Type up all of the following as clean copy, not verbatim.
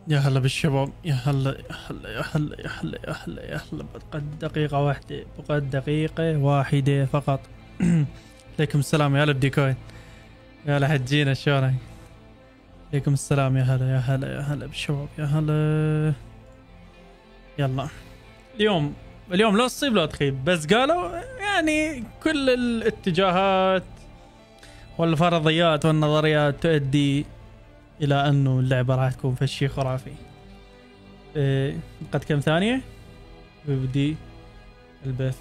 يا هلا بالشباب، يا هلا يا هلا يا هلا يا هلا يا هلا يا هلا. بقى دقيقة واحدة، بقى دقيقة واحدة فقط. عليكم السلام يا هلا بديكوين، يا هلا حجينا شلونك؟ عليكم السلام يا هلا يا هلا يا هلا بالشباب، يا هلا. يلا اليوم لا تصيب لا تخيب، بس قالوا يعني كل الاتجاهات والفرضيات والنظريات تؤدي الى انه اللعبة راح تكون في شيء خرافي. قد كم ثانية ببدي البث.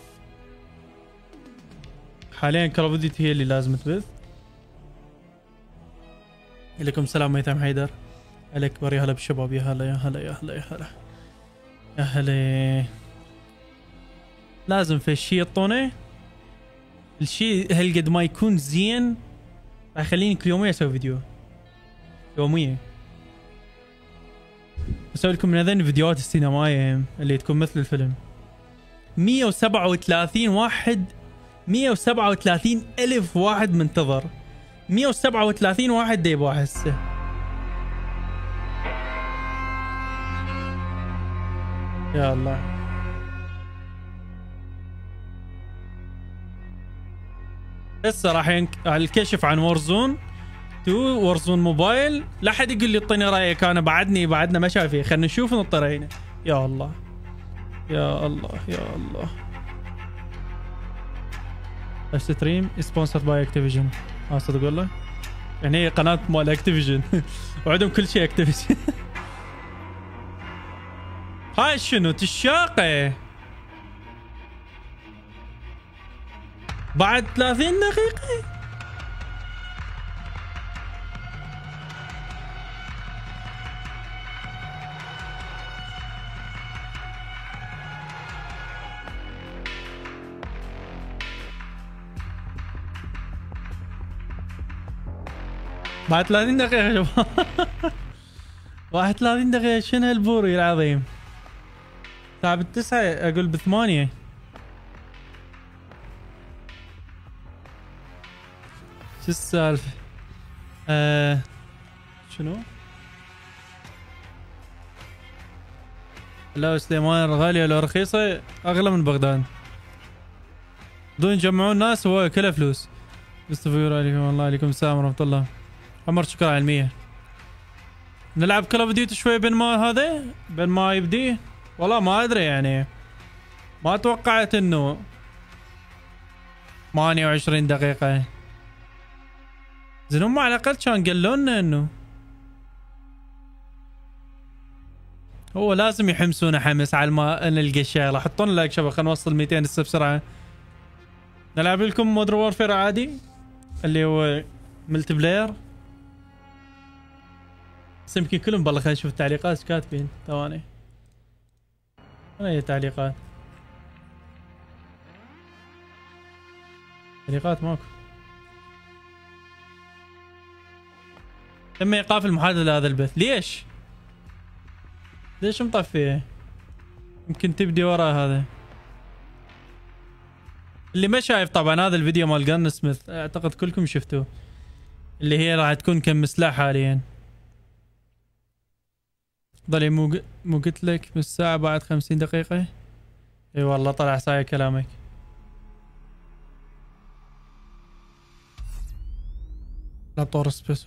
حاليا كول اوف ديوتي هي اللي لازم تبث. عليكم السلام ميثم حيدر الاكبر، يا هلا بالشباب، يا هلا يا هلا يا هلا يا هلا يا هلا. لازم في شيء يعطونه الشيء هالقد ما يكون زين راح يخليني كل يومين اسوي فيديو يوميا. اسوي لكم من هذين الفيديوهات السينمائية اللي تكون مثل الفيلم. 137 واحد، 137 ألف واحد منتظر، 137 واحد ديبو هسه. يا الله. هسه راح الكشف عن وارزون 2، وارزون موبايل. لا حد يقول لي اعطيني رايك، انا بعدنا ما شايف فيه. خلينا نشوف نطر هنا. يا الله يا الله يا الله. ستريم سبونسرد باي اكتيفيجن. صدق والله، يعني هي قناه مال اكتيفيجن وعندهم كل شيء اكتيفيجن. هاي شنو تشاقه بعد 30 دقيقه؟ بعد 30 دقيقة يا شباب. 31 دقيقة. شنو هالبوري العظيم؟ الساعة بالتسعة اقول ب8. شو السالفة؟ شنو؟ لا سليمان غالية لو رخيصة اغلى من بغداد. بدون يجمعون ناس هو كلها فلوس. مستفير عليكم والله. عليكم السلام ورحمة الله. عمر شكرا على 100. نلعب كول اوف ديوتي شوي بين ما يبدي. والله ما ادري يعني، ما توقعت انه 28 دقيقة. زين هم على الاقل كان قالوا لنا انه هو لازم يحمسونا حمس على ما نلقى الشغله. حطوا لنا لايك شباب، خلينا نوصل 200 هسه بسرعة. نلعب لكم مودرن وورفير عادي اللي هو ملتي بلاير. بس يمكن كلهم بالله. خلينا نشوف التعليقات ايش كاتبين. ثواني، وين هي التعليقات؟ تعليقات ماكو. تم ايقاف المحادثة هذا البث. ليش مطفيه؟ يمكن تبدي ورا هذا اللي ما شايف. طبعا هذا الفيديو مال جن سميث اعتقد كلكم شفتوه، اللي هي راح تكون كم سلاح حاليا. ضلي مو قلت لك بالساعة بعد 50 دقيقة. اي والله طلع صاير كلامك. لا طور سبيس.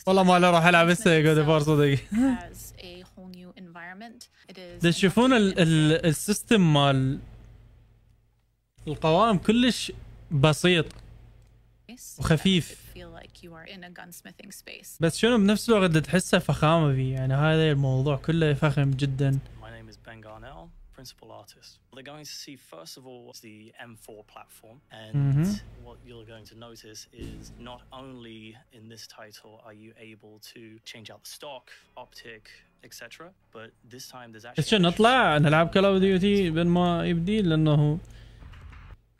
والله ما له راح العب هسه جود فور صدق. تشوفون السيستم مال القوائم كلش بسيط وخفيف، بس شنو بنفس الوقت تحسه فخامه فيه. يعني هذا الموضوع كله فخم جدا. principal artist. They're going to see first of all the M4 platform, and what you're going to notice is not only in this title are you able to change out the stock, optic, etc. But this time there's بس شو actually نطلع نلعب كول اوف ديوتي بين ما يبدي لانه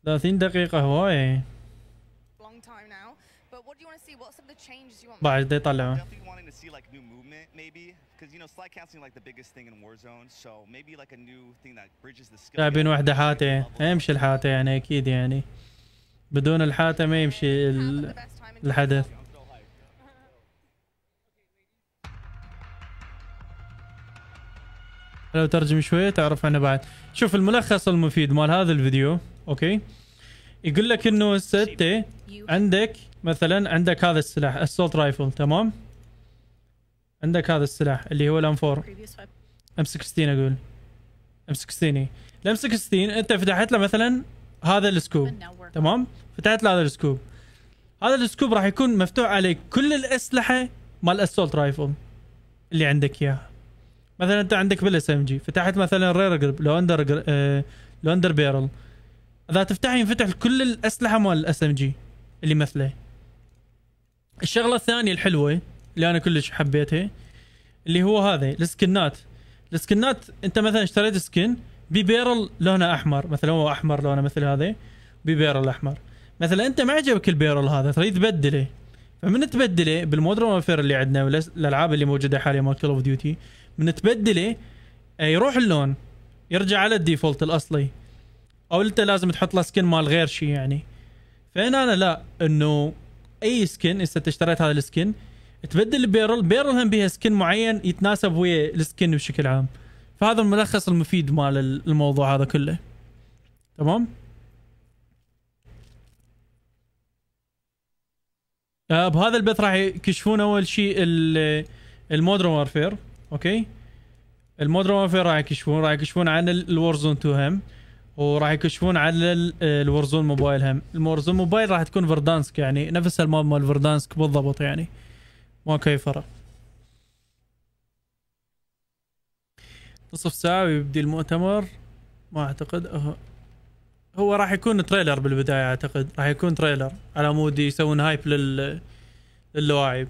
30 دقيقة هواية. long time now. But what do you want to see? What are some of the changes you want? بعد دا يطلعوا. Definitely wanting to see like new movement, maybe, because you know slide casting like the biggest thing in Warzone, so maybe like a new thing that bridges the skill. لاعبين وحدة حاتة، يمشي الحاتة يعني اكيد يعني. بدون الحاتة ما يمشي الحدث. لو ترجم شوية تعرف عنه بعد. شوف الملخص المفيد مال هذا الفيديو، اوكي؟ يقول لك انه انت عندك مثلا عندك هذا السلاح السولت رايفل، تمام؟ عندك هذا السلاح اللي هو الام 4 ام 16 اقول ام 16. الام 16 انت فتحت له مثلا هذا السكوب، تمام؟ فتحت له هذا السكوب. هذا السكوب راح يكون مفتوح عليك كل الاسلحه مال الاسولت رايفل اللي عندك اياها. مثلا انت عندك بالاس ام جي فتحت مثلا رير جريب لو اندر بيرل، اذا تفتح ينفتح كل الاسلحه مال الاس ام جي اللي مثله. الشغله الثانيه الحلوه اللي انا كلش حبيتها اللي هو هذا السكنات. السكنات انت مثلا اشتريت سكن ببيرل لونه احمر، مثلا هو احمر لونه مثل هذا ببيرل احمر، مثلا انت ما عجبك البيرل هذا تريد تبدله، فمن تبدله بالمودرن اللي عندنا والالعاب اللي موجوده حاليا مال كول اوف ديوتي، من تبدله يروح اللون يرجع على الديفولت الاصلي، او انت لازم تحط له سكن مال غير شيء يعني. فهنا انا لا، انه اي سكن اذا اشتريت هذا السكن تبدل بيرل هم بيها سكن معين يتناسب ويا السكن بشكل عام. فهذا الملخص المفيد مال الموضوع هذا كله، تمام؟ بهذا البث راح يكشفون اول شيء المودرن وارفير، اوكي؟ المودرن وارفير راح يكشفون عن الوارزون 2 هم، وراح يكشفون عن الوارزون موبايل هم. الوارزون موبايل راح تكون فردانسك يعني نفس الماب مال فردانسك بالضبط يعني، ماكو اي فرق. نصف ساعة ويبدي المؤتمر، ما اعتقد هو راح يكون تريلر بالبداية، اعتقد راح يكون تريلر على مود يسوون هايب لللاعب.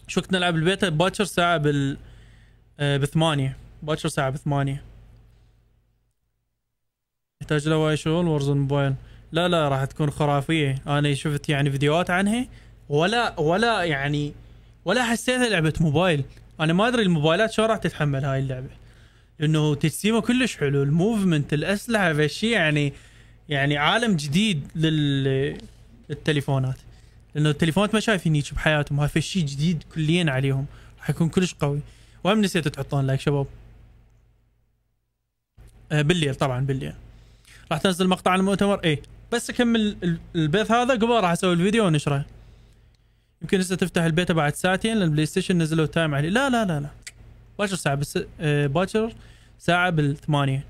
شو وقت نلعب البيتا؟ باكر ساعة ب8، باكر ساعة ب8. يحتاج له هواي شغل وارزون موبايل. لا راح تكون خرافية. انا شفت يعني فيديوهات عنها ولا يعني ولا حسيتها لعبة موبايل. انا ما ادري الموبايلات شو راح تتحمل هاي اللعبة، لانه تجسيمه كلش حلو، الموفمنت، الاسلحة، فشي يعني عالم جديد للتليفونات، لانه التليفونات ما شايفين هيك بحياتهم، هاي شيء جديد كليا عليهم، راح يكون كلش قوي. وهم نسيتوا تحطون لايك شباب. بالليل طبعا بالليل راح تنزل مقطع عن المؤتمر. ايه بس اكمل البث هذا قبل راح اسوي الفيديو ونشره. يمكن لسه تفتح البيتا بعد ساعتين لان البلاي ستيشن نزلوا تايم عليه. لا باكر ساعه بس، باكر ساعه بال8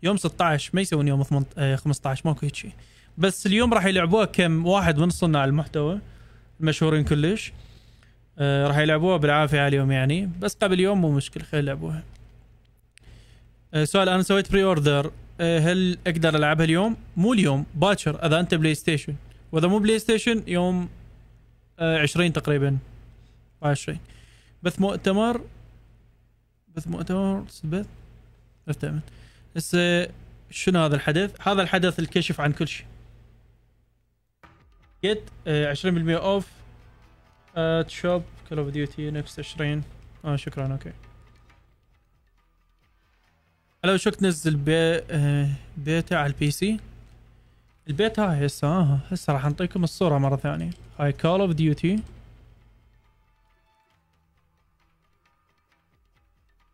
يوم 16، ما يسوون يوم 15 ماكو هيك شيء. بس اليوم راح يلعبوها كم واحد من صناع المحتوى المشهورين كلش، راح يلعبوها بالعافيه عليهم يعني، بس قبل يوم مو مشكله خلي يلعبوها. سؤال، انا سويت بري اوردر، هل اقدر العبها اليوم؟ مو اليوم، باكر اذا انت بلاي ستيشن، واذا مو بلاي ستيشن يوم 20 تقريبا 20. بث مؤتمر بث هسه شنو هذا الحدث؟ هذا الحدث الكشف عن كل شيء. جيت 20% اوف شوب كول اوف ديوتي نكست 20. شكرا. اوكي هلا وش وقت نزل بيتا على البي سي؟ البيتا هاي هسه راح نعطيكم الصورة مرة ثانية. هاي كول اوف ديوتي،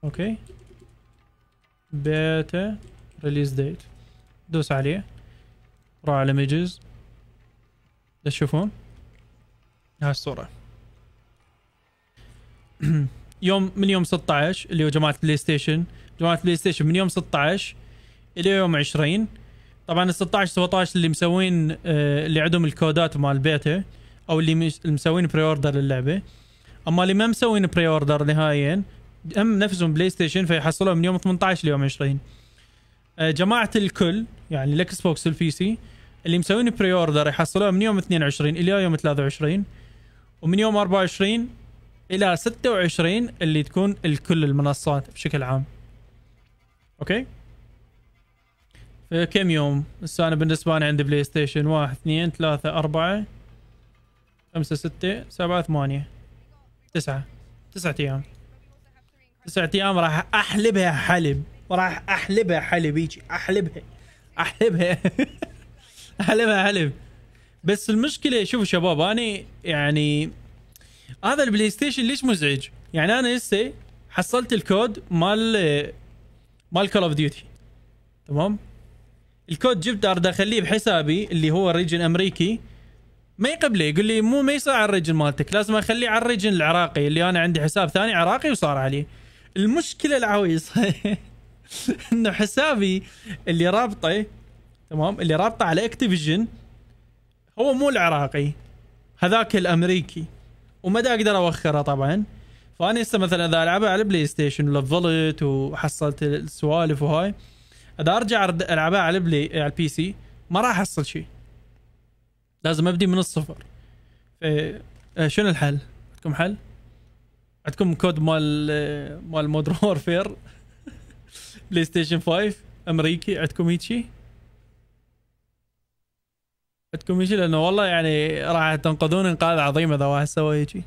اوكي، بيتا ريليز ديت، دوس عليه، روح على ميجز، تشوفون هاي الصورة. من يوم 16 اللي هو جماعة بلاي ستيشن من يوم 16 الى يوم 20. طبعا ال 16 17 اللي مسوين اللي عندهم الكودات مال البيتا او اللي مسوين بري اوردر للعبه، اما اللي ما مسوين بري اوردر نهائيا هم نفسهم بلاي ستيشن فيحصلوها من يوم 18 ليوم 20. جماعه الكل يعني الاكس بوكس والبي سي اللي مسوين بري اوردر يحصلوها من يوم 22 الى يوم 23، ومن يوم 24 الى 26 اللي تكون الكل المنصات بشكل عام. اوكي في كم يوم؟ هسه انا بالنسبه لي عندي بلاي ستيشن 1 2 3 4 5 6 7 8 9 ايام. 9 ايام راح احلبها حلب، راح احلبها حلب هيجي، احلبها احلبها حلب. بس المشكله شوفوا شباب، انا يعني هذا البلاي ستيشن ليش مزعج؟ يعني انا لسه حصلت الكود مال كول اوف ديوتي، تمام؟ الكود جبت ارد اخليه بحسابي اللي هو الريجن امريكي، ما يقبله، يقول لي ما يصير على الريجن مالتك، لازم اخليه على الريجن العراقي اللي انا عندي حساب ثاني عراقي وصار عليه. المشكله العويص انه حسابي اللي رابطه، تمام، اللي رابطه على اكتيفيجن هو مو العراقي، هذاك الامريكي، وما دا اقدر اوخره طبعا. فانا هسه مثلا اذا العبها على البلاي ستيشن ولفلت وحصلت السوالف وهاي، اذا ارجع العبها على البي سي ما راح احصل شيء، لازم ابدي من الصفر. شنو الحل؟ عندكم حل؟ عندكم كود مال مودرن وورفير بلاي ستيشن 5 امريكي؟ عندكم هيجي؟ عندكم هيجي؟ لانه والله يعني راح تنقذون انقاذ عظيم اذا واحد سوى هيجي.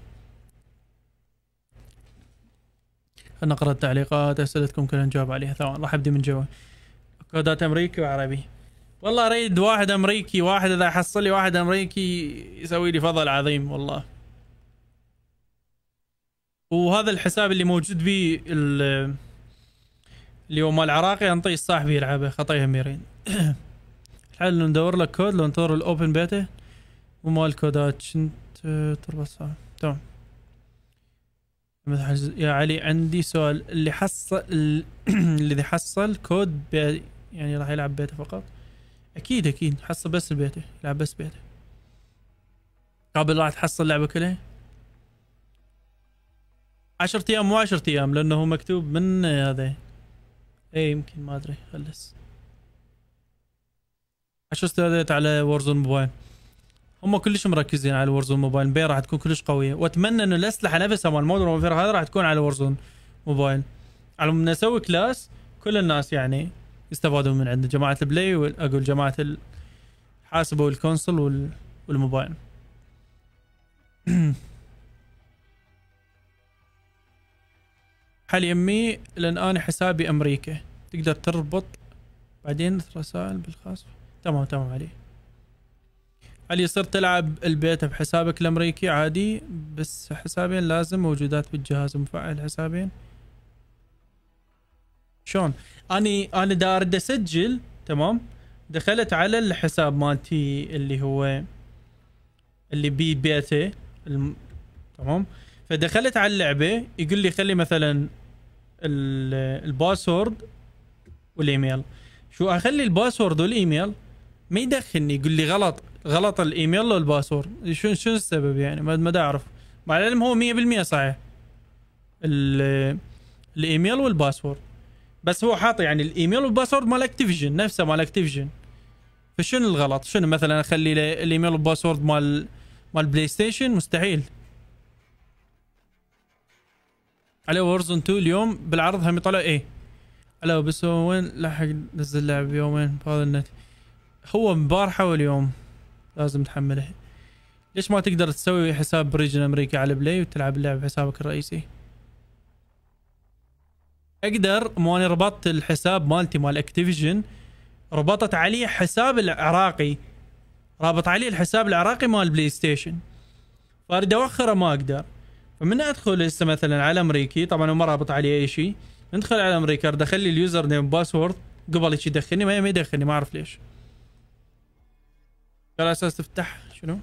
خلنا نقرا التعليقات، اسئلتكم كلها نجاوب عليها. ثواني راح ابدي من جوا. كودات امريكي وعربي. والله اريد واحد امريكي، واحد اذا حصل لي واحد امريكي يسوي لي فضل عظيم والله. وهذا الحساب اللي موجود بيه اللي هو مال العراقي انطيه صاحبي يلعبه، خطيه ميرين. الحل انه ندور لك كود، لو نطور الاوبن بيتا ومال الكودات كنت تربط صح. تمام يا علي، عندي سؤال، اللي حصل اللي حصل كود يعني راح يلعب بيتا فقط؟ اكيد حصل بس البيتا، يلعب بس بيتا. قبل راح تحصل اللعبه كلها 10 ايام، مو 10 ايام لانه هو مكتوب من هذا. اي يمكن ما ادري، خلص 10 استعدادات على وارزون موبايل. هم كلش مركزين على وارزون موبايل، بي راح تكون كلش قويه، واتمنى انه الاسلحه نفسها مال مودرن وورفير هذا راح تكون على وارزون موبايل، على ما نسوي كلاس كل الناس يعني يستفادون من عندنا، جماعه البلاي واقول جماعه الحاسبه والكونسول والموبايل. حل يمي لان انا حسابي امريكا، تقدر تربط بعدين رسائل بالخاص. تمام علي. علي صرت تلعب البيتا بحسابك الامريكي عادي، بس حسابين لازم موجودات بالجهاز، مفعل حسابين شلون؟ اني دا اريد اسجل، تمام، دخلت على الحساب مالتي اللي هو اللي بيتا تمام، فدخلت على اللعبه يقول لي خلي مثلا الباسورد والايميل. شو اخلي الباسورد والايميل؟ ما يدخلني، يقول لي غلط الايميل والباسورد. شو السبب يعني؟ ما دا اعرف، مع العلم هو 100% صحيح الايميل والباسورد، بس هو حاط يعني الايميل والباسورد مال اكتيفيجن نفسه مال اكتيفيجن. فشنو الغلط؟ شنو مثلا اخلي الايميل والباسورد مال بلاي ستيشن؟ مستحيل. على وارزون 2 اليوم بالعرض هم يطلع ايه؟ على بس هو وين لحق نزل لعب بيومين بهذا النت؟ هو مبارحه واليوم لازم تحمله. ليش ما تقدر تسوي حساب بريجن امريكا على بلاي وتلعب اللعب بحسابك الرئيسي؟ اقدر، مو انا ربطت الحساب مالتي مال اكتيفيجن، ربطت عليه حساب العراقي، رابط عليه الحساب العراقي مال بلاي ستيشن، فاريد اوخره ما اقدر. فمن ادخل هسه مثلا على امريكي، طبعا ما رابط عليه اي شيء، ندخل على امريكا اريد اخلي اليوزر نيم باسورد، قبل يجي يدخلني ما يدخلني، ما اعرف ليش. على اساس تفتح شنو؟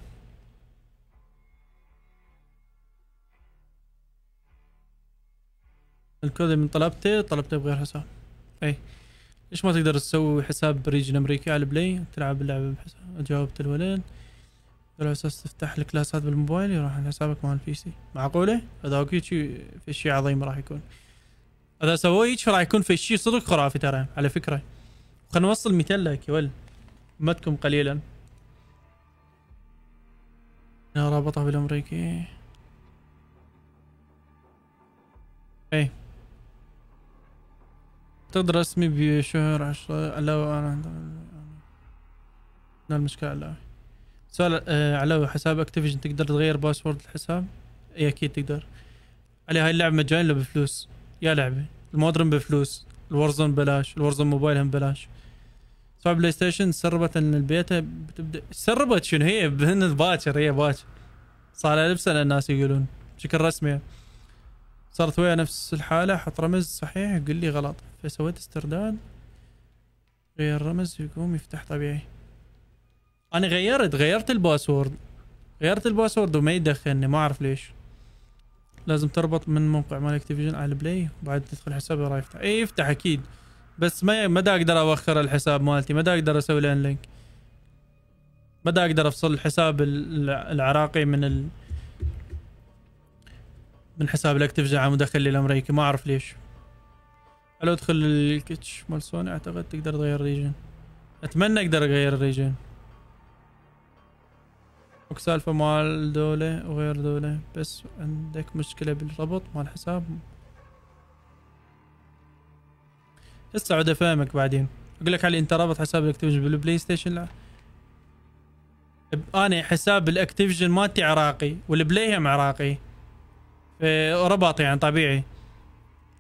الكود من طلبته بغير حساب. اي ليش ما تقدر تسوي حساب بريجن امريكا على البلاي تلعب اللعبه بحساب؟ جاوبت الولد على اساس تفتح الكلاسات بالموبايل يروح على حسابك مال البي سي. معقوله؟ هذا اكيد شيء، في شيء عظيم راح يكون اذا سووه هيك، راح يكون في شيء صدق خرافي ترى على فكره. خلينا نوصل 200 لايك يا ولد، همتكم قليلا. انا رابطها بالامريكي. اي تقدر اسمي بشهر 10 علاوة. انا المشكلة علاوة. سؤال علاوة، حساب اكتيفيجن تقدر تغير باسورد الحساب؟ اي اكيد تقدر. علي هاي اللعبة مجانية ولا بفلوس؟ يا لعبة المودرن بفلوس، الوارزون ببلاش، الوارزون موبايل هم ببلاش. سواء بلاي ستيشن سربت ان البيتا بتبدا. سربت شنو هي؟ بهن باكر، هي باكر صار لها سنة الناس يقولون بشكل رسمي. صارت ويا نفس الحالة، حط رمز صحيح يقول لي غلط، فسويت استرداد غير رمز يقوم يفتح طبيعي. انا غيرت الباسورد، وما يدخلني، ما اعرف ليش. لازم تربط من موقع مال اكتيفيجن على البلاي وبعد تدخل حسابي راح يفتح. اي يفتح اكيد، بس ما دا اقدر اوخر الحساب مالتي، ما دا اقدر اسوي له انلينك، ما دا اقدر افصل الحساب العراقي من حساب الاكتيفيجن على مدخلي الامريكي، ما اعرف ليش. لو ادخل الكتش مال سوني اعتقد تقدر تغير الريجن، اتمنى اقدر اغير الريجن. سالفة مال دولة وغير دولة، بس عندك مشكلة بالربط مال الحساب. هسه عود افهمك بعدين. اقول لك علي انت رابط حساب الاكتيفيجن بالبلاي ستيشن؟ لا، انا حساب الاكتيفيجن مالتي عراقي والبلاي هم عراقي، ربط يعني طبيعي،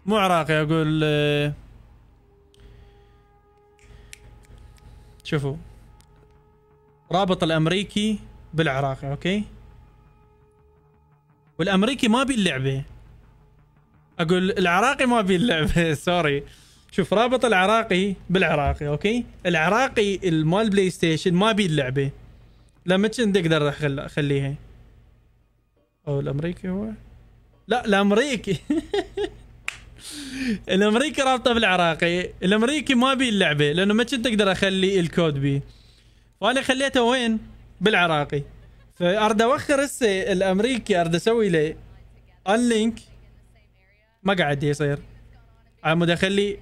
مو عراقي. اقول شوفوا، رابط الامريكي بالعراقي اوكي، والامريكي ما بي اللعبه. اقول العراقي ما بي اللعبه سوري. شوف، رابط العراقي بالعراقي اوكي، العراقي المال بلاي ستيشن ما بي اللعبه، لما كنت اقدر اخليها. او الامريكي هو، لا الامريكي الامريكي رابطه بالعراقي، الامريكي ما بي اللعبه لانه ما كنت اقدر اخلي الكود بيه، وانا خليته وين؟ بالعراقي. فارد اوخر هسه الامريكي، ارد اسوي له انلينك، ما قاعد يصير على مود اخلي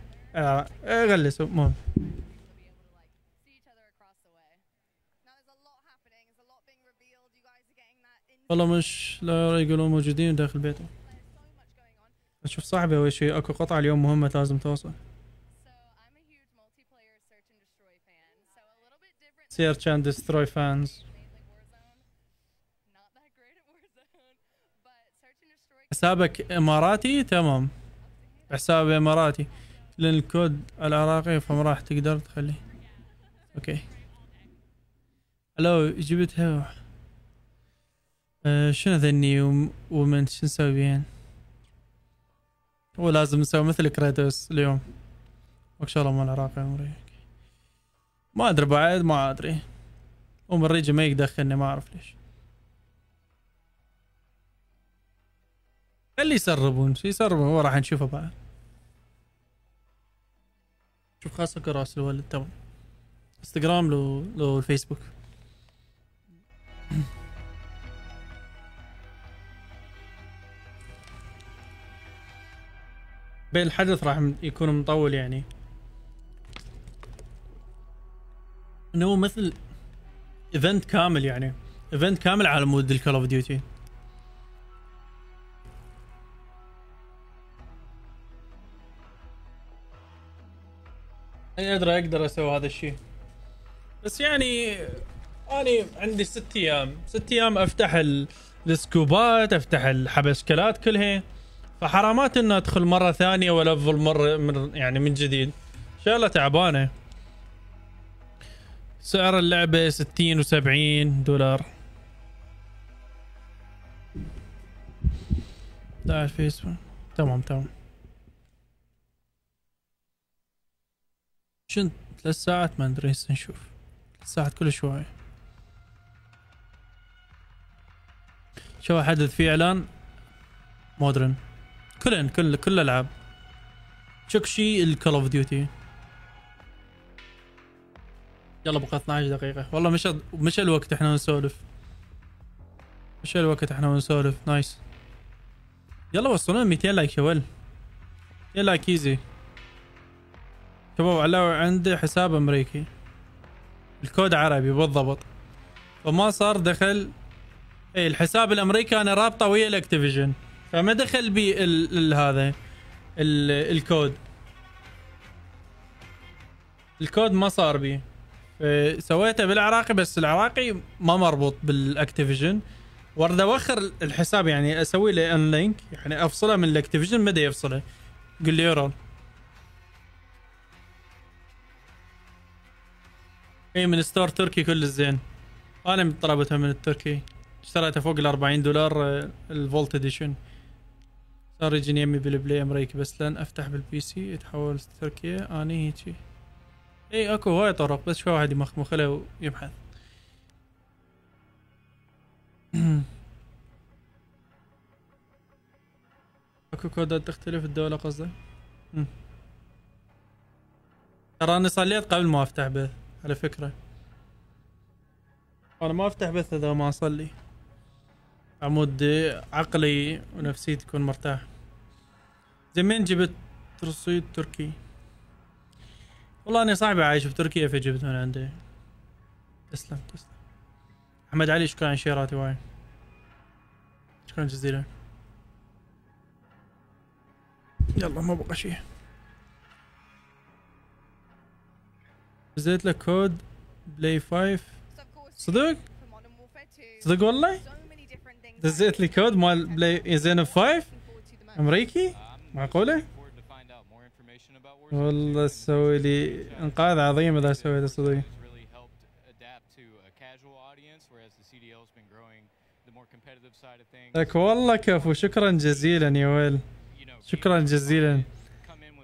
غلسوا. المهم والله مش لا يقولون موجودين داخل بيته. اشوف صاحبي اول شيء، اكو قطعه اليوم مهمه لازم توصل. Search and destroy fans. حسابك اماراتي؟ تمام، حسابي اماراتي لان الكود العراقي فما راح تقدر تخليه. اوكي الو جبتها. شنو ذني ومن شو نسوي بيهن؟ ولازم نسوي مثل كريتوس اليوم. ما شاء الله مال العراقي امريكي، ما ادري بعد، ما ادري. الريجن ما يدخلني، ما اعرف ليش. اللي يسربون شو يسربون، هو راح نشوفه بعد. شوف خاصة كراس الولد تمام. انستغرام لو الفيسبوك. بين الحدث راح يكون مطول يعني، انه مثل ايفنت كامل، يعني ايفنت كامل على مود الكول اوف ديوتي. اي اقدر اسوي هذا الشيء، بس يعني اني عندي 6 ايام افتح السكوبات، افتح الحبشكلات كلها، فحرامات ان ادخل مره ثانيه والفل مره يعني من جديد. شغله تعبانه. سعر اللعبه 60 و70 دولار. لا الفيسبوك تمام. شنو 3 ساعات؟ ما ادري، هسه نشوف. 3 ساعات كل شوي. شو حدث فيه اعلان مودرن كل الالعاب. شكشي الكول اوف ديوتي. يلا بقى 12 دقيقة. والله مش الوقت احنا نسولف. نايس. يلا وصلنا 200 لايك يا ول. 200 لايك ايزي. شباب علاوة عندي حساب امريكي، الكود عربي بالضبط، فما صار دخل. اي الحساب الامريكي انا رابطه ويا الاكتيفيجن، فما دخل بي هذا الكود ما صار بي. سويته بالعراقي بس العراقي ما مربوط بالاكتيفيجن. ورد اوخر الحساب يعني اسوي له ان لينك يعني افصله من الاكتيفيجن ما يفصله. قل لي يورو اي من ستور تركي كل الزين. انا طلبتها من التركي اشتريتها فوق $40 الفولت اديشن. صار يجيني يمي بالبلاي امريكي بس لن افتح بالبي سي يتحول تركيا اني هيجي. اي اكو هواي طرق بس شوي واحد يمخمخ له ويبحث. اكو كودات تختلف الدولة قصدك؟ ترى انا صليت قبل ما افتح بث على فكرة. انا ما افتح بث اذا ما اصلي. عمود عقلي ونفسيتي تكون مرتاح. زين جبت رصيد تركي؟ والله اني صاحبي عايش في تركيا فجبت من عنده. تسلم تسلم. احمد علي شكرا عن شيراتي واي. شكرا جزيلا. يلا ما بقى شيء. نزلت لك كود بلاي 5 صدق؟ صدق والله؟ نزلت لي كود مال بلاي زين 5 امريكي؟ معقولة؟ والله تسوي لي انقاذ عظيم اذا سويته صدق. لك والله كفو شكرا جزيلا يا ويل. شكرا جزيلا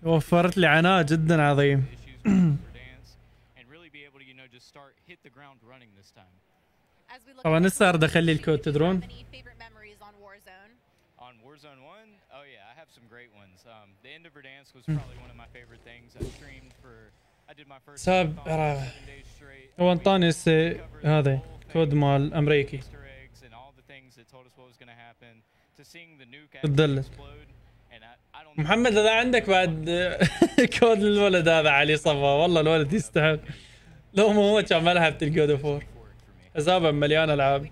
وفرت لي عناء جدا عظيم. طبعا هسه ارد اخلي الكود تدرون. ساب هو انطاني هسه هذا كود مال امريكي تدلل. محمد اذا عندك بعد كود للولد هذا علي صفا والله الولد يستحق. لو ما هو كان ما لعبت الجود اوف وور. حسابه مليان العاب.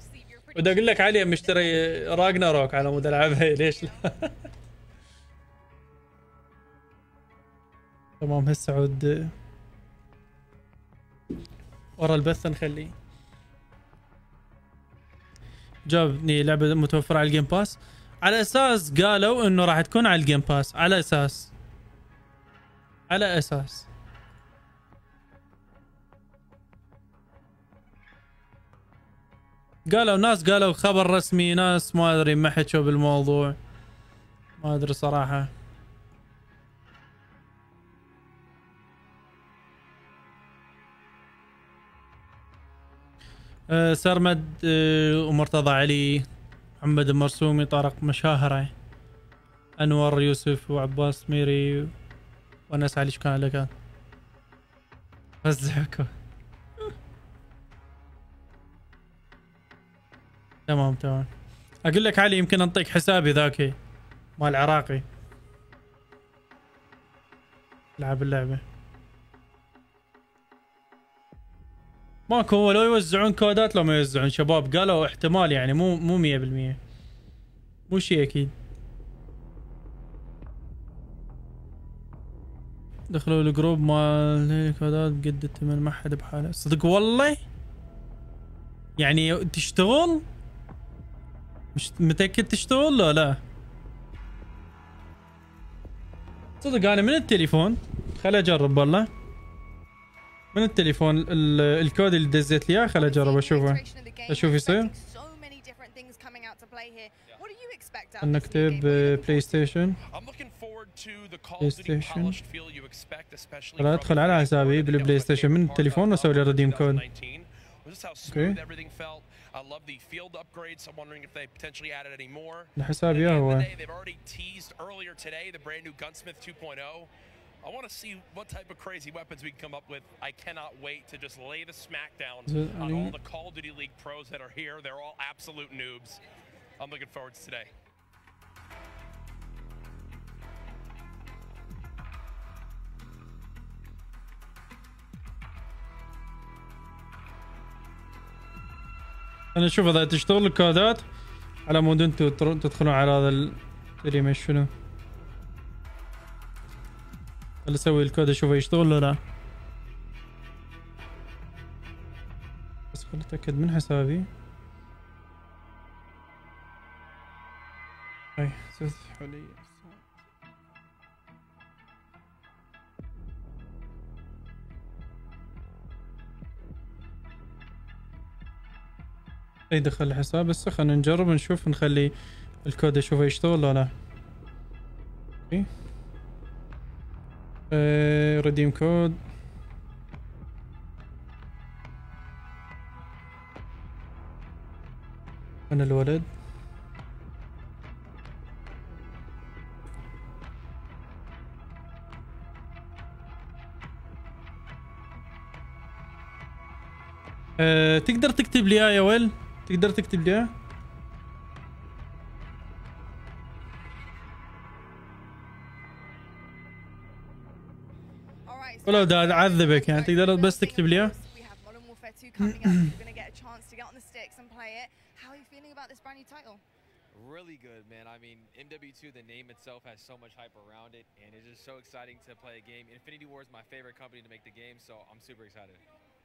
بدي اقول لك علي مشتري راجناروك على مود العبها ليش لا. تمام هسه عود ورا البث نخليه. جابني لعبة متوفرة على الجيم باس على اساس قالوا انه راح تكون على الجيم باس على اساس قالوا ناس قالوا خبر رسمي ناس ما ادري ما حكوا بالموضوع ما ادري صراحة. سرمد ومرتضى علي محمد المرسومي طارق مشاهرة انور يوسف وعباس ميري وناس علي شكرا لك. وزعكم تمام اقول لك علي يمكن انطيك حسابي ذاك مال العراقي لعب اللعبة ماكو. هو لو يوزعون كودات لو ما يوزعون شباب قالوا احتمال يعني مو 100% مو شيء اكيد. دخلوا الجروب مال كودات قد الثمن ما حد بحاله صدق والله. يعني تشتغل مش متأكد تشتغل لا صدق. انا من التليفون خل اجرب والله من التليفون الكود اللي دزيت لي اياه خل اجرب اشوفه اشوف يصير. نكتب بلاي ستيشن ادخل على حسابي بالبلاي ستيشن من التليفون واسوي لي ريديم كود. اوكي لحسابي هو I want to see what type of crazy weapons we can come up with. I cannot wait to just lay the smackdown on all the Call of Duty League pros that are here. They're all absolute noobs. I'm looking forward to today. انا اشوف اذا تشتغل الكودات على مود انتم تدخلون على هذا الريمش شنو خل اسوي الكود اشوفه يشتغل ولا لا. بس خل اتاكد من حسابي. اي سفح لي. اي دخل الحساب. بس خلينا نجرب نشوف نخلي الكود اشوفه يشتغل ولا لا. اوكي ريديم كود. من الولد تقدر تكتب لي يا ويل؟ تقدر تكتب لي ولو دا اعذبك يعني تقدر بس تكتب لي. Really good, man. I mean, MW2, the name itself has so much hype around it, and it's just so exciting to play a game. Infinity Ward is my favorite company to make the game, so I'm super excited.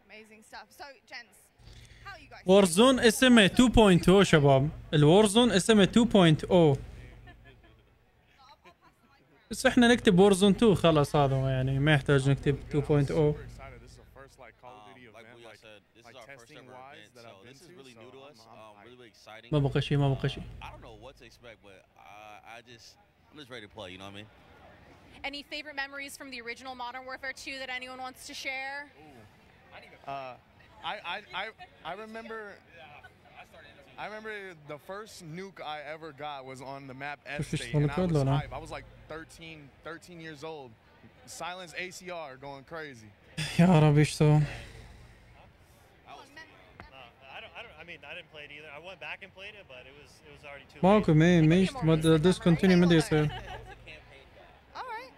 Amazing stuff. So, gents, how are you guys? وارزون اسمه 2.0 شباب. الوارزون اسمه 2.0. بس احنا نكتب وارزون 2 خلاص، هذا يعني ما يحتاج نكتب 2.0. ما بقى شيء ما بقى شيء. I'm just ready to play, you know what I mean? Any favorite memories from the original Modern Warfare 2 that anyone wants to share? I remember the first nuke I ever got was on the map Estate, and I was hype. I was like 13 years old. Silence ACR going crazy. يا رب ايش سوى؟ I mean, I didn't play it either. I went back and played it, but it was already too late. ماكو ما discontinue ما يصير. All right.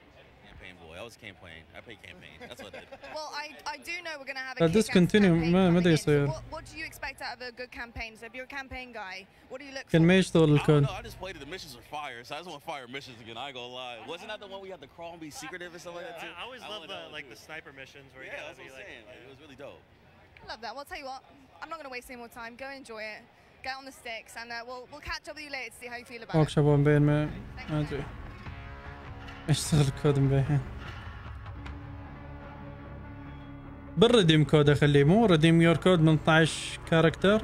Campaign boy, I was campaign. I played campaign. That's what I did. Well, I do know we're gonna have a discontinue ما يصير. What do you expect out of a good campaign? So if you're a campaign guy, what do you look for? كان ما يشتغل الكود. I just played it. The missions were fire, so I just want fire missions again. I ain't gonna lie. Wasn't that the one we had to crawl and be secretive or something like that too? I always love the sniper missions where you gotta be like. It was really dope. Love that. Well, I'll tell you what, I'm not going to waste any more time. Go enjoy it. Get on the sticks, and we'll catch up with you later to see how you feel about it. شباب مبين ما ادري اشتغل الكود مبين. بالريديم كود اخليه، مو ريديم يور كود من 12 كاركتر.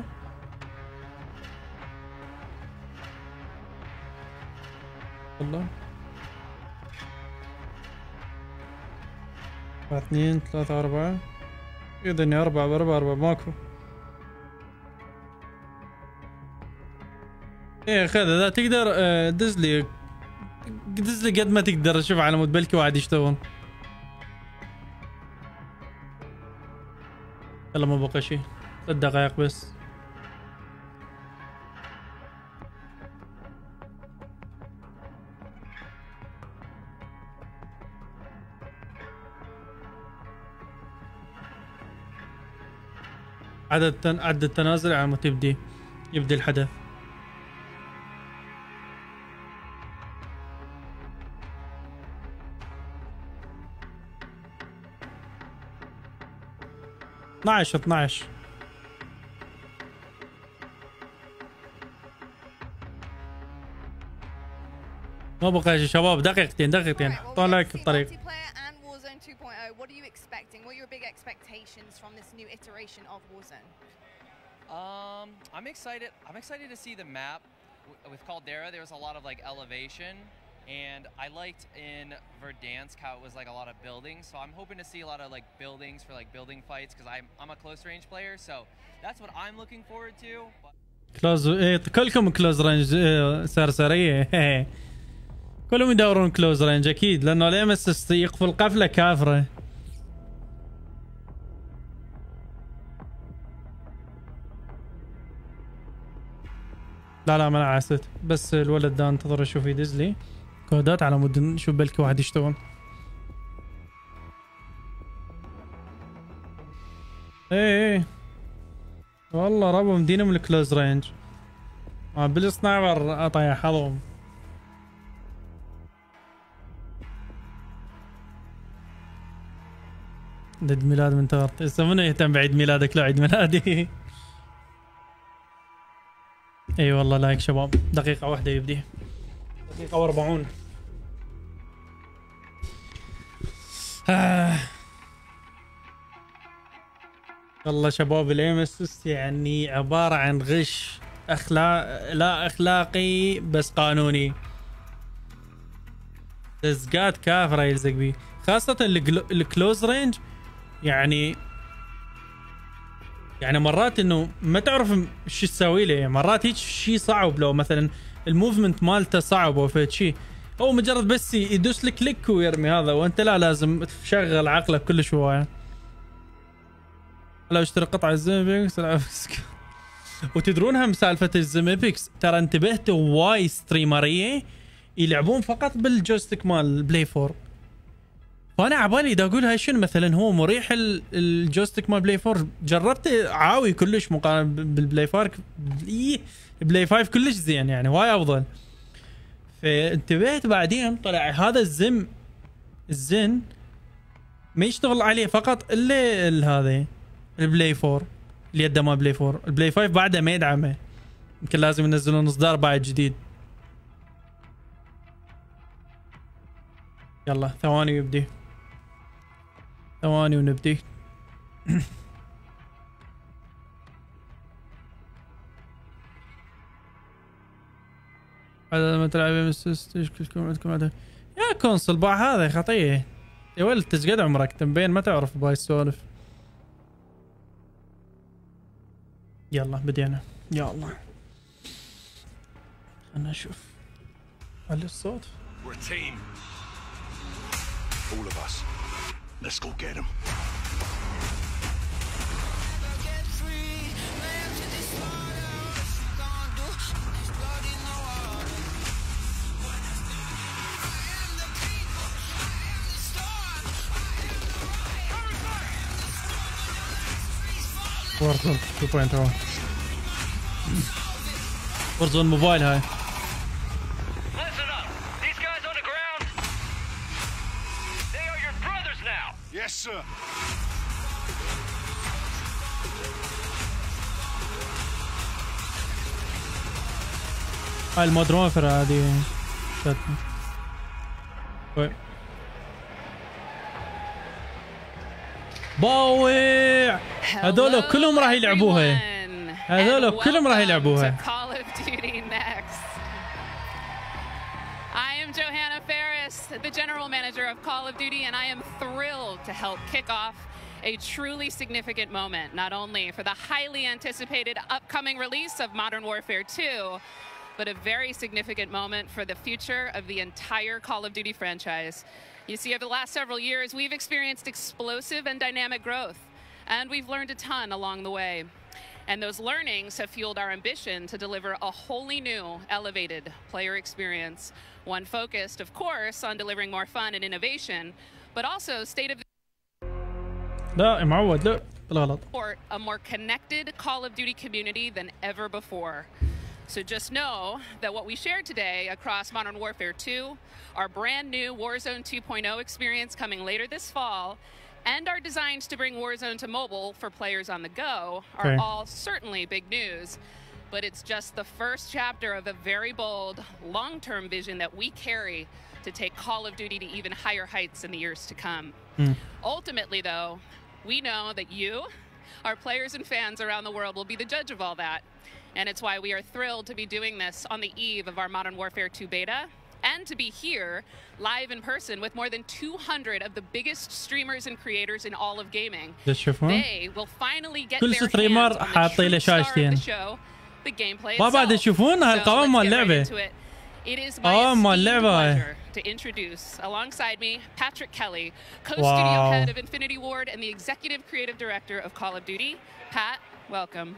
والله 2 3 4 إذن 4 4 ماكو. ايه خذ ذا تقدر دز لي قد ما تقدر. شوف على مود بلكي واحد يشتغل. يلا ما بقى شيء 3 دقائق بس. عدد التنازل على ما يبدي الحدث. اثناعش ما بقى شيء شباب. دقيقتين حطوا لايك الطريق. What are you expecting? What are your big expectations from this new iteration of Warzone? I'm excited to see the map. With Caldera, there was a lot of like elevation, and I liked in Verdansk how it was like a lot of buildings. So I'm hoping to see a lot of like buildings for like building fights because I'm a close range player. So that's what I'm looking forward to. كلوز كلكم كلوز رينج سرسرية. كلهم يدورون كلوز رينج اكيد، لانه لا يمس يقفل قفله كافره. لا ما انا عاست، بس الولد ده انتظر اشوف يدز لي كودات على مود نشوف بلكي واحد يشتغل. ايه والله ربو مدينه من الكلوز رينج. بالسنايبر اطيح. 'حظهم. عيد ميلاد منتظر. منو يهتم بعيد ميلادك؟ لا عيد ميلادي. اي والله لايك شباب. دقيقة واحدة يبدي. دقيقة و40. والله شباب الامس يعني عبارة عن غش لا اخلاقي بس قانوني. دزقات كافرة يلزق بيه، خاصة الكلوز رينج. يعني مرات انه ما تعرف شو تسوي له. مرات هيك شيء صعب، لو مثلا الموفمنت مالته صعب او فد شيء، او مجرد بس يدوس لك كليك ويرمي هذا، وانت لا لازم تشغل عقلك كل شويه. لو اشتري قطعه الزمبيكس وتدرون هم سالفه الزمبيكس، ترى انتبهت واي ستريمريه يلعبون فقط بالجويستيك مال البلاي 4. فانا عبالي اذا اقول هاي شنو مثلا هو مريح الجويستيك مال بلاي 4. جربت عاوي كلش مقارنه بالبلاي 5. بلاي 5 كلش زين يعني واي افضل. فانتبهت بعدين طلع هذا الزن ما يشتغل عليه فقط الا هذا البلاي 4 اللي يده ما بلاي 4. البلاي 5 بعده ما يدعمه، يمكن لازم ينزلون اصدار بعد جديد. يلا ثواني ويبدي، ثواني ونبدي. هذا لما تلعب كلكم عندكم هذا يا كونسول باع هذا خطيه يا ولد. تسقد عمرك تنبين ما تعرف باي السوالف. يلا بدينا. يا الله خلنا نشوف. على الصوت. All of us. Let's go get him. وارزون 2.0. وارزون موبايل هاي. Yes, sir. هاي المودرن هذه باوع. هذول كلهم راح يلعبوها. هذول كلهم راح يلعبوها. The general manager of Call of Duty, and I am thrilled to help kick off a truly significant moment, not only for the highly anticipated upcoming release of Modern Warfare 2, but a very significant moment for the future of the entire Call of Duty franchise. You see, over the last several years, we've experienced explosive and dynamic growth, and we've learned a ton along the way. And those learnings have fueled our ambition to deliver a wholly new, elevated player experience. One focused, of course, on delivering more fun and innovation, but also state of لا معود لا بالغلط. A more connected Call of Duty community than ever before. So just know that what we shared today across Modern Warfare 2, our brand new Warzone 2.0 experience coming later this fall, and our designs to bring Warzone to mobile for players on the go are all certainly big news. But it's just the first chapter of a very bold, long-term vision that we carry to take Call of Duty to even higher heights in the years to come. Ultimately, though, we know that you, our players and fans around the world, will be the judge of all that. And it's why we are thrilled to be doing this on the eve of our Modern Warfare 2 beta, and to be here live in person with more than 200 of the biggest streamers and creators in all of gaming. They will finally get their hands on the true star of the show, the gameplay itself. So let's get right into it. It is my esteemed pleasure to introduce, alongside me, Patrick Kelly, co-studio head of Infinity Ward and the executive creative director of Call of Duty. Pat, welcome.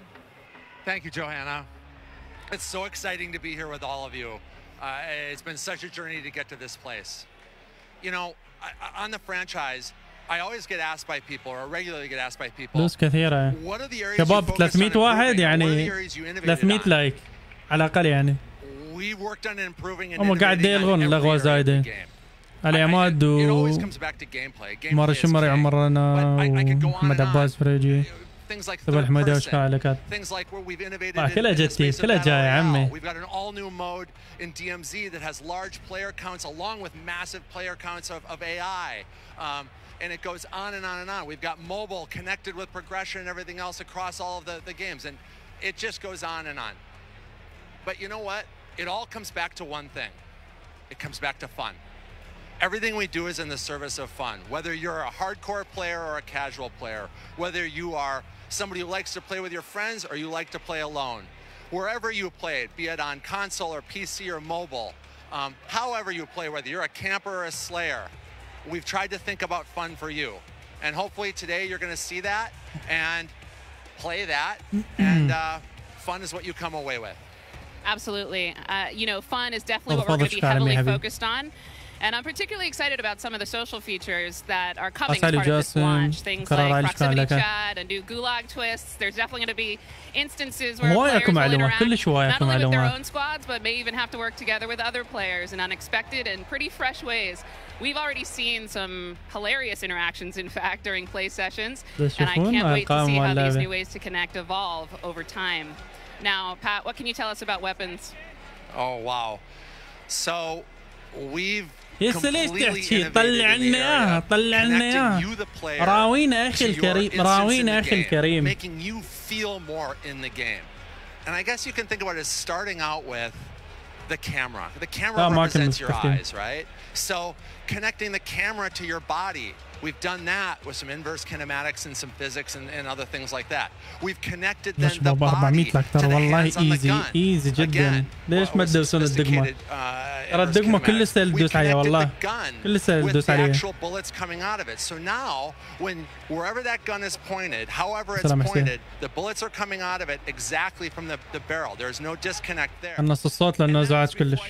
Thank you, Johanna. It's so exciting to be here with all of you. It's been such a journey to get to this place. You know, on the franchise, I always get asked by people, or regularly get asked by people, كثيرة. what are the areas شباب you focus 300 on واحد improving? يعني What are the areas you innovated 300 on? لايك على الأقل يعني. We worked on improving and هم قاعد innovating on يلغون every لغوة area of the زايدة. game. علي عماد ومار الشمري عمرنا ومحمد عباس فريجي تبع الحميدة وشكالكات كلها جتي كلها جاية عمي. We've got an all new mode in DMZ that has large player counts along with massive player counts of AI. And it goes on and on and on. We've got mobile connected with progression and everything else across all of the games. And it just goes on and on. But you know what? It all comes back to one thing. It comes back to fun. Everything we do is in the service of fun. Whether you're a hardcore player or a casual player, whether you are somebody who likes to play with your friends or you like to play alone, wherever you play it, be it on console or PC or mobile, however you play, whether you're a camper or a slayer, we've tried to think about fun for you. And hopefully today you're going to see that and play that, and fun is what you come away with. Absolutely. You know, fun is definitely what we're going to be heavily focused on. And I'm particularly excited about some of the social features that are coming as part of this launch. Things like proximity chat and new gulag twists. There's definitely going to be instances where players will interact not only with their own squads, but may even have to work together with other players in unexpected and pretty fresh ways. We've already seen some hilarious interactions, in fact, during play sessions. And I can't wait to see how these new ways to connect evolve over time. Now, Pat, what can you tell us about weapons? Oh, wow. So we've ليش تحكي؟ طلع لنا اياها طلع لنا اياها. راوينا اخي الكريم راوينا اخي الكريم. Making you feel more in the game. And I guess you can think about it as starting out with the camera. The camera represents your eyes, right? So connecting the camera to your body. We've done that with some inverse kinematics and some physics and other things like that. We've connected then the body to the hands on the gun. ايزي جدا. ليش ما تدوسون الدقمة؟ ترى الدقمة كل سهل تدوس عليها والله. كل سهل تدوس عليها. Actual bullets coming out of it. So now when wherever that gun is pointed, however it's pointed, the bullets are coming out of it exactly from the barrel. There's no disconnect there. النص الصوت لأنه ازعاج كلش.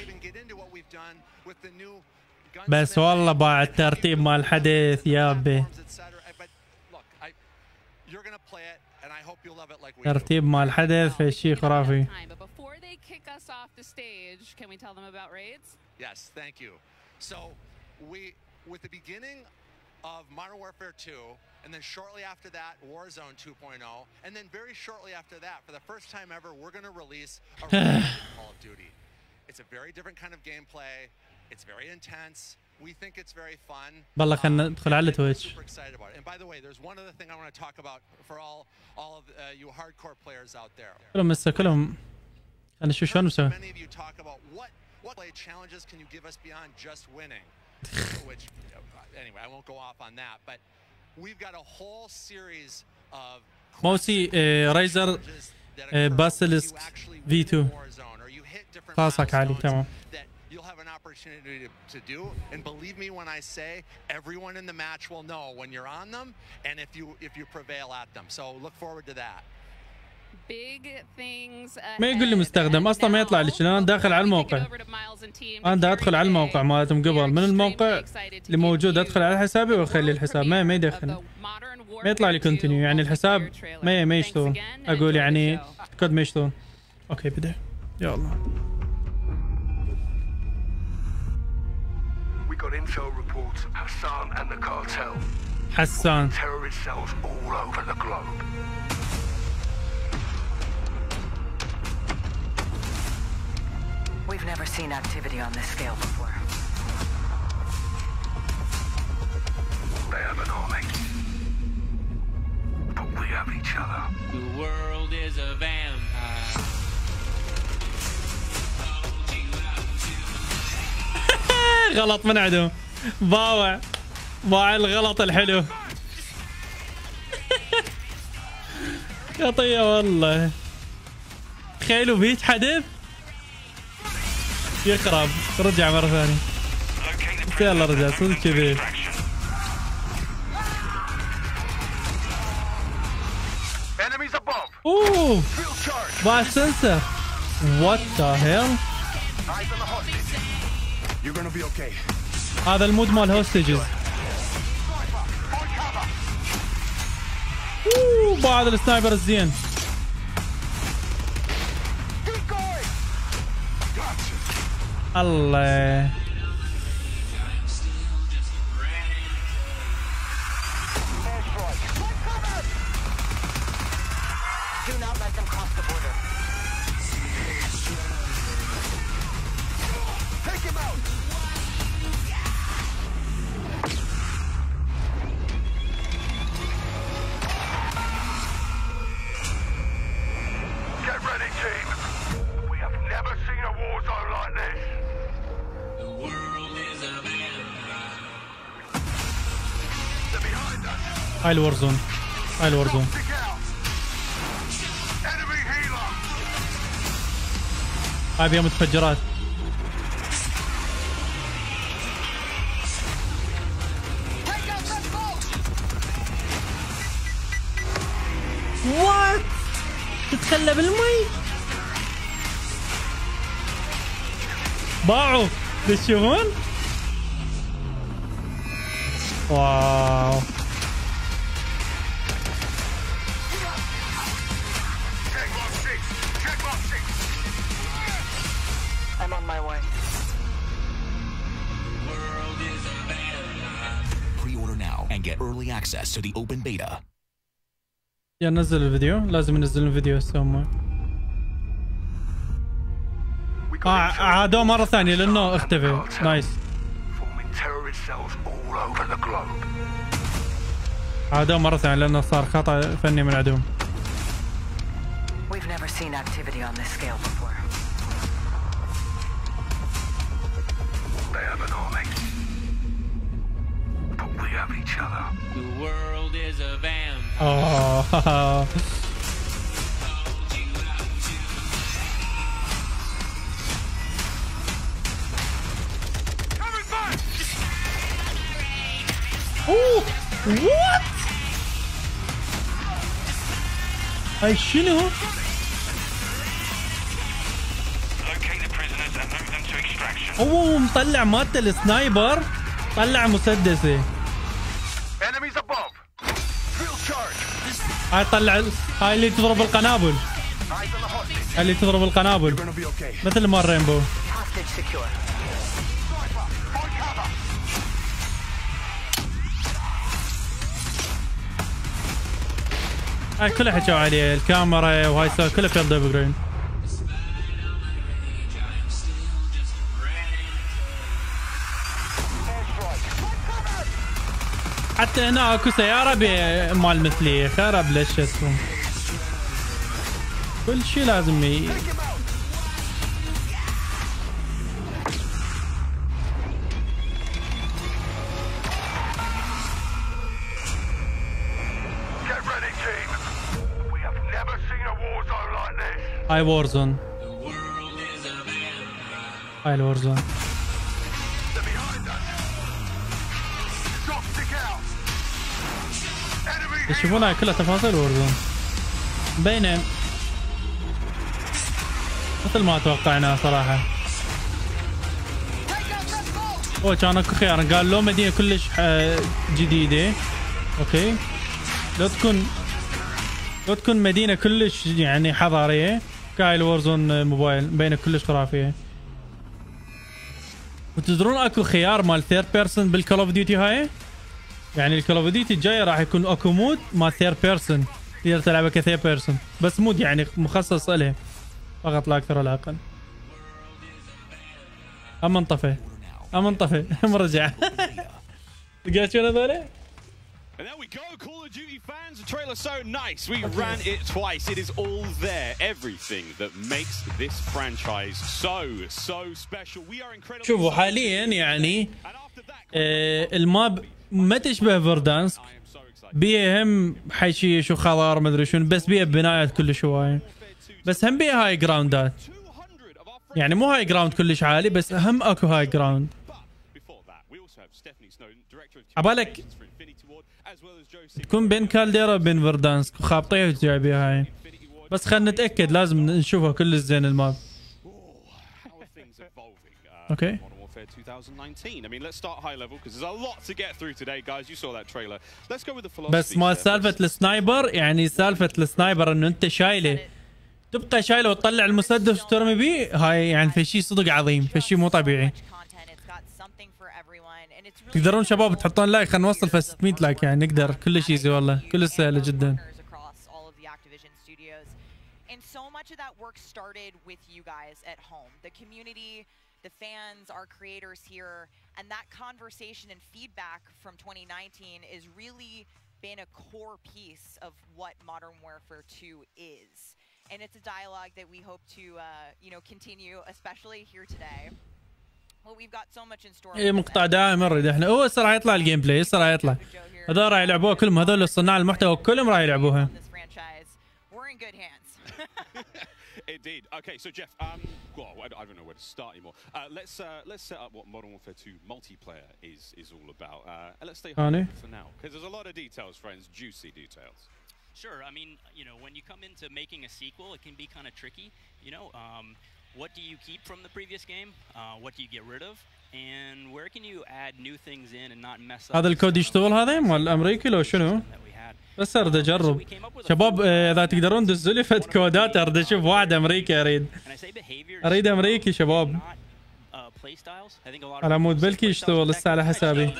بس والله باع الترتيب مال الحدث يابي. ترتيب مال الحدث في شيء خرافي. Yes, thank you. So with the beginning of Modern Warfare 2, and then shortly after that, Warzone 2.0, and then very shortly after that, for the first time ever, we're going to release a Call of Duty. It's a very different kind of gameplay. It's very intense. We think it's very fun. بالله خلنا ندخل على تويتش. Super excited about it. And by the way, there's one other thing I want to talk about for all of you hardcore players out there. كلهم أنا شو شلون مسوي؟ Many of you talk about what play challenges can you give us beyond just winning? Which anyway, I won't go off on that, but we've got a whole series of موسي رايزر باسيلسك V2 خاصك علي تمام. You'll have an opportunity to do, and believe me when I say everyone in the match will know when you're on them and if you prevail at them. So look forward to that. Big things ما يقول لي مستخدم اصلا ما يطلع لي شنو. انا داخل على الموقع. انا دا ادخل على الموقع مالتهم قبل من الموقع اللي موجود ادخل على حسابي واخلي الحساب ما يدخل ما يطلع لي كونتينيو يعني الحساب ما يشتغل. اقول يعني كود ما يشتغل. اوكي بدا يا الله. We got intel reports of Hassan and the cartel. Hassan. Terrorist cells all over the globe. We've never seen activity on this scale before. They have an army. But we have each other. The world is a vampire. غلط من عدو باوع الغلط الحلو. خطية والله. تخيلوا بيت حدث يخرب رجع مرة ثانية. يلا رجع صدق كذي. اوه باع سنسر. What the hell؟ هذا المود مال هوستجز. بعد السنايبر الزين. الله هاي الورزون. هاي الورزون. هاي بيها متفجرات. وات تتخلى بالمي. باعوا تشوفون. واو I'm on my way. Pre-order now and get early access to the open beta. يا نزل الفيديو. لازم ننزل الفيدو هسه هم. عادوه مرة ثانية لأنه اختفى. نايس. عادوه مرة ثانية لأنه صار خطأ فني من عندهم. We've never seen activity on this scale before. They have an army, but we have each other. The world is a vampire. Oh. اوه وات هاي شنو؟ هو مطلع مالته السنايبر طلع مسدسه. هاي طلع هاي اللي تضرب القنابل. هاي اللي تضرب القنابل مثل ما الرينبو. هاي كلها حكوا عليه الكاميرا وهاي كلها فيلد ابجريد. حتى هنا اكو سيارة مال مثلي خرب لشتهم. كل شيء لازم هاي وارزون. هاي الوارزون. تشوفون هاي كلها تفاصيل وارزون. مبينة مثل ما توقعناه صراحة. هو كان اكو خيار قال لو مدينة كلش جديدة. اوكي لو تكون مدينة كلش يعني حضارية كاي الوارزون موبايل مبينة كلش خرافية. وتدرون اكو خيار مال ثيرد بيرسون بالكول اوف ديوتي هاي. يعني الكول اوف ديوتي الجاية راح يكون اكو مود مال ثيرد بيرسون تقدر تلعبها كثيرد بيرسون بس مود يعني مخصص له فقط لا اكثر ولا اقل. اما انطفى مرجع. لقيت شنو هذول؟ And there we go, Call of Duty fans, the trailer's so nice. We ran it twice. It is all there. Everything that makes this franchise so special. We are incredible. شوفوا حاليا يعني الماب ما تشبه فيردانسك. بيه هم حيشيش وخضار ما ادري شنو بس بيه بنايات كلش هوايه. بس هم بيه هاي جراوندات. يعني مو هاي جراوند كلش عالي بس هم اكو هاي جراوند. عبالك تكون بين كالديرا وبين فيردانسك وخابطيه وجايبيها هاي. بس خلينا نتاكد لازم نشوفها كل زين الماب. اوكي. بس ما سالفه السنايبر يعني سالفه السنايبر انه انت شايله تبقى شايله وتطلع المسدس وترمي بيه هاي يعني في شيء صدق عظيم في شيء مو طبيعي. تقدرون شباب تحطون لايك خلينا نوصل في 600 لايك يعني نقدر كل شيء زي والله كل سهله جدا. And so much of that work started with you guys at home. The community, the fans, our creators here, and that conversation and feedback from 2019 is really been a core piece of what Modern Warfare 2 is. And it's a dialogue that we hope to, continue, especially here today. اي مقطع دائم نريد احنا. هو هسه راح يطلع الجيم بلاي، هسه راح يطلع. هذول راح يلعبوها كلهم، هذول صناع المحتوى كلهم راح يلعبوها. Indeed. Okay, so Jeff, well, I don't know where to start anymore. Let's set up what Modern Warfare 2 multiplayer is all about. And let's stay home for now, because there's a lot of details, friends, juicy details. Sure. I mean, you know, when you come into making a sequel, it can be kind of tricky. You know, what do you keep from the previous game? What do you get rid of? And where can you add new things in and not mess up? هذا الكود يشتغل هذا مال الامريكي لو شنو؟ بس اريد اجرب. شباب اذا تقدرون دزوا لي فد كودات اريد اشوف واحد امريكي اريد امريكي شباب. على مود بلكي يشتغل لسه على حسابي.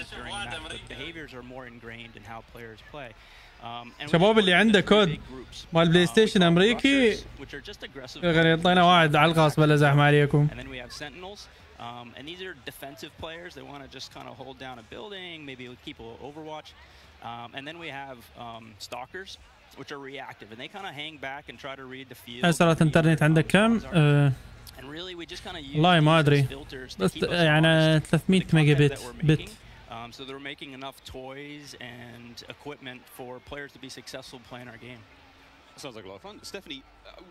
شباب اللي عنده كود مال بلاي ستيشن امريكي يعطينا واحد على الخاص بلا زحمه عليكم. And these are defensive players. They want to just kind of hold down a building, maybe keep a overwatch. And then we have stalkers, which are reactive, and they kind of hang back and try to read the field. سرعة الانترنت عندك كم؟ والله ما ادري بس يعني 300 ميجا بت. So they're making enough toys and equipment for players to be successful playing our game. Sounds like a lot of fun. Stephanie,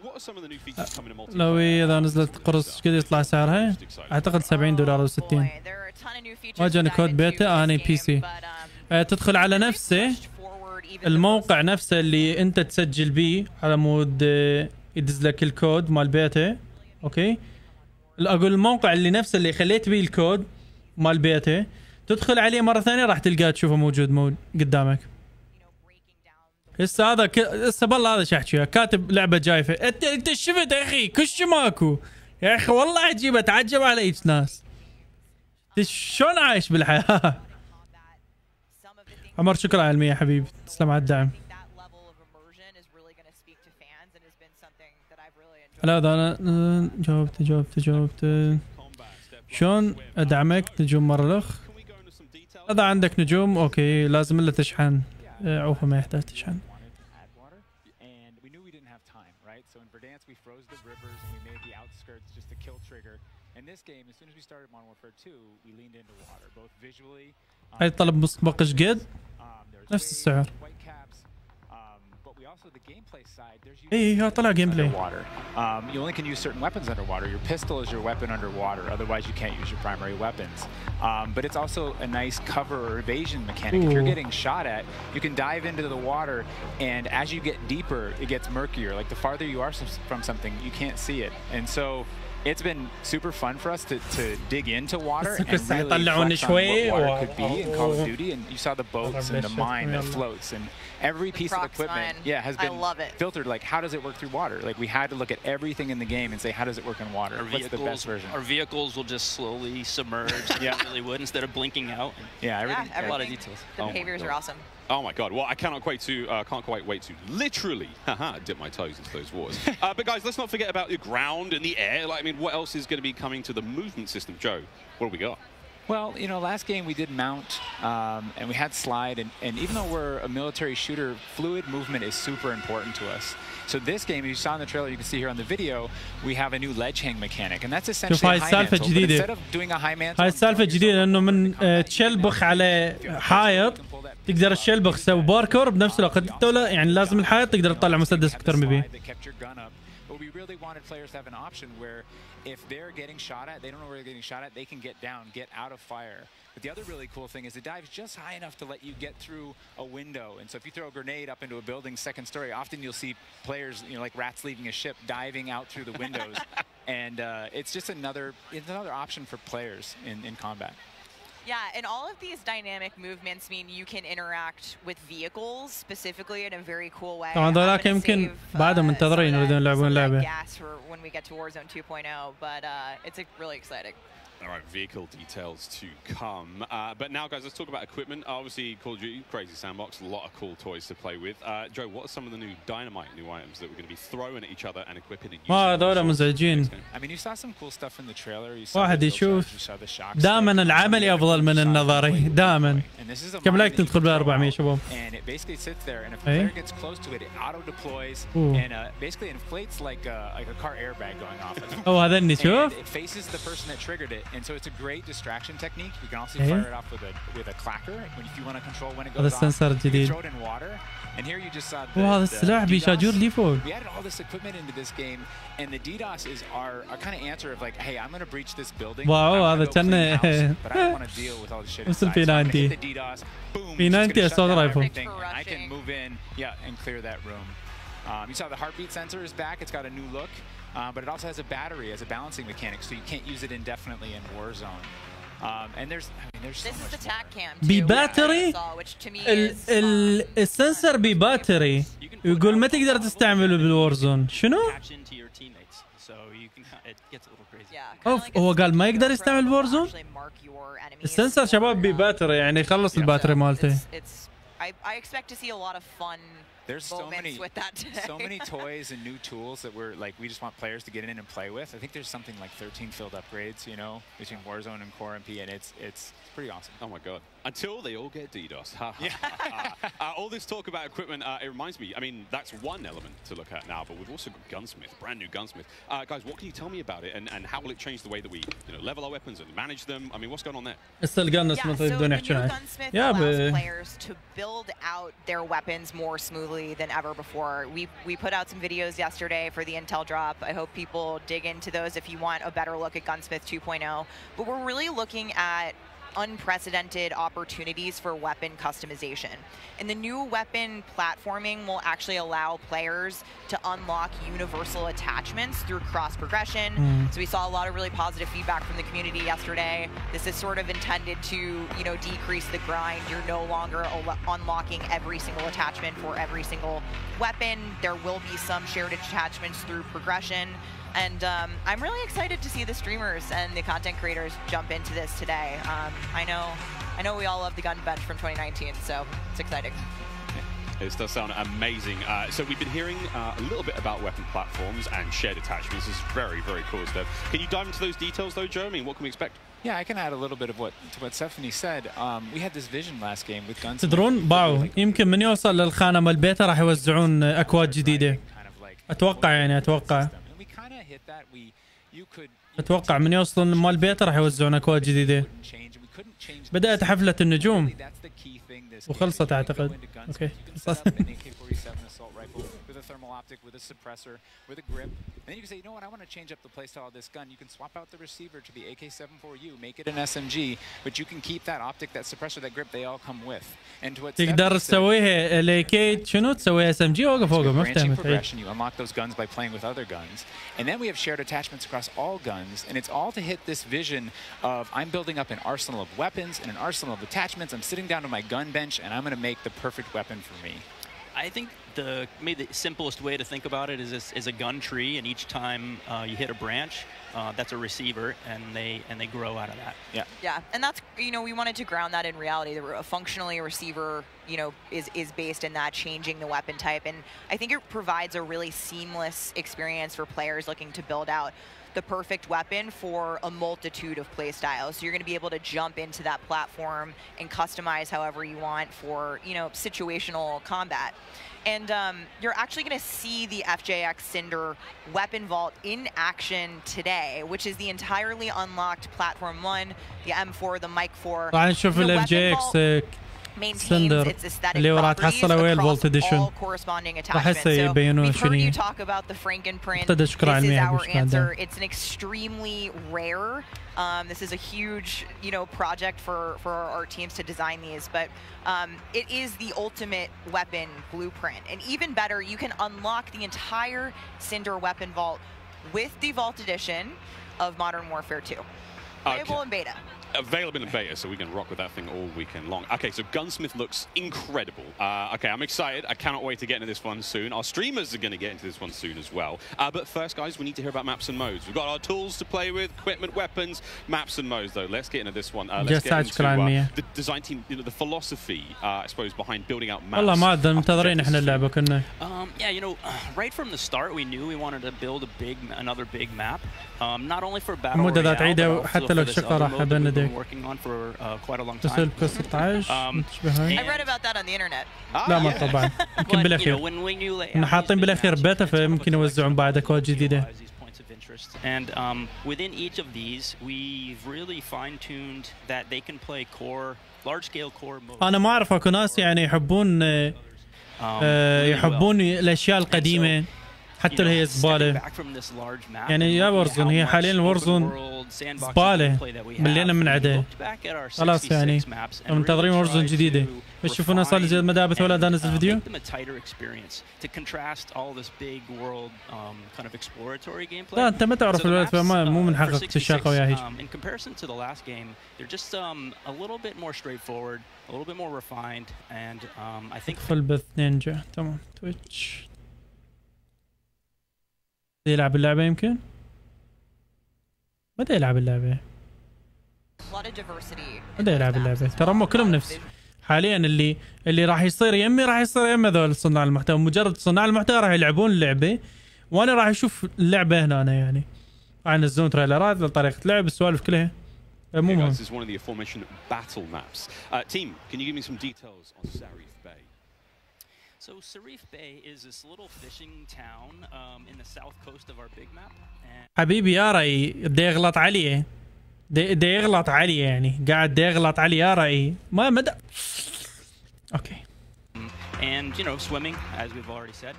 what are some of the new features coming in multiplayer? لو اذا نزلت قرص قد يطلع سعرها؟ اعتقد $70 و60. ما جاني كود بيتا، انا بي سي. تدخل على نفسه الموقع نفسه اللي انت تسجل بيه على مود يدز لك الكود مال بيتا. اوكي، اقول الموقع اللي نفسه اللي خليت بيه الكود مال بيتا، تدخل عليه مره ثانيه راح تلقاه تشوفه موجود قدامك. هسه هذا هسه بالله هذا شو احكي كاتب لعبه جايفه. انت شفت يا اخي كش ماكو يا اخي والله عجيبه اتعجب على ايش ناس. شلون عايش بالحياه؟ عمر شكرا على المية حبيبي، تسلم على الدعم. لا هذا انا جاوبت. شلون ادعمك نجوم مره الاخ؟ اذا عندك نجوم اوكي لازم الا تشحن. عوفه ما يحتاج تشحن. هاي طلب مسبق ايش قد؟ نفس السعر. اي طلع جيم بلاي. You only can use certain weapons underwater. Your pistol is your weapon underwater. Otherwise, you can't use your primary weapons. But it's also a nice cover or evasion mechanic. If you're getting shot at, you can dive into the water, and as you get deeper, it gets murkier. Like the farther you are from something, you can't see it. And so it's been super fun for us to dig into water and really flex on what water could be in Call of Duty. And you saw the boats and the mine that floats, and every piece of equipment has been filtered. Like, how does it work through water? Like, we had to look at everything in the game and say, how does it work in water? What's the best version? Our vehicles will just slowly submerge. Yeah, really would instead of blinking out. Yeah, everything. A lot of details. The behaviors are awesome. Oh my God! Well, I can't quite wait to literally, dip my toes into those waters. But guys, let's not forget about the ground and the air. Like, I mean, what else is going to be coming to the movement system, Joe? What do we got? Well, you know, last game we did mount, and we had slide, and even though we're a military shooter, fluid movement is super important to us. So this game, as you saw in the trailer, you can see here on the video, we have a new ledge hang mechanic, and that's essentially a high mantle. But instead of doing a high mantle, هاي السالفة جديدة انه من تشلبخ على حائط تقدر تشلبخ تسوي باركور بنفس الوقت يعني لازم الحائط تقدر تطلع مسدس وترمي بيه. But we really wanted players to have an option where if they're getting shot at, they don't know where they're getting shot at, they can get down, get out of fire. But the other really cool thing is the dive is just high enough to let you get through a window. And so if you throw a grenade up into a building's second story, often you'll see players, you know, like rats leaving a ship, diving out through the windows. And it's just another option for players in combat. Yeah, and all of these dynamic movements mean you can interact with vehicles specifically in a very cool way. طبعا ذولاك يمكن بعدهم منتظرين يريدون يلعبون اللعبة. When we get to Warzone 2.0, but it's really exciting. All right, vehicle details to come. But now, guys, let's talk about equipment. Obviously, Call of Duty, crazy sandbox, a lot of cool toys to play with. Joe, what are some of the new dynamite new items that we're going to be throwing at each other and equipping and using? هذول مزعجين. I mean, you saw some cool stuff in the trailer. واحد يشوف دائما العملي أفضل من النظري دائما. كم لايك تدخل بال 400 شباب. And it basically sits there, and if a player gets close to it, it auto deploys and basically inflates like a car airbag going off. هذا اللي شوف. It faces the person that triggered it, And so it's a great distraction technique. You can also fire it off with a clacker if you want to control when it goes off. You throw it in water. And here you just saw هذا السلاح بيشاجر لي فوق. We added all this equipment into this game, and the DDoS is our kind of answer of like, hey, I'm going to breach this building. واو هذا كان but I don't want to deal with all this shit. وصل في 90. The DDoS, boom. في 90 أصوات رايفل. I can move in, and clear that room. You saw the heartbeat sensor is back. It's got a new look, but it also has a battery as a balancing mechanic, so you can't use it indefinitely in Warzone. And there's This is the tac cam بباتري السنسر بباتري يقول ما تقدر تستعمله بالورزون شنو؟ اوف هو قال ما يقدر يستعمل وورزون؟ السنسر شباب بباتري يعني يخلص الباتري مالته. I expect to see a lot of fun There's so many toys and new tools that we just want players to get in and play with. I think there's something like 13 field upgrades, between Warzone and Core MP, and it's pretty awesome. Oh my god! Until they all get DDoS. All this talk about equipment, it reminds me. I mean, that's one element to look at now, but we've also got Gunsmith, brand new Gunsmith. Guys, what can you tell me about it, and how will it change the way that we, level our weapons and manage them? I mean, what's going on there? So the new Gunsmith allows players to build out their weapons more smoothly than ever before. We put out some videos yesterday for the Intel drop. I hope people dig into those if you want a better look at Gunsmith 2.0. But we're really looking at unprecedented opportunities for weapon customization. And the new weapon platforming will actually allow players to unlock universal attachments through cross progression. So we saw a lot of really positive feedback from the community yesterday. This is sort of intended to, decrease the grind. You're no longer unlocking every single attachment for every single weapon. There will be some shared attachments through progression. And I'm really excited to see the streamers and the content creators jump into this today. I know we all love the gun bench from 2019, so it's exciting. It does sound amazing. So we've been hearing a little bit about weapon platforms and shared attachments. This is very, very cool stuff. Can you dive into those details though, Joe? I mean, what can we expect? Yeah, I can add a little bit of what Stephanie said. We had this vision last game with guns. تدرون باو يمكن من يوصل للخانة مال البيتا راح يوزعون أكواد جديدة. أتوقع من يوصلون مال البيتا راح يوزعون أكواد جديدة. بدأت حفلة النجوم وخلصت أعتقد. أوكي. with a thermal optic, with a suppressor, with a grip. And then you can say, you know what, I want to change up the playstyle of this gun. You can swap out the receiver to the AK-74U, make it an SMG, but you can keep that optic, that suppressor, that grip, they all come with. And to what تقدر تسويها الAK شنو تسويها SMG وقف فوق ما فهمت. You unlock those guns by playing with other guns. And then we have shared attachments across all guns, and it's all to hit this vision of I'm building up an arsenal of weapons and an arsenal of attachments. I'm sitting down to my gun bench and I'm going to make the perfect weapon for me. I think maybe the simplest way to think about it is a gun tree, and each time you hit a branch, that's a receiver, and they grow out of that. Yeah, and that's we wanted to ground that in reality. Functionally, a receiver is based in that changing the weapon type, and I think it provides a really seamless experience for players looking to build out the perfect weapon for a multitude of play styles. So you're going to be able to jump into that platform and customize however you want for, situational combat. And you're actually going to see the FJX Cinder weapon vault in action today, which is the entirely unlocked Platform 1, the M4, the Mic 4. The FJX maintains its aesthetic properties across all corresponding attachments. So we've heard you talk about the Frankenprint. This is our answer. It's an extremely rare. This is a huge, project for our teams to design these, but it is the ultimate weapon blueprint. And even better, you can unlock the entire Cinder weapon vault with the Vault Edition of Modern Warfare 2. Available in beta. Available in beta, so we can rock with that thing all weekend long. Okay, so Gunsmith looks incredible. Okay, I'm excited. I cannot wait to get into this one soon. Our streamers are going to get into this one soon as well. But first, guys, we need to hear about maps and modes. We've got our tools to play with, equipment, weapons, maps and modes, though. Let's get into this one. Let's get into the design team, the philosophy, I suppose, behind building out maps. والله ما عاد منتظرين احنا اللعبة كنا. Yeah, right from the start, we knew we wanted to build another big map. Not only for battle royale, but also for this other mode that we've been working on for quite a long time. I read about that on the internet. لا ما طبعا يمكن بالاخير. إن حاطين بالاخير بيتا فممكن يوزعون بعد أكواد جديدة. interest. And within each of these, we've really fine-tuned that they can play large-scale core mode. أنا ما أعرف أكو ناس يعني يحبون الأشياء القديمة حتى اللي هي زبالة. يعني يا وارزون هي حاليا الوارزون زبالة ملينا من عده. خلاص يعني منتظرين وارزون جديدة. بتشوفونا صار لي زي المدابث ولا دا نزل فيديو؟ لا أنت ما تعرف الولد فما مو من حقك تشاقة وياه هيك. ادخل بث نينجا تمام تويتش. يلعب اللعبة يمكن؟ بدأ يلعب اللعبة. بدأ يلعب اللعبة. ترى هم كلهم نفس حاليا اللي راح يصير يمي راح يصير يمي هذول صناع المحتوى. مجرد صناع المحتوى راح يلعبون اللعبة وانا راح اشوف اللعبة هنا يعني. راح ينزلون تريلرات لطريقة لعب السوالف كلها. مو مهم. So Sarif Bay is this little fishing town in the south coast of our big map. حبيبي يا رأي بدي يغلط علي بدي يغلط علي يعني قاعد يغلط علي يا رأي ما مدى. Okay. And swimming as we've already said.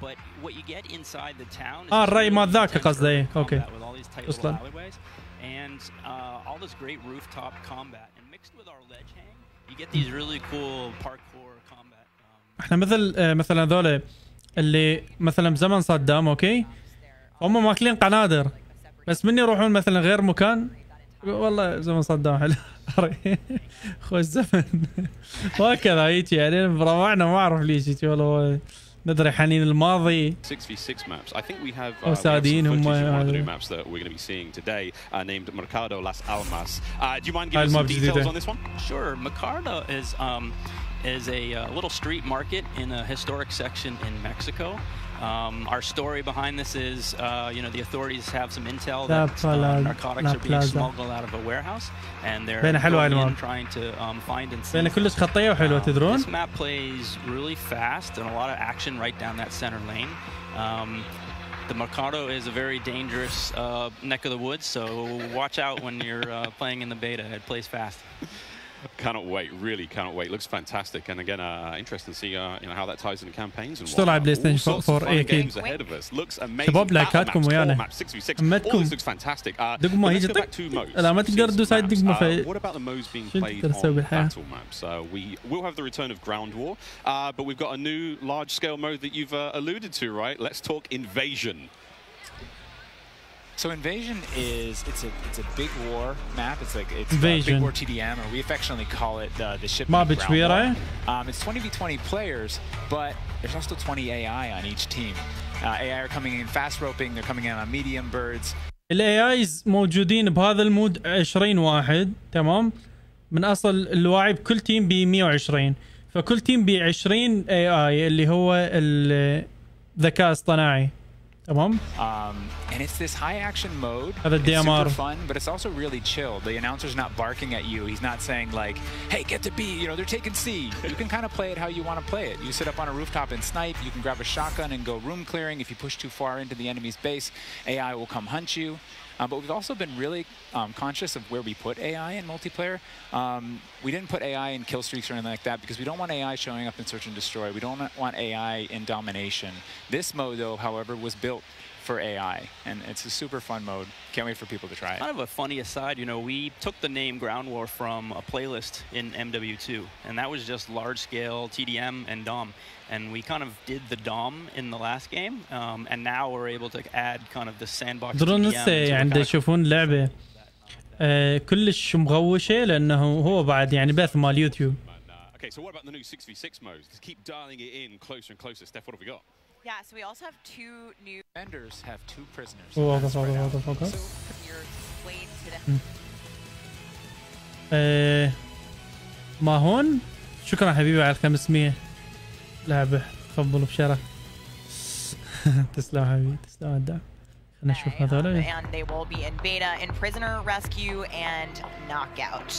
But what you get inside the town is الرأي ما ذاك قصدي. اوكي. اصلا. And all this great rooftop combat and mixed with our ledge hang, you get these really cool parkour combat. احنا مثلا ذولا اللي مثلا بزمن صدام اوكي هم ماكلين قنادر بس من يروحون مثلا غير مكان والله زمن صدام حلو. خوش زمن وهكذا هيك يعني بروعنا ما اعرف ليش هيك والله ندري حنين الماضي. 6v6 maps. I think we have سادين هم one of the new maps that we're going to be seeing today named Mercado Las Almas. Do you mind giving us some details on this one? Sure. Mercado is a little street market in a historic section in Mexico. Our story behind this is, the authorities have some intel that narcotics are being smuggled out of a warehouse, and they're going in trying to find and seize. This map plays really fast and a lot of action right down that center lane. The Mercado is a very dangerous neck of the woods, so watch out when you're playing in the beta. It plays fast. Cannot wait, really cannot wait. Looks fantastic, and again, interesting to see how that ties into campaigns and all sorts of fun games ahead of us. Looks amazing. Map 6v6. All this looks fantastic. Let's go back to modes. What about the modes being played on battle maps? We will have the return of Ground War, but we've got a new large-scale mode that you've alluded to, right? Let's talk Invasion. So Invasion it's a big war map. It's Invasion. Big War TDM, or we affectionately call it the shipment ground war. It's 20v20 players, but there's also 20 AI on each team. AI are coming in fast roping. They're coming in on medium birds. الايايز موجودين بهذا المود 20 واحد تمام. من اصل الواعي بكل تيم ب 120 فكل تيم ب 20 AI اللي هو الذكاء اصطناعي. And it's this high action mode. It's super fun, but it's also really chill. The announcer's not barking at you. He's not saying like, hey, get to B, they're taking C. You can kind of play it how you want to play it. You sit up on a rooftop and snipe. You can grab a shotgun and go room clearing. If you push too far into the enemy's base, AI will come hunt you. But we've also been really conscious of where we put AI in multiplayer. We didn't put AI in kill streaks or anything like that because we don't want AI showing up in search and destroy. We don't want AI in domination. This mode, though, however, was built for AI, and it's a super fun mode. Can't wait for people to try it. Kind of a funny aside, we took the name Ground War from a playlist in MW2, and that was just large-scale TDM and DOM. And we kind of did the DOM in the last game, and now we're able to add kind of the sandbox TDM. عند يشوفون لعبة كلش مغوشة لأنه هو بعد يعني بث مال يوتيوب. Okay, so what about the new 6v6 modes? Just keep dialing it in closer and closer. Steph, what have we got? Yeah, so we also have two new vendors have two prisoners. ما هون شكرا حبيبي على 500 لعبة تفضل بشرف. تسلم حبيبي تسلم الدعم. خلينا نشوف هذول. And they will be in beta in prisoner rescue and knockout.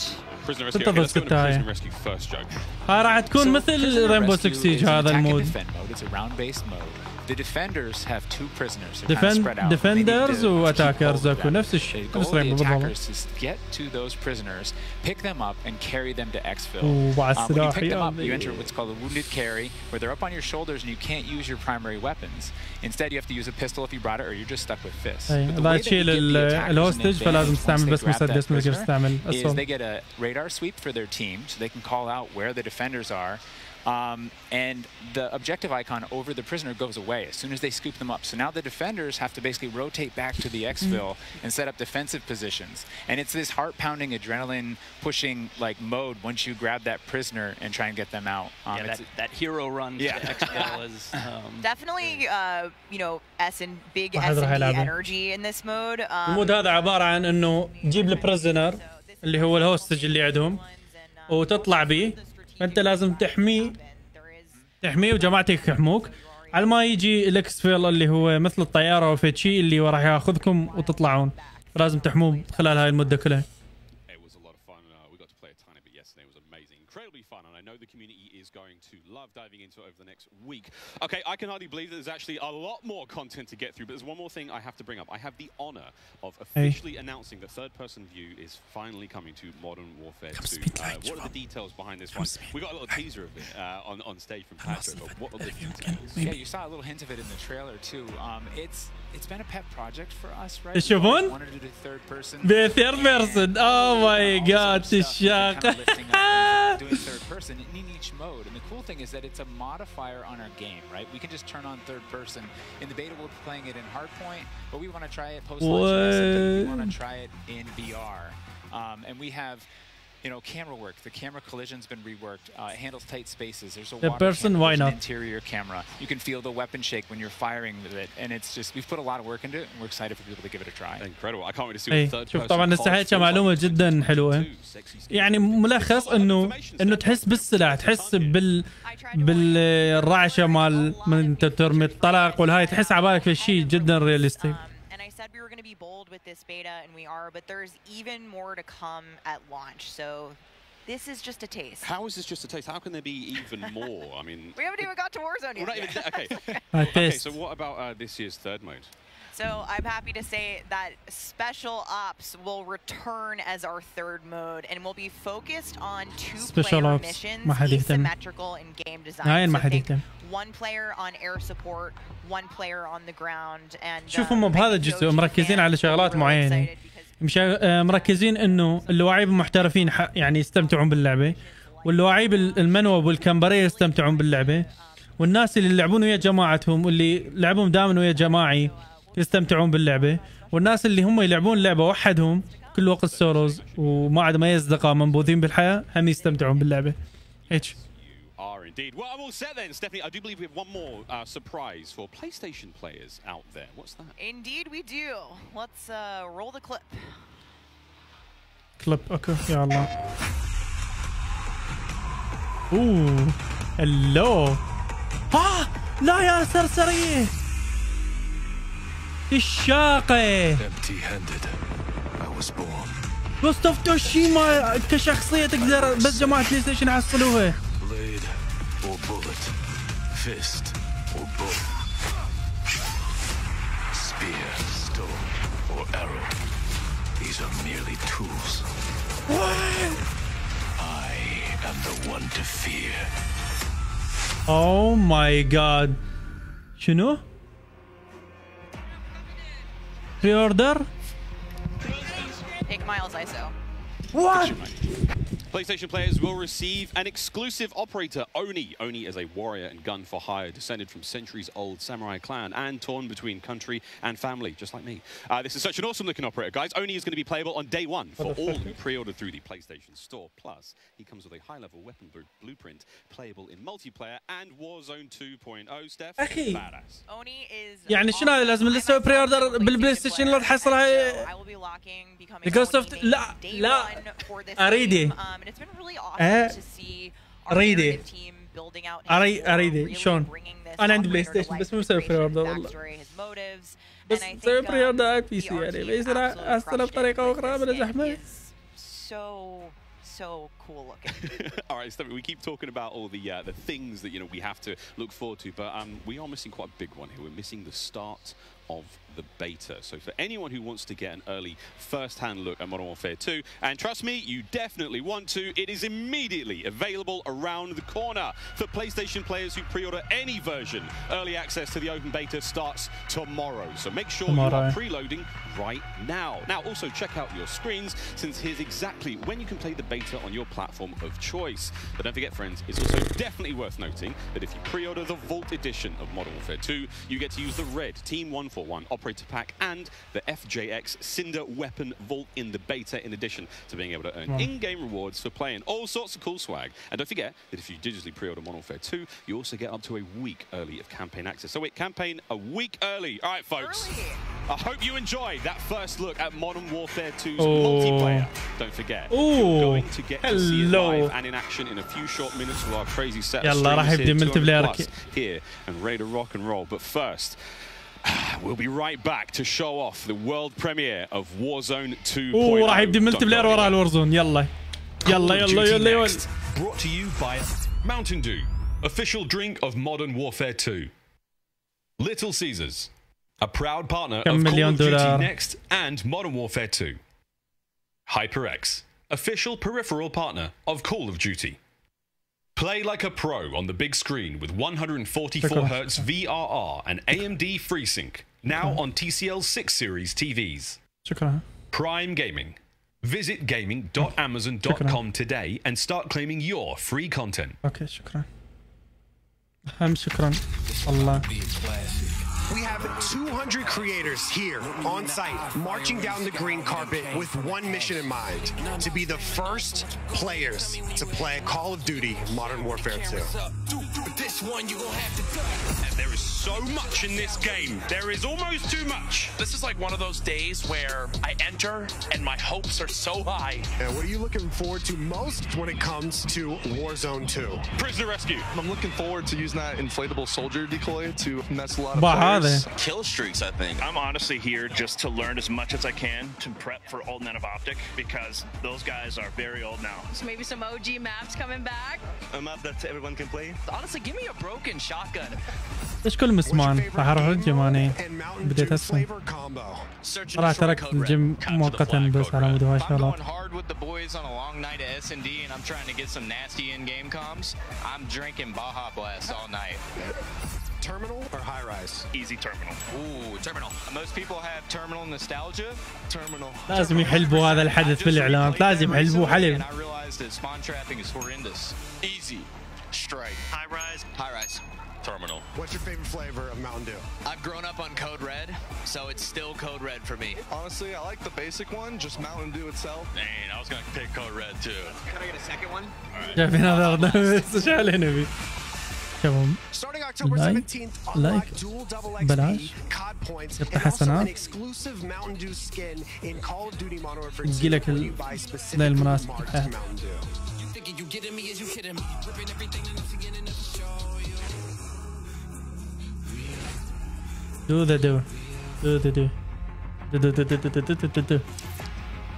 Prisoner rescue. Okay, let's go into prisoner rescue first, Joe. راح تكون مثل ريمبو 6 سيج هذا المود. It's a round-based mode. The defenders have 2 prisoners. They're kind of spread out. Defenders وattackers اكو نفس الشيء. The goal of the attackers is to get to those prisoners, pick them up, and carry them to exfil. When you pick them up, you enter what's called a wounded carry, where they're up on your shoulders and you can't use your primary weapons. Instead, you have to use a pistol if you brought it, or you're just stuck with fists. إذا تشيل الهوستج فلازم تستعمل بس مسدس ما تقدر تستعمل أصلا. They get a radar sweep for their team, so they can call out where the defenders are. And the objective icon over the prisoner goes away as soon as they scoop them up. So now the defenders have to basically rotate back to the exfil and set up defensive positions. And it's this heart-pounding, adrenaline-pushing like mode once you grab that prisoner and try and get them out. That hero run to exfil is definitely you know big S&D energy in this mode. المود هذا عبارة عن إنه تجيب البريزنر اللي هو الهوستج اللي عندهم وتطلع بيه. فانت لازم تحميه وجماعتك يحموك على ما يجي الاكسفيل اللي هو مثل الطياره او في شيء اللي راح ياخذكم وتطلعون. لازم تحموه خلال هاي المده كلها. Incredibly fun, and I know the community is going to love diving into it over the next week. Okay, I can hardly believe that there's actually a lot more content to get through, but there's one more thing I have to bring up. I have the honor of officially announcing that third-person view is finally coming to Modern Warfare 2. What are the details behind this one? We got a little teaser of it on stage from Patrick, but what are the details? Yeah, you saw a little hint of it in the trailer too. It's been a pet project for us, right? تشوفون؟ We wanted to do third person. third person. Oh my God, الشاق. Doing third person in each mode, and the cool thing is that it's a modifier on our game, right? We can just turn on third person. In the beta, we're playing it in hardpoint, but we want to try it post-launch. We want to try it in VR, and we have, you know, camera work. The camera collision's been reworked. It handles tight spaces. There's a water camera, why not? An interior camera. You can feel the weapon shake when you're firing with it, and it's just we've put a lot of work into it, and we're excited for people to give it a try. Incredible! I can't wait to see what third person. شوف طبعا استحيت معلومة جدا حلوة. يعني ملخص إنه تحس بالسلاح، تحس بالرعشة مال من أنت ترمي الطلق والهاي، تحس عبالك في شيء جدا رياليستيك. We were going to be bold with this beta, and we are, but there's even more to come at launch. So this is just a taste. How is this just a taste? How can there be even more? I mean, we haven't even got to Warzone yet. Okay, so what about this year's third mode? So I'm happy to say that Special Ops will return as our third mode, and will be focused on 2-player missions, asymmetrical in game design. So think 1 player on air support, 1 player on the ground, and شوفوا بهذا الجزء مركزين على شغلات معينة. مركزين إنه اللاعبين المحترفين يعني يستمتعون باللعبة، واللاعبين المنوب والكمبرية يستمتعون باللعبة، والناس اللي يلعبون ويا جماعتهم واللي لعبهم دائما ويا جماعي يستمتعون باللعبة، والناس اللي هم يلعبون اللعبة وحدهم كل وقت سولوز وما عاد ما يصدقوا منبوذين بالحياة هم يستمتعون باللعبة. هيك. Indeed. Well, I'm all set then, Stephanie. I do believe we have one more surprise for PlayStation players out there. What's that? Indeed, we do. Let's roll the clip. Clip, okay. يا الله. Ooh, hello. لا يا سرسرية. الشاقة. Empty-handed. I was born. بس تفتوشيما كشخصية تقدر بس جماعة بلاي ستيشن يحصلوها. Blade or bullet, fist or bow, spear, stone or arrow. These are merely tools. What? I am the one to fear. Oh my God. شنو؟ Pre-order? Take Miles ISO. What? PlayStation players will receive an exclusive operator, Oni. Oni is a warrior and gun for hire, descended from centuries-old samurai clan and torn between country and family, just like me. This is such an awesome-looking operator, guys. Oni is going to be playable on day 1 for all who pre-ordered through the PlayStation Store. Plus, he comes with a high-level weapon blueprint, playable in multiplayer and Warzone 2.0. Steph, badass. Oni is. يعني شنو هذا لازم لسه pre-order بالبلاي ستيشن لو تحصلها. Because of لا أريده. أريده. أريده شلون؟ أنا عندي بلاي ستيشن بس مو مسوي pre-order والله. بس مسوي pre-order على البي سي يعني بيصير أستلم بطريقة أخرى بلا زحمة. so cool looking. All right, Stephanie, we keep talking about all the things that we have to look forward to, but we are missing quite a big one here. We're missing the start of the beta. So for anyone who wants to get an early first-hand look at Modern Warfare 2, and trust me, you definitely want to, it is immediately available around the corner. For PlayStation players who pre-order any version, early access to the open beta starts tomorrow. So make sure you are preloading right now. Now, also check out your screens, since here's exactly when you can play the beta on your platform of choice. But don't forget, friends, it's also definitely worth noting that if you pre-order the Vault Edition of Modern Warfare 2, you get to use the red Team 141 Operator Pack and the FJX Cinder Weapon Vault in the beta, in addition to being able to earn in-game rewards for playing all sorts of cool swag. And don't forget that if you digitally pre-order Modern Warfare 2, you also get up to a week early of campaign access. So wait, campaign a week early. All right, folks. I hope you enjoyed that first look at Modern Warfare 2's multiplayer. Don't forget, you're going to get to see it live and in action in a few short minutes with our crazy set of streams here and ready to rock and roll. But first, we'll be right back to show off the world premiere of Warzone 2.0. راح يبدي ملتي بلاير ورا الورزون. يلا يلا. Brought to you by Mountain Dew, official drink of Modern Warfare 2. Little Caesars, a proud partner of Call of Duty Next and Modern Warfare 2. HyperX, official peripheral partner of Call of Duty. Play like a pro on the big screen with 144Hz VRR and AMD FreeSync, now on TCL 6 Series TVs. Prime Gaming. Visit gaming.amazon.com today and start claiming your free content. Okay, شكرا. شكرا. الله. We have 200 creators here on site marching down the green carpet with one mission in mind: to be the first players to play Call of Duty Modern Warfare 2. And there is so much in this game. There is almost too much. This is like one of those days where I enter and my hopes are so high. And what are you looking forward to most when it comes to Warzone 2? Prisoner rescue. I'm looking forward to using that inflatable soldier decoy to mess a lot of players. Kill streaks, I think. I'm honestly here just to learn as much as I can to prep for Old Men of Optic, because those guys are very old now. So maybe some OG maps coming back. A map that everyone can play. Honestly, give me a broken shotgun. ليش كل مسمان راح اروح الجيم اني بديت اسمع راح تركت الجيم مؤقتا بس على مود هواي شغلات. Hard with the boys on a long night at S&D, and I'm trying to get some nasty in-game comms. I'm drinking Baja Blast all night. Terminal or high rise? Easy terminal. Ooh, terminal. Most people have terminal nostalgia. Terminal. لازم يحلبوا هذا الحدث في الاعلان، لازم يحلبوه حلب. I realized that spawn trapping is horrendous. Easy. Strike. High rise. High rise. Terminal. What's your favorite flavor of Mountain Dew? I've grown up on Code Red, so it's still Code Red for me. Honestly, I like the basic one, just Mountain Dew itself. Dang, I was gonna pick Code Red too. Can I get a second one? شايفين هذا بس شو عليه نبي. شوفهم. Starting October 17th, unlock dual double XP, COD points, and also an exclusive Mountain Dew skin in Call of Duty Modern Warfare 2 when you buy specific marks Mountain Dew. You getting me as you kidding me, ripping everything in the beginning of the show. Do the do.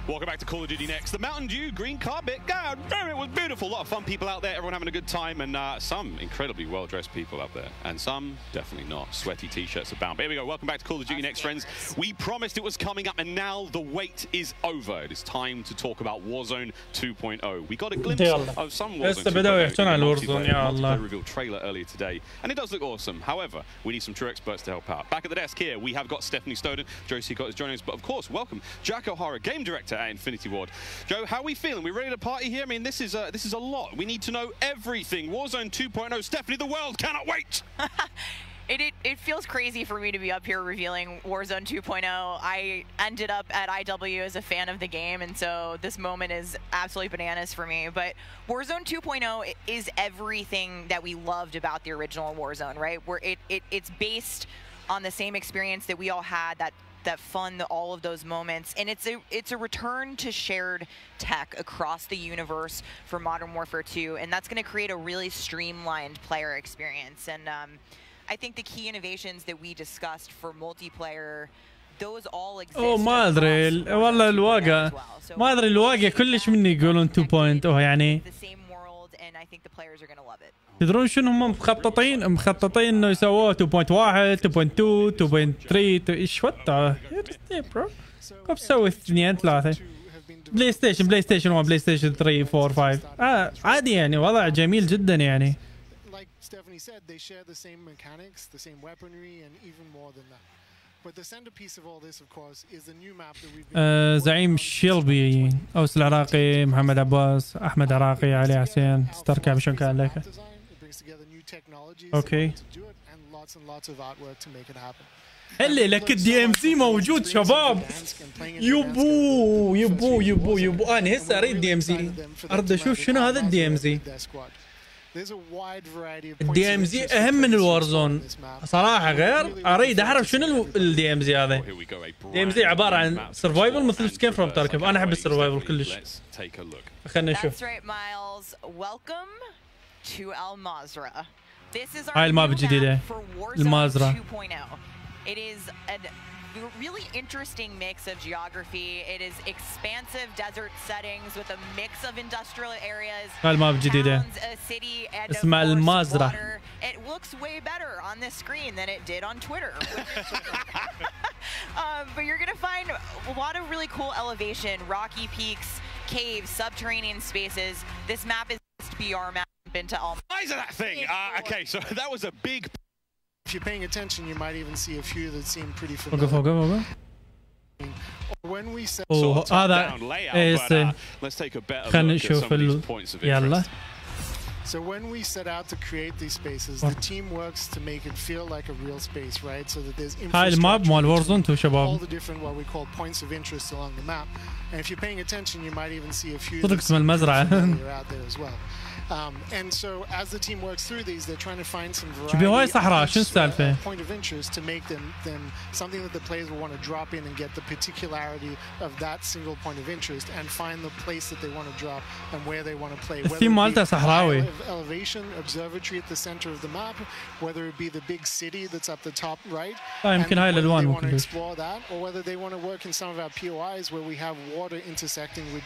Welcome back to Call of Duty Next. The Mountain Dew green carpet. God, it was beautiful. A lot of fun people out there. Everyone having a good time. And some incredibly well-dressed people out there. And some definitely not. Sweaty T-shirts abound. But here we go. Welcome back to Call of Duty Next, friends. We promised it was coming up, and now the wait is over. It is time to talk about Warzone 2.0. We got a glimpse of some Warzone 2.0 reveal trailer earlier today. And it does look awesome. However, we need some true experts to help out. Back at the desk here, we have got Stephanie Snowden. Joe Seacott is joining us. But of course, welcome Jack O'Hara, Game Director at Infinity Ward. Joe, how are we feeling? We ready to party here? I mean, this is a lot. We need to know everything. Warzone 2.0. Stephanie, the world cannot wait. It feels crazy for me to be up here revealing Warzone 2.0. I ended up at IW as a fan of the game, and so this moment is absolutely bananas for me. But Warzone 2.0 is everything that we loved about the original Warzone, right? Where it's based on the same experience that we all had, that fun, all of those moments, and it's a return to shared tech across the universe for Modern Warfare 2, and that's going to create a really streamlined player experience. And I think the key innovations that we discussed for multiplayer those all exist. اوه ما ادري والله الواقع ما ادري الواقع كلش مني يقولون 2.0 يعني تدرون شنو هم مخططين انه يسووه 2.1 2.2 2.3 ايش وات برو كيف تسوي 2 3 بلاي ستيشن 1 بلاي ستيشن 3 4 5 عادي يعني وضع جميل جدا يعني. Stephanie said, they share the same mechanics, the same weaponry, and even more than that. But the centerpiece of all this, of course, is the new map that we've been... زعيم شيلبي أوس العراقي محمد عباس أحمد عراقي علي حسين استركع بشون كان لك. أوكي. هلا لك الدي ام سي موجود شباب. يبو أنا هسه أريد دي ام سي. أريد أشوف شنو هذا الدي ام سي. الدي ام زي اهم من الوارزون صراحه غير اريد اعرف شنو الدي ام زي هذا. الدي ام زي عباره عن سرفايفل مثل سكين فروم تاركف. انا احب السرفايفل كلش. خلينا نشوف. هاي الماب الجديده المازرا. It is a really interesting mix of geography. It is expansive desert settings with a mix of industrial areas, towns, a city, and اسمها المازرا. It looks way better on this screen than it did on Twitter. But you're going to find a lot of really cool elevation, rocky peaks, caves, subterranean spaces. This map is BR map into all. Eyes of that thing. Okay, so that was a big. If you're paying attention, you might even see a few that seem pretty familiar. When we set هذا let's take a better look at some of these points of interest. So when we set out to create these spaces, the team works to make it feel like a real space, right? So that there's all the different what we call points of interest along the map. And if you're paying attention, you might even see a few that are out there as well. And so as the team works through these, they're trying to find some variety point of interest to make them something that the players will want to drop in and get the particularity of that single point of interest and find the place that they want to drop and where they want to play. Whether it be elevation, observatory at the center of the map, whether it be the big city that's up the top right, and whether they want to explore that, or whether they want to work in some of our POIs where we have water intersecting with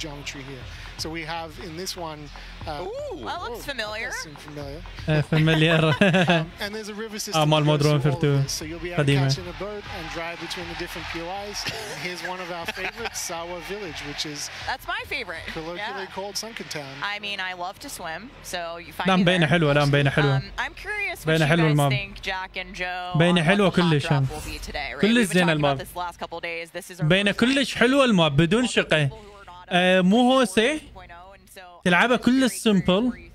geometry here. So we have in this one. That looks familiar. familiar. And there's a river system. مودرن2 so you'll be able to catch in a boat and drive between the different POIs. Here's one of our favorites, Sawa Village, which is that's my favorite. Colloquially called Sunken Town. I mean, I love to swim, so you find me there. I'm curious what you guys think, Jack and Joe. بينه حلوة كلش. كلش زين الماب. بينه كلش حلوة الماب بدون شقة. مو هوسه تلعبها كلش سمبل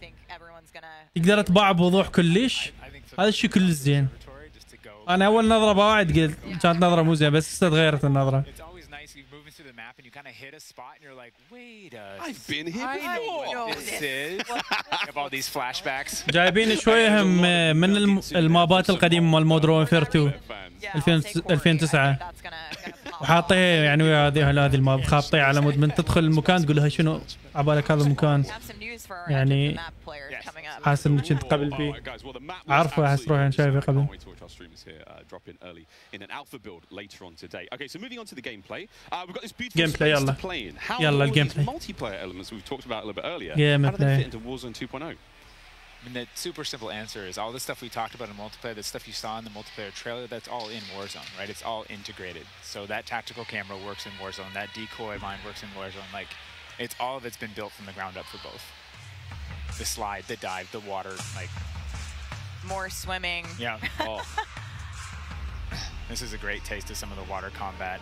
تقدر تباع بوضوح كلش. هذا الشيء كلش زين. انا اول نظره بواعد قلت كانت نظره مو زين بس تغيرت النظره. I've been here before. جايبين شويه من المابات القديمه مال مودرن 2 2009 وحاطيه يعني ويا هذه الماب خابطيه على مود من تدخل المكان تقول لها شنو عبالك هذا المكان يعني حاسس اني كنت قبل فيه عارفه احس روحي شايفه قبل. Gameplay يلا يلا الجيم multiplayer elements we've talked about a little bit earlier. How do they fit into Warzone 2.0? I mean, the super simple answer is all the stuff we talked about in multiplayer, the stuff you saw in the multiplayer trailer, that's all in Warzone, right? It's all integrated. So that tactical camera works in Warzone, that decoy line works in Warzone. Like, it's all of it's been built from the ground up for both. The slide, the dive, the water, like... More swimming. Yeah. Oh. This is a great taste of some of the water combat.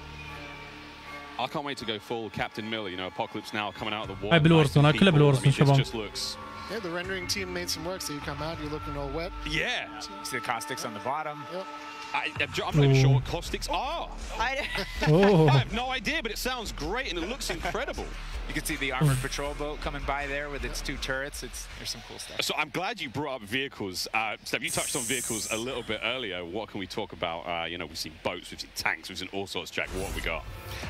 I can't wait to go full Captain Miller, you know, Apocalypse Now coming out of the water. هاي بالورزون كلها بالورزون شباب. Yeah, the rendering team made some work, so you come out, you're looking all wet. Yeah. You see the caustics on the bottom. Yep. I'm not even sure what caustics are. I have no idea, but it sounds great and it looks incredible. You can see the armored patrol boat coming by there with its 2 turrets. There's some cool stuff. So I'm glad you brought up vehicles. Steph, you touched on vehicles a little bit earlier. What can we talk about? You know, we've seen boats, we've seen tanks, we've seen all sorts. Jack, what have we got?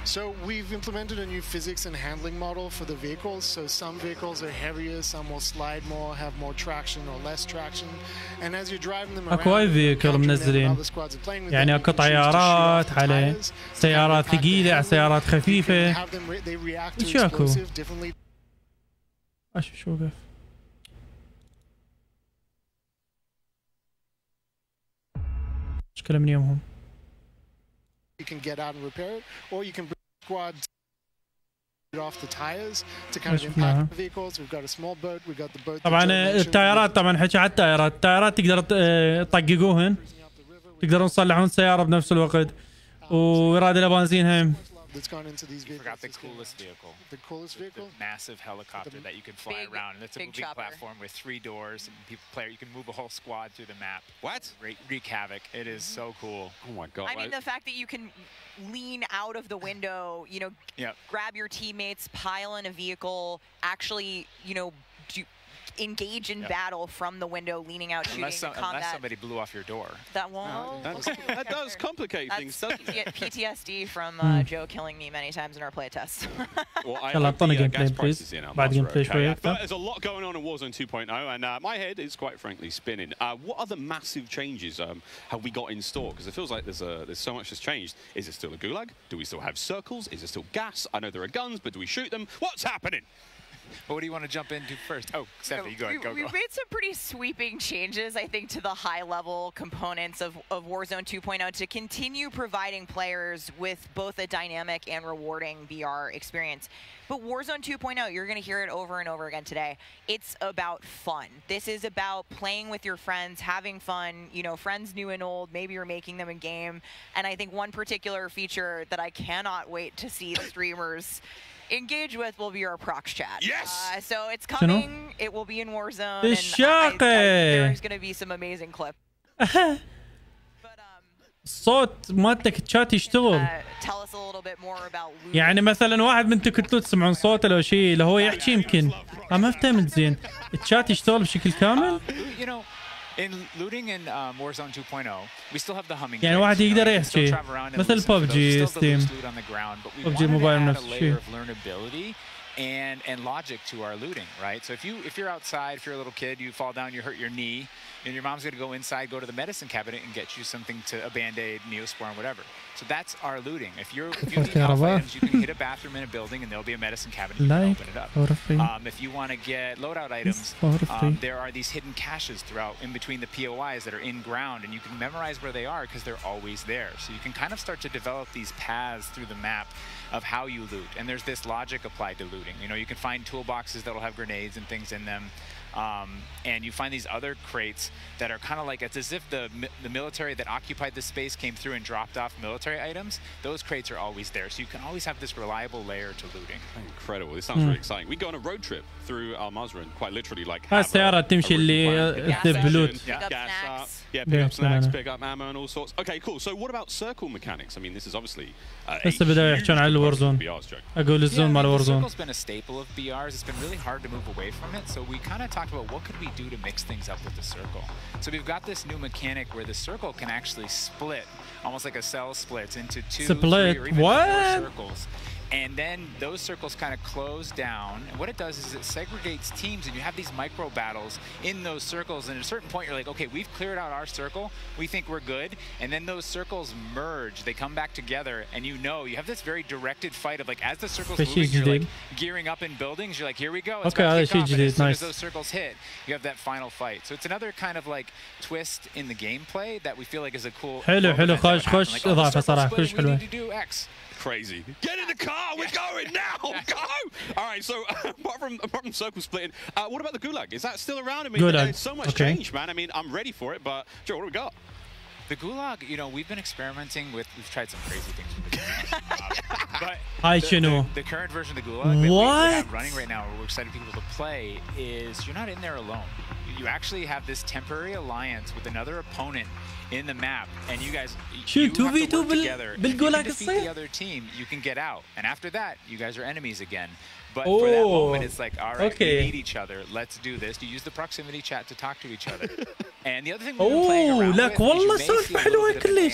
So we've implemented a new physics and handling model for the vehicles. So some vehicles are heavier, some will slide more, have more traction or less traction. And as you're driving them around, اكو هاي فيكل منزلين يعني اكو طيارات على سيارات ثقيلة على سيارات خفيفة. ايش اكو؟ شو وقف؟ مشكلة من يومهم. You can get out and repair it, or you can bring squads off the tires to kind of impact the vehicles. We've got a small boat. We've got the boat. طبعا التايرات طبعا حكي على التايرات تقدر تطققوهن، تقدرون تصلحون سيارة بنفس الوقت ويراد لها بنزين. That's gone into these vehicles. Forgot the coolest vehicle. The coolest vehicle? The massive helicopter that you can fly around. And it's a moving platform with 3 doors. And people play. You can move a whole squad through the map. What? Wreak havoc. It is so cool. Oh my god! I mean, the fact that you can lean out of the window, you know, grab your teammates, pile in a vehicle, actually, you know, engage in battle from the window, leaning out, shooting combat. Unless somebody blew off your door. That won't. That does complicate things, doesn't it? PTSD from Joe killing me many times in our playtests. Well, I hope the gas prices in our okay. But there's a lot going on in Warzone 2.0, and my head is quite frankly spinning. What other massive changes have we got in store? Because it feels like there's so much that's changed. Is it still a gulag? Do we still have circles? Is it still gas? I know there are guns, but do we shoot them? What's happening? What do you want to jump into first? Oh, Stephanie, go. We've made some pretty sweeping changes, I think, to the high-level components of Warzone 2.0 to continue providing players with both a dynamic and rewarding VR experience. But Warzone 2.0, you're going to hear it over and over again today. It's about fun. This is about playing with your friends, having fun, you know, friends new and old. Maybe you're making them in game. And I think one particular feature that I cannot wait to see the streamers engage with will be our prox chat. Yes. So it's coming. It will be in Warzone. And there's going to be some amazing clips. الصوت مالتك الشات يشتغل. يعني مثلا واحد من تكتلو تسمعون صوته لو شيء لو هو يحكي يمكن ما فهمت زين. الشات يشتغل بشكل كامل. In looting in Warzone 2.0, we still have the humming. يعني واحد يقدر يحكي مثل PUBG ستيم. PUBG موبايل نفس الشيء. And logic to our looting, right? So if you're outside, if you're a little kid, you fall down, you hurt your knee, and your mom's gonna go inside, go to the medicine cabinet and get you something to a Band-Aid, Neosporin, whatever. So that's our looting. If you need health items, you can hit a bathroom in a building and there'll be a medicine cabinet. You can open it up. If you want to get loadout items, there are these hidden caches throughout in between the POIs that are in ground, and you can memorize where they are because they're always there. So you can kind of start to develop these paths through the map of how you loot. And there's this logic applied to looting. You know, you can find toolboxes that'll have grenades and things in them. And you find these other crates that are kind of like, it's as if the military that occupied the space came through and dropped off military items. Those crates are always there. So you can always have this reliable layer to looting. Incredible. This sounds really exciting. We go on a road trip through Al-Mazrin, quite literally like السيارة تمشي اللي تبلوت. pick up snacks, pick up ammo and all sorts. Okay, cool. So what about circle mechanics? I mean, this is obviously هسه بدأوا يحكون عن الورزون. أقول الزون مال الورزون. Circle's been a staple of BRs. It's been really hard to move away from it. So we kind of talked about what could we do to mix things up with the circle. So we've got this new mechanic where the circle can actually split, almost like a cell splits into 2, 3, or even 4 circles. And then those circles kind of close down. And what it does is it segregates teams, and you have these micro battles in those circles. And at a certain point, you're like, okay, we've cleared out our circle. We think we're good. And then those circles merge. They come back together, and you have this very directed fight of like, as the circles move, you're like gearing up in buildings. You're like, here we go. It's about to kick off. And as soon as those circles hit, you have that final fight. So it's another kind of like twist in the gameplay that we feel like is a cool. حلو خش إضافة صراحة كلش حلوة. Crazy. Get in the car, we're going now, go! All right, so apart from circle splitting, what about the gulag? Is that still around? I mean, there's so much change, man. I mean, I'm ready for it, but Joe, what do we got? The gulag, you know, we've been experimenting with, we've tried some crazy things with the gulag. But the current version of the gulag that we have running right now, where we're excited people to play, is you're not in there alone. you actually have this temporary alliance with another opponent in the map, and you guys شو 2v2 بالجولاك الصيف. The other team, you can get out, and after that, you guys are enemies again. But for that moment, it's like, all right, we need each other. Let's do this. You use the proximity chat to talk to each other. And the other thing we've been playing around with, والله سالفة حلوة كلش.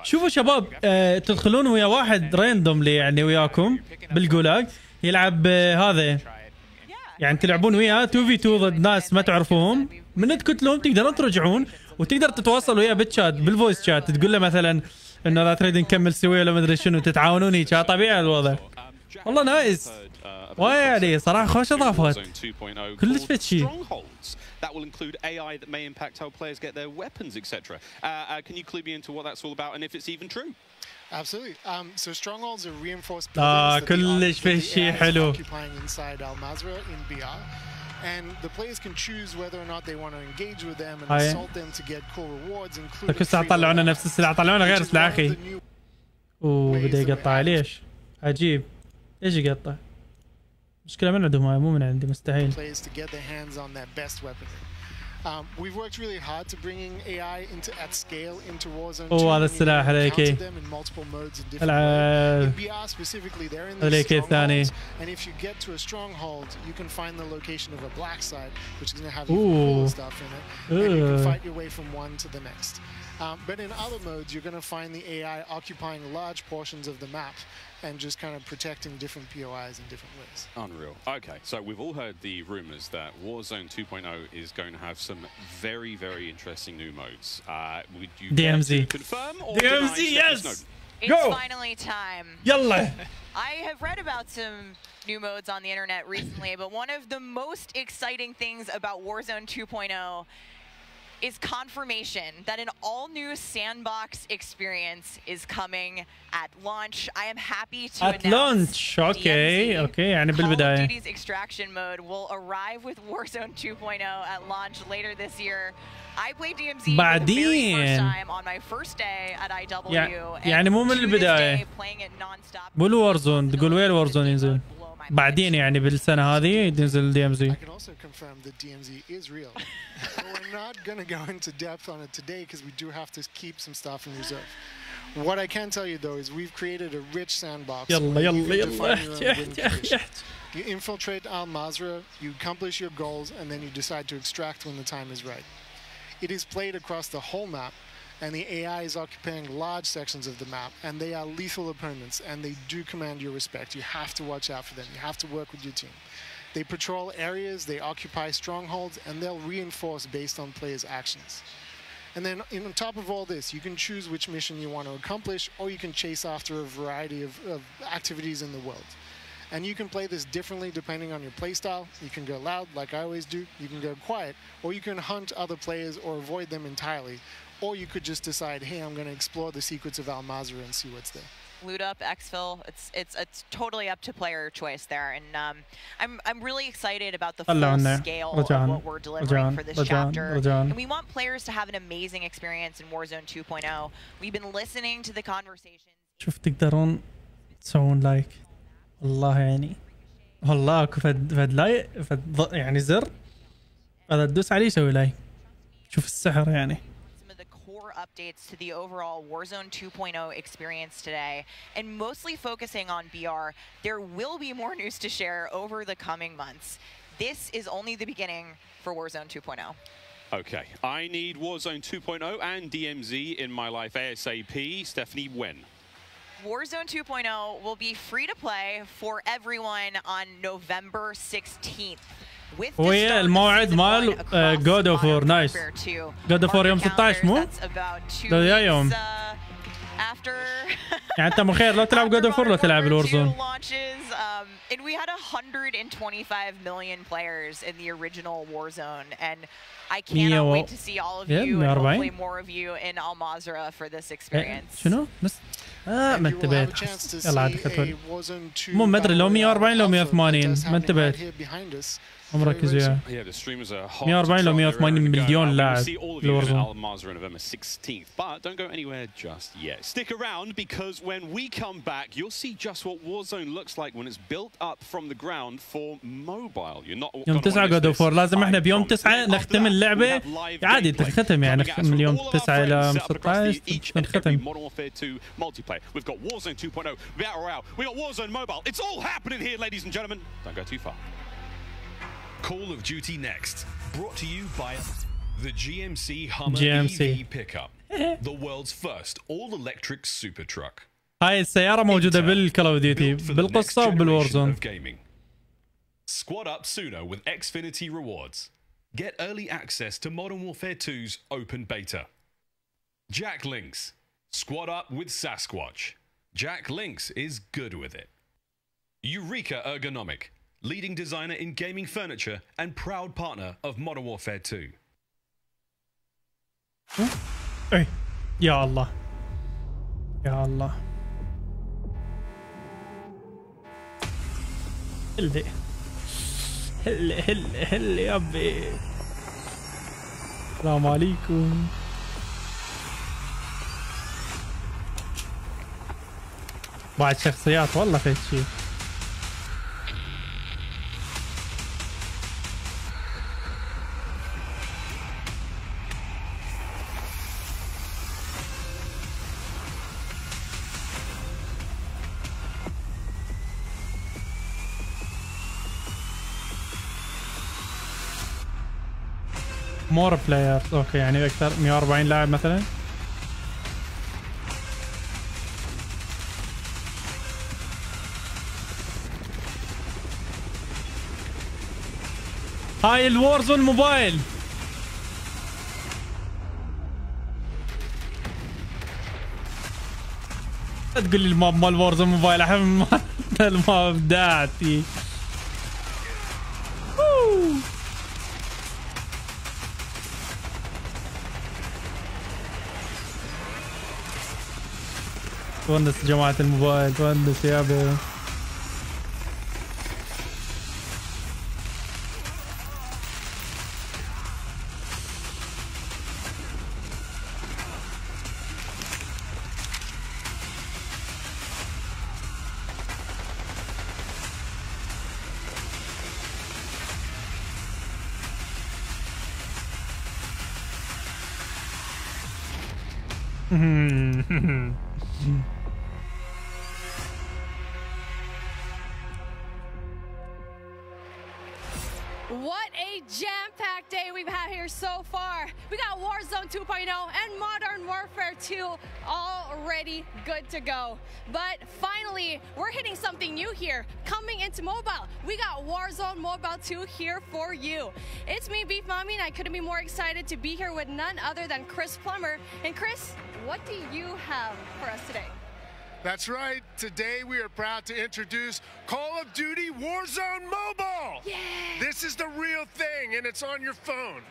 شوفوا شباب، تدخلون ويا واحد راندوملي يعني وياكم بالجولاك يلعب هذا، يعني تلعبون وياه 2v2 ضد ناس ما تعرفوهم، من تقتلهم تقدرون ترجعون وتقدر تتواصل وياه بالشات بالفويس شات، تقول له مثلا انه لا تريد نكمل سوية ولا ما ادري شنو، تتعاونون هيك. طبيعي الوضع. والله نايس. يعني صراحة خوش اضافات كلش فد شيء. That will include AI that may impact how players get their weapons, etc. Can you clue me into what that's all about and if it's even true? Absolutely. So strongholds are reinforced buildings كلش فد شيء حلو. occupying inside Al-Mazrah in BR. And the players can choose whether or not they want to engage with them and assault them to get cool rewards, including بس طلعونا نفس السلاح، طلعونا غير سلاح اخي. وبدا يقطع. ليش؟ عجيب. ايش يقطع؟ مشكلة من عندهم هاي، مو من عندي، مستحيل. We've worked really hard to bringing AI at scale into Warzone 2. هذا السلاح عليك. In BR specifically, they're in the strongholds, and if you get to a stronghold, you can find the location of a black site, which is going to have cool stuff in it, and you can fight your way from one to the next. But in other modes, you're going to find the AI occupying large portions of the map and just kind of protecting different POIs in different ways. Unreal. Okay, so we've all heard the rumors that Warzone 2.0 is going to have some very, very interesting new modes. Would you DMZ confirm or DMZ, yes! It's finally time. Yalla! I have read about some new modes on the internet recently, but one of the most exciting things about Warzone 2.0 is confirmation that an all-new sandbox experience is coming at launch. I am happy to announce okay يعني بالبداية. Call of Duty's extraction mode will arrive with Warzone 2.0 at launch later this year. I played DMZ for the very first time on my first day at IW. يعني مو من البداية. مو الورزون، تقول وين الورزون ينزل؟ بعدين يعني بالسنة هذه ينزل DMZ. I can also confirm that DMZ is real. We're not going to go into depth on it today because we do have to keep some stuff in reserve. What I can tell you though is we've created a rich sandbox. You infiltrate Al-Mazrah, you accomplish your goals, and then you decide to extract when the time is right. It is played across the whole map, and the AI is occupying large sections of the map, and they are lethal opponents, and they do command your respect. You have to watch out for them. You have to work with your team. They patrol areas, they occupy strongholds, and they'll reinforce based on players' actions. And then on top of all this, you can choose which mission you want to accomplish, or you can chase after a variety of activities in the world. And you can play this differently depending on your playstyle. You can go loud, like I always do. You can go quiet, or you can hunt other players or avoid them entirely. Or you could just decide, hey, I'm going to explore the secrets of Al-Mazrah and see what's there. Loot up, exfil, it's totally up to player choice there, and I'm really excited about the full scale of what we're delivering for this chapter. And we want players to have an amazing experience in Warzone 2.0. We've been listening to the conversations. شوف تقدرون تسوون لايك، والله يعني والله اكو فد لايك فد يعني زر هذا تدوس عليه يسوي لايك. شوف السحر يعني. Updates to the overall Warzone 2.0 experience today, and mostly focusing on BR. There will be more news to share over the coming months. This is only the beginning for Warzone 2.0. Okay, I need Warzone 2.0 and DMZ in my life ASAP. Stephanie, when? Warzone 2.0 will be free to play for everyone on November 16th. ويا الموعد مال جود اوف وور. نايس. جود اوف وور يوم 16 مو؟ ده يوم. يعني انت مخير لو تلعب جود اوف وور لو تلعب الورزون. And we had 125 million players in the original Warzone, and I cannot wait to see all of you and hopefully more of you in Al-Mazrah for this experience. شنو؟ بس ما انتبهت. يلا عاد كتر. مو ما ادري لو 140 لو 180 ما انتبهت. مركز وياه 140 ل 180 مليون لاعب الورزون. But don't go anywhere just yet. Stick around because when we come back, you'll see just what Warzone looks like when it's built up from the ground for mobile. You're not يوم 9 God of War لازم احنا بيوم 9 نختم اللعبة عادي تنختم يعني من يوم 9 إلى 16 تنختم. Modern Warfare 2 multiplayer. We've got Warzone 2.0, Battle Royale. We got Warzone Mobile. It's all happening here, ladies and gentlemen. Don't go too far. Call of Duty next, brought to you by the GMC Hummer EV pickup, the world's first all-electric super truck. هاي السيارة موجودة بالكول اوف ديوتي بالقصة وبالورزون. Squad up sooner with Xfinity rewards. Get early access to Modern Warfare 2's open beta. Jack Links. Squad up with Sasquatch. Jack Links is good with it. Eureka Ergonomic, leading designer in gaming furniture and proud partner of Modern Warfare 2. اي يا الله يا الله. هلي هلي هلي هلي يا ابي. السلام عليكم. بعد شخصيات والله في شيء. مور بلايرز اوكي يعني اكثر 140 لاعب مثلا. هاي الوارزون موبايل. لا تقول لي الماب مال وارزون موبايل احب الماب ابداعتي. تونس جماعة الموبايل تونس يا بي. What a jam-packed day we've had here so far. We got Warzone 2.0 and Modern Warfare 2 already good to go. But finally, we're hitting something new here. Coming into mobile, we got Warzone Mobile 2 here for you. It's me, Beef Mommy, and I couldn't be more excited to be here with none other than Chris Plummer. And Chris, what do you have for us today? That's right. Today we are proud to introduce Call of Duty Warzone Mobile. Yeah. This is the real thing, and it's on your phone.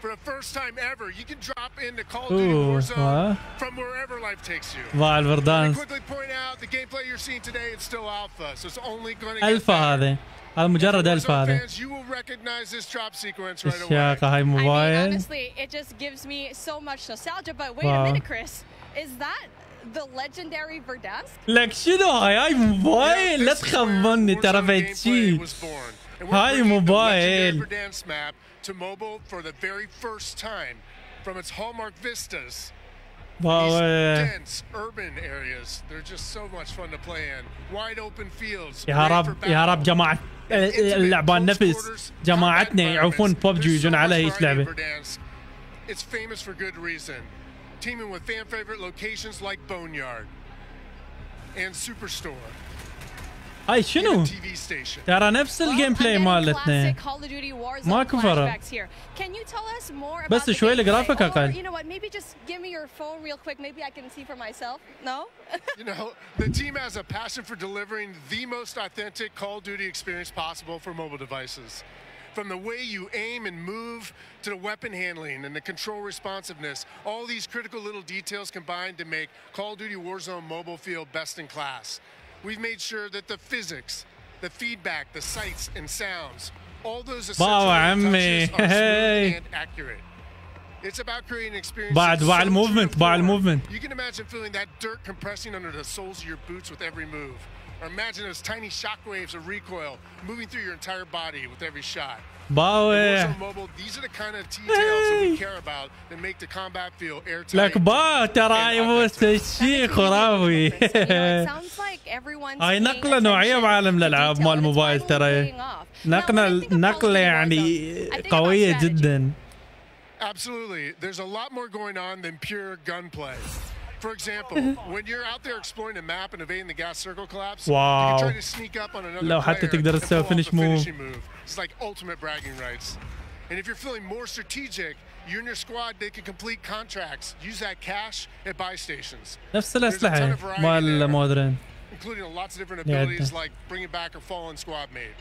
For the first time ever, you can drop into Call of Duty Warzone from wherever life takes you. Let me quickly point out the gameplay you're seeing today is still alpha, so it's only going to get alpha هذا مجرد الفا هذا. You will recognize this drop sequence right away. الشاقة هاي موبايل. Honestly, it just gives me so much nostalgia. But wait a minute, Chris, is that the legendary Verdansk? لك شنو هاي موبايل لا تخمني ترى فايت شي. هاي موبايل. Verdansk map to mobile for the very first time from its hallmark vistas. These dense urban areas, they're just so much fun to play in. Wide open fields. يا رب جماعة اللعبان نفس جماعتنا يعرفون ببجي ويجون على هيك لعبة. It's famous for good reason. Teaming with fan favorite locations like Boneyard and Superstore. هاي شنو؟ ترى نفس الجيم بلاي مالتنا ماكو فرق بس شوي الجرافيك اقل. You know what? Maybe just give me your phone real quick. Maybe I can see for myself. No? You know, the team has a passion for delivering the most authentic Call of Duty experience possible for mobile devices. From the way you aim and move to the weapon handling and the control responsiveness, all these critical little details combine to make Call of Duty Warzone Mobile feel best in class. We've made sure that the physics, the feedback, the sights and sounds, all those واو essential عمي touches are smooth and accurate. It's about creating an experience. باع الموفمنت You can imagine feeling that dirt compressing under the soles of your boots with every move. Or imagine those tiny shockwaves of recoil moving through your entire body with every shot. باوع These are the kind of details that we care about that make the combat feel airtight. لك با ترى شيء خرافي. هاي نقلة نوعية بعالم الألعاب مال الموبايل ترى. نقلة يعني قوية جدا. Absolutely. There's a lot more going on than pure gunplay. For example, when you're out there exploring a map and evading the gas circle collapse, you can try to sneak up on another player and pull off a finishing move. It's like ultimate bragging rights. And if you're feeling more strategic, you and your squad, they can complete contracts, use that cash at buy stations. نفس الأسلحة مال مودرن. Including lots of different abilities like bringing back a fallen squad mate.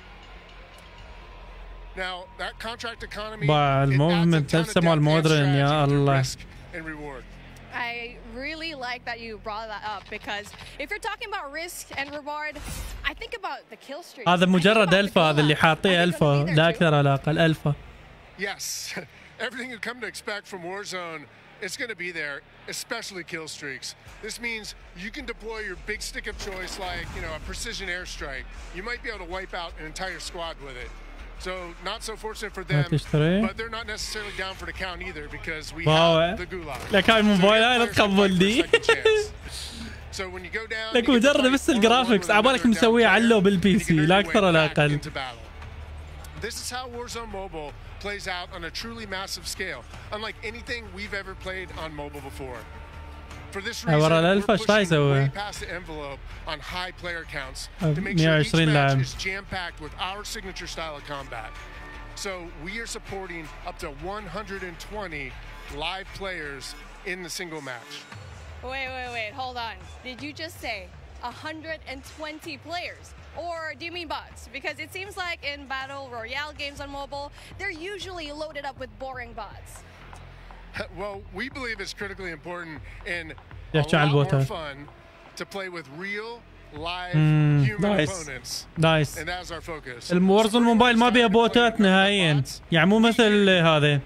Now, that contract economy, باع الموفمنت نفسه مال مودرن يا الله. and reward. I really like that you brought that up because if you're talking about risk and reward, I think about the kill streak. هذا مجرد ألفا، هذا اللي حاطيه ألفا، لا أكثر ولا أقل ألفا. Yes, everything you come to expect from Warzone, it's going to be there, especially kill streaks. This means you can deploy your big stick of choice like, you know, a precision airstrike. You might be able to wipe out an entire squad with it. So not so fortunate for them, but they're not necessarily down for the count either because we have the gulag. لك هاي الموبايل هاي لا تقبلني. So when you go down, لك مجرد بس الجرافيكس عبالك مسويه علو بالبي سي لا أكثر ولا أقل. This is how Warzone Mobile plays out on a truly massive scale, unlike anything we've ever played on mobile before. For this reason, we're pushing way past the envelope on high player counts to make sure each match is jam-packed with our signature style of combat. So we are supporting up to 120 live players in the single match. Wait, hold on. Did you just say 120 players? Or do you mean bots? Because it seems like in Battle Royale games on mobile, they're usually loaded up with boring bots. Well, we believe it's critically important and a lot more fun to play with real, live human opponents. Nice. And that's our focus. الوارزون موبايل ما بيها بوتات نهائيا، يعني مو مثل هذا،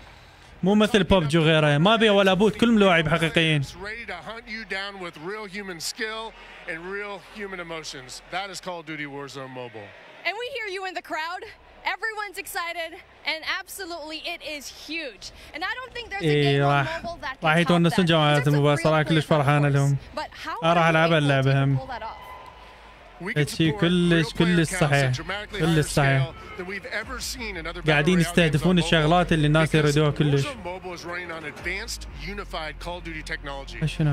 مو مثل ببجي وغيرها، ما بيها ولا بوت، كلهم لاعب حقيقيين. Ready to hunt you down with real human skill and real human emotions. That is Call of Duty Warzone Mobile. And we hear you in the crowd. Everyone's excited, and absolutely it is huge. And I don't think there's a game on mobile that can راح يتونسون جماعات الموبايل صراحة كلش فرحانة لهم. راح ألعبها اللعبة هم. شيء كلش صحيح، كلش صحيح. قاعدين يستهدفون الشغلات اللي الناس يريدوها كلش.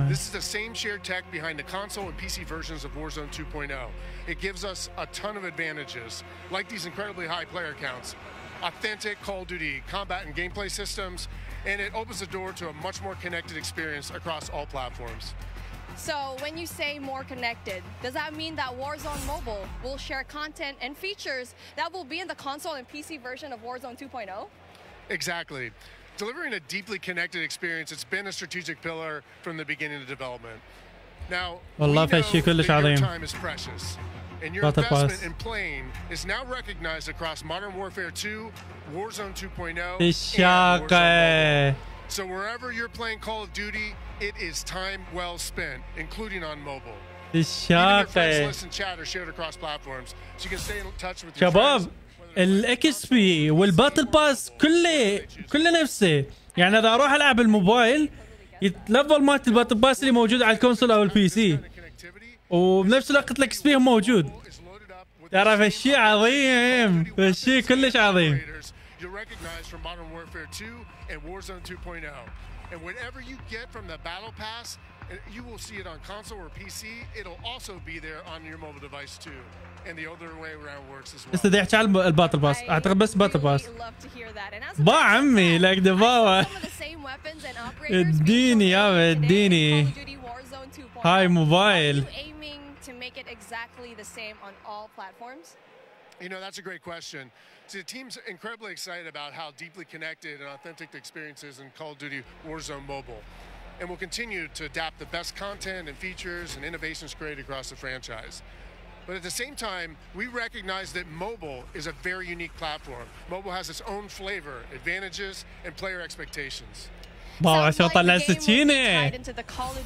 This is the same shared tech behind the console and PC versions of Warzone 2.0. It gives us a ton of advantages, like these incredibly high player counts, authentic Call of Duty combat and gameplay systems, and it opens the door to a much more connected experience across all platforms. So when you say more connected, does that mean that Warzone Mobile will share content and features that will be in the console and PC version of Warzone 2.0? Exactly. Delivering a deeply connected experience, it's been a strategic pillar from the beginning of development. Now, we know that your time is precious, and your investment in playing is now recognized across Modern Warfare 2, Warzone 2.0, and Warzone Mobile. So wherever you're playing Call of Duty, it is time well spent, including on mobile. Even your friends listen, chat, or share it across platforms, so you can stay in touch with your friends. الاكس بي والباتل باس كله نفسه، يعني اذا اروح العب الموبايل يتلفل مالت الباتل باس اللي موجود على الكونسول او البي سي، وبنفس الوقت الاكس بي موجود. ترى فالشيء عظيم، فالشيء كلش عظيم. You'll recognize from Modern Warfare 2 and Warzone 2.0. And whatever you get from the Battle Pass, you will see it on console or PC. It'll also be there on your mobile device too. And the other way around works as well. استدعي على الباتل باس، اعتقد بس باتل باس. با عمي لك دفاوة. اديني يابا اديني. هاي موبايل. To make it exactly the same on all platforms? You know, that's a great question. See, the team's incredibly excited about how deeply connected and authentic the experience is in Call of Duty Warzone Mobile. And we'll continue to adapt the best content and features and innovations created across the franchise. But at the same time, we recognize that mobile is a very unique platform. Mobile has its own flavor, advantages, and player expectations. عشان طلع ستينة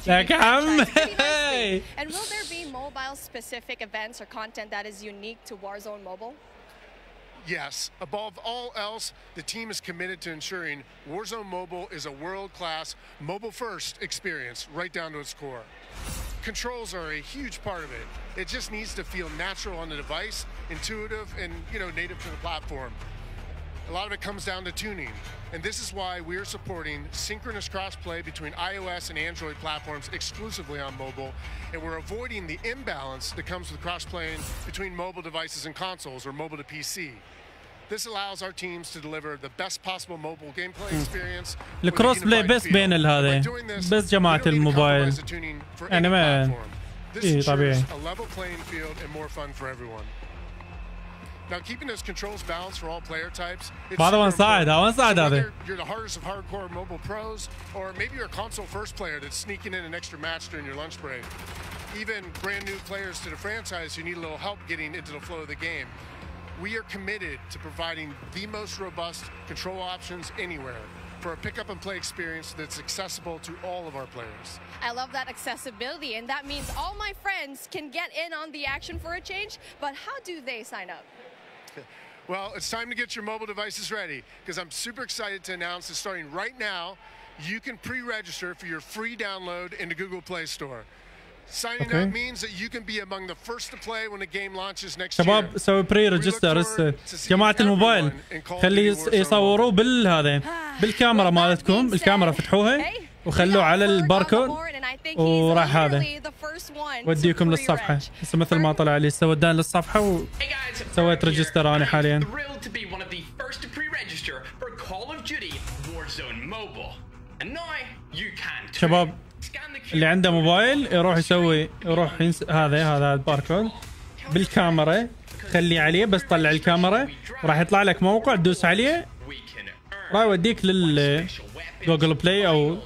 لك عم. And will there be mobile specific events or content that is unique to Warzone Mobile? Yes, above all else, the team is committed to ensuring Warzone Mobile is a world-class, mobile-first experience right down to its core. Controls are a huge part of it. It just needs to feel natural on the device, intuitive, and native to the platform. A lot of it comes down to tuning, and this is why we are supporting synchronous crossplay between iOS and Android platforms exclusively on mobile, and we're avoiding the imbalance that comes with cross-playing between mobile devices and consoles or mobile to PC. This allows our teams to deliver the best possible mobile gameplay experience. الكروس بلاي بس بين هذا بس جماعة الموبايل يعني ما إيه طبيعي. A level playing field and more fun for everyone. Now, keeping those controls balanced for all player types. هذا وين صاعد هذا. You're the hardest of hardcore mobile pros, or maybe you're a console first player that's sneaking in an extra match during your lunch break. Even brand new players to the franchise who need a little help getting into the flow of the game. We are committed to providing the most robust control options anywhere for a pick up and play experience that's accessible to all of our players. I love that accessibility, and that means all my friends can get in on the action for a change, but how do they sign up? Well, it's time to get your mobile devices ready, because I'm super excited to announce that starting right now, you can pre-register for your free download in the Google Play Store. Signing up means that you can be among the first to play when the game launches next year. شباب سوي بري ريجستر هسه جماعة الموبايل خلي يصوروا بالهذا بالكاميرا مالتكم الكاميرا فتحوها وخلوه على الباركود وراح هذا وديكم للصفحة هسه مثل ما طلع لي وداني للصفحة وسويت ريجستر أنا حاليا. شباب اللي عنده موبايل يروح هذا الباركود بالكاميرا خلي عليه بس طلع الكاميرا راح يطلع لك موقع تدوس عليه راح يوديك للجوجل بلاي او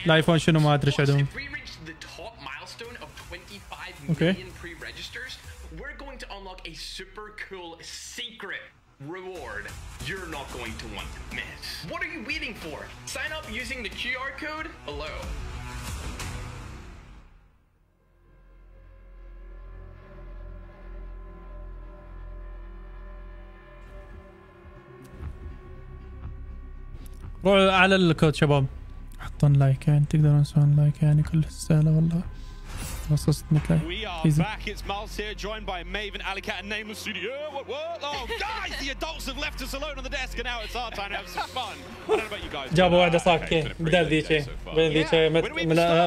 الايفون شنو ما ادري ايش عندهم. اوكي reward you're not going to want to miss. What are you waiting for? Sign up using the QR code below. روحوا على الكود شباب حطون لايك يعني تقدرون تسوون لايك يعني كل سهله والله. We are back. It's Miles here, joined by Maven, Alicat, and Nameless Studio. What? Oh, guys, the adults have left us alone on the desk, and now it's our time to have some fun. I don't know about you guys. جابوا واحدة صاكة بدل ذيك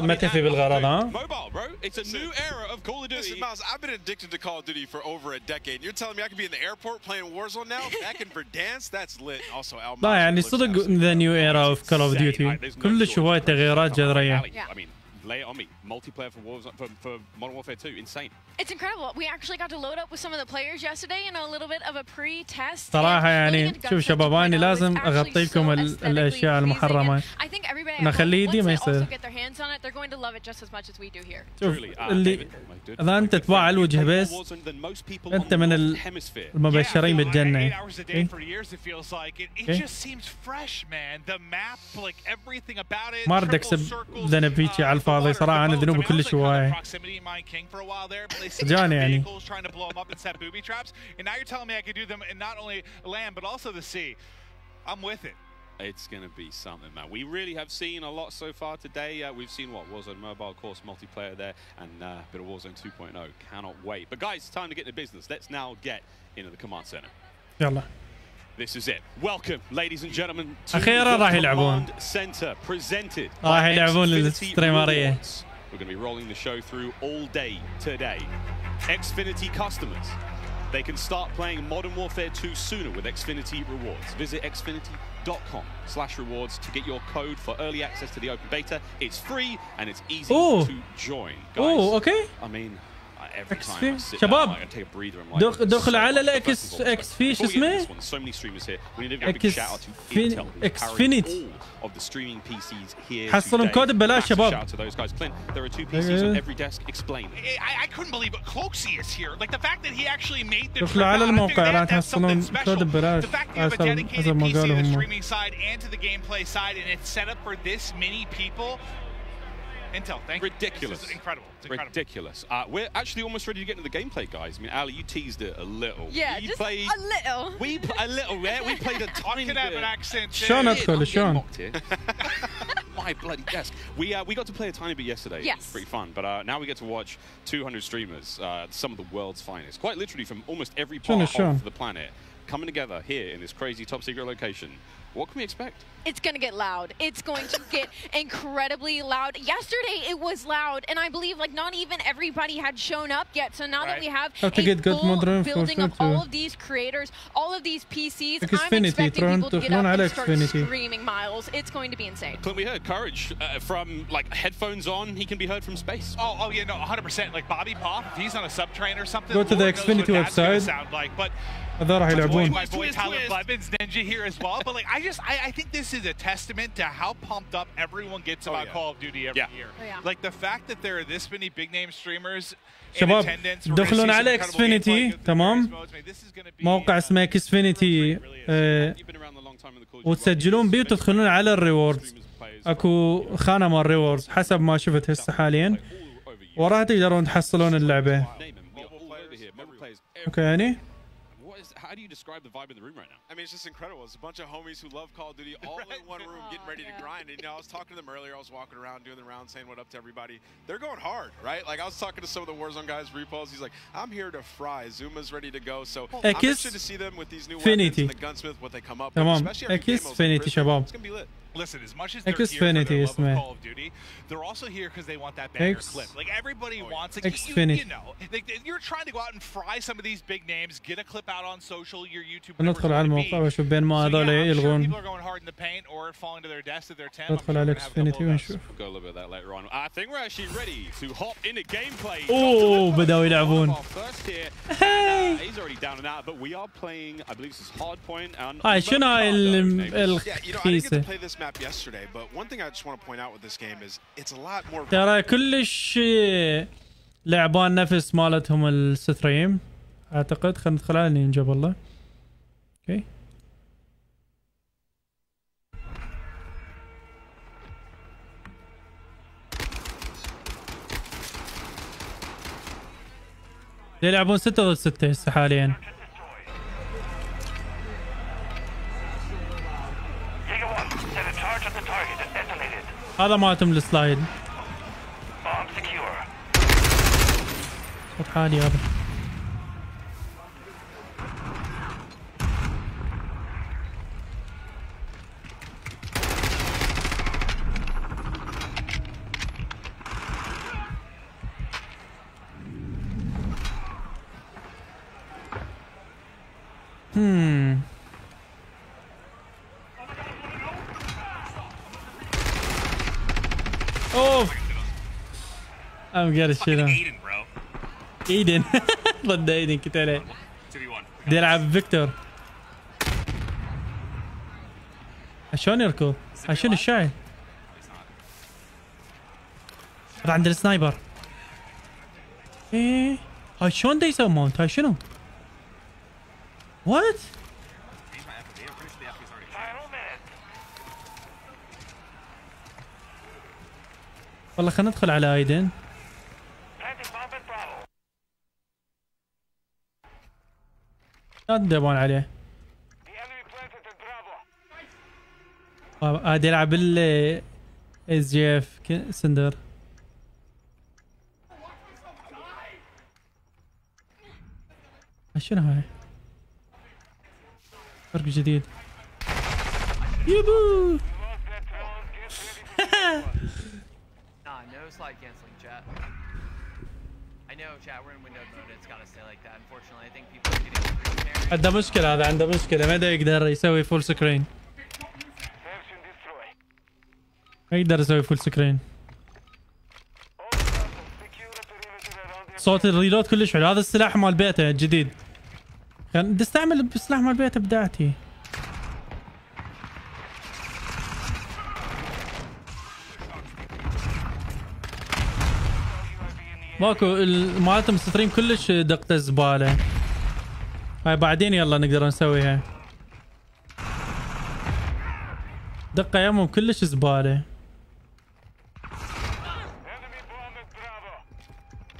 ما تفي بالغرض ها. Mobile, bro. It's a new era of Call of Duty. Listen, Miles, I've been addicted to Call of Duty for over a decade. You're telling me I could be in the airport playing Warzone now? Back in Verdansk? That's lit. Also, لا يعني صدق the new era of Call of Duty. كلش هواي تغييرات جذرية. Lay it on me. Multiplayer for Warzone, for Modern Warfare 2, insane. It's incredible. We actually got to load up with some of the players yesterday and a little bit of a pre-test. صراحة يعني شوف شباب أنا لازم أغطي لكم الأشياء المحرمة. أنا خلي يدي ما يصير. شوف اللي إذا أنت تباع الوجه بس أنت من المبشرين بالجنة. ما أريد أكسب ذنب فيك على الفاضي صراحة أنا ذنوبي كلش هواية. جاني يعني. I'm with it. It's going to be something, man. We really have seen a lot so far today. We've seen what Warzone Mobile, of course, multiplayer there, and a bit of Warzone 2.0. Cannot wait. But guys, it's time to get into business. Let's now get into the command center. يلا. This is it. Welcome, ladies and gentlemen, to أخيرا راح يلعبون. Command Center presented راح by يلعبون Xfinity للستريمرية. Rewards. We're going to be rolling the show through all day today. Xfinity customers, they can start playing Modern Warfare 2 sooner with Xfinity Rewards. Visit xfinity.com/rewards to get your code for early access to the open beta. It's free and it's easy to join. Guys, okay. I mean, every اكس time في I sit down, شباب like, I take a breather. I'm like, دخل على الاكس اكس في شو اسمه؟ So many streamers here. We need to give a big shout out to Intel, who's powering all of the streaming PCs here. حصلوا كود ببلاش شباب. Shout out to those guys. Clint, there are 2 PCs on every desk. Explain. I couldn't believe it. Cloaksy is here. Like the fact that he actually made the دخلوا على الموقع راح تحصلون كود ببلاش. The fact that you have a dedicated PC to the streaming side and to the gameplay side, and it's set up for this many people. Intel, thank you. Ridiculous. This is incredible. It's incredible. Ridiculous. We're actually almost ready to get into the gameplay, guys. I mean, Ali, you teased it a little. Yeah, you just played, a little. A little, yeah. We played a tiny bit. Have an accent. شلون ادخل شلون؟ My bloody desk. We got to play a tiny bit yesterday. Yes. It was pretty fun. But now we get to watch 200 streamers, some of the world's finest, quite literally from almost every part of the planet, coming together here in this crazy top secret location. What can we expect? It's going to get loud. It's going to get incredibly loud. Yesterday it was loud, and I believe like not even everybody had shown up yet. So now that we have a full building of all of these creators, all of these PCs, I'm expecting people to get up and start screaming, Miles. It's going to be insane. Clint, we heard Courage from like headphones on. He can be heard from space. Oh yeah, no, 100%. Like Bobby Pop, if he's on a subtrain or something. Go to the Xfinity website. Sound like, but هذا راح يلعبون. My boy Tyler Blevins Ninja here as well. But like I think this is a testament to how pumped up everyone gets about Call of Duty every year. Like the fact that there are this many big name streamers in attendance. دخلون على اكسفينيتي تمام. موقع اسمه اكسفينيتي وتسجلون بيه وتدخلون على الريوردز. اكو خانة مال الريوردز حسب ما شفت هسه حاليا. وراها تقدرون تحصلون اللعبة. اوكي يعني؟ How do you describe the vibe in the room right now? I mean, it's just incredible. It's a bunch of homies who love Call of Duty all in one room getting ready to grind. And, you know, I was talking to them earlier. I was walking around doing the rounds saying what up to everybody. They're going hard, right? Like, I was talking to some of the Warzone guys, Repos. He's like, I'm here to fry. Zuma's ready to go. So I'm interested to see them with these new weapons and the gunsmith, what they come up with. Especially after It's going to be lit. Listen, as much as they're here for their love of Call of Duty, they're also here because they want that banger clip. Like everybody wants it. You know, you're trying to go out and fry some of these big names, get a clip out on social, your YouTube. ندخل على الموقع واشوف بين ما هذول يلغون. People are going hard in the paint or falling to their death at their 10. ندخل على Xfinity ونشوف. We'll go a little bit of that later on. I think we're actually ready to hop into gameplay. اوه بدأوا يلعبون. He's already down and out, but we are playing. I believe this is hard point. هاي شنو هاي الخيسة؟ yesterday, but one thing I just want to point out with this game is it's a lot more. ترى كلش لعبان نفس مالتهم الستريم اعتقد. خلينا ندخل على نينجا والله. اوكي يلعبون 6 ضد 6 هسه حاليا. هذا مالتهم السلايد. صوت عالي هذا. اوف I'm gonna shit on Aiden, bro. Aiden ضد ايدن كنت عليه. بدي العب فيكتور. شلون يركض؟ هاي شنو الشاي؟ هذا عند السنايبر. ايه هاي شلون دا يسوي ماونت؟ هاي شنو؟ وات؟ والله خلينا ندخل على ايدن. لا تدبون عليه. هذا يلعب ال SGF سندر. شنو هاي؟ فرق جديد. يبو. No slide canceling, chat. I know, chat. We're in window mode. It's gotta stay like that. Unfortunately, I think people are getting. عنده مشكلة هذا عنده مشكلة ما يقدر يسوي فول سكرين. ما يقدر يسوي فول سكرين. صوت الريلود كلش حلو. هذا السلاح مال بيته الجديد. بدي استعمل السلاح مال بيته بداعتي. ماكو مالتهم ستريم كلش دقته الزباله. هاي بعدين يلا نقدر نسويها. دقه يمهم كلش زباله.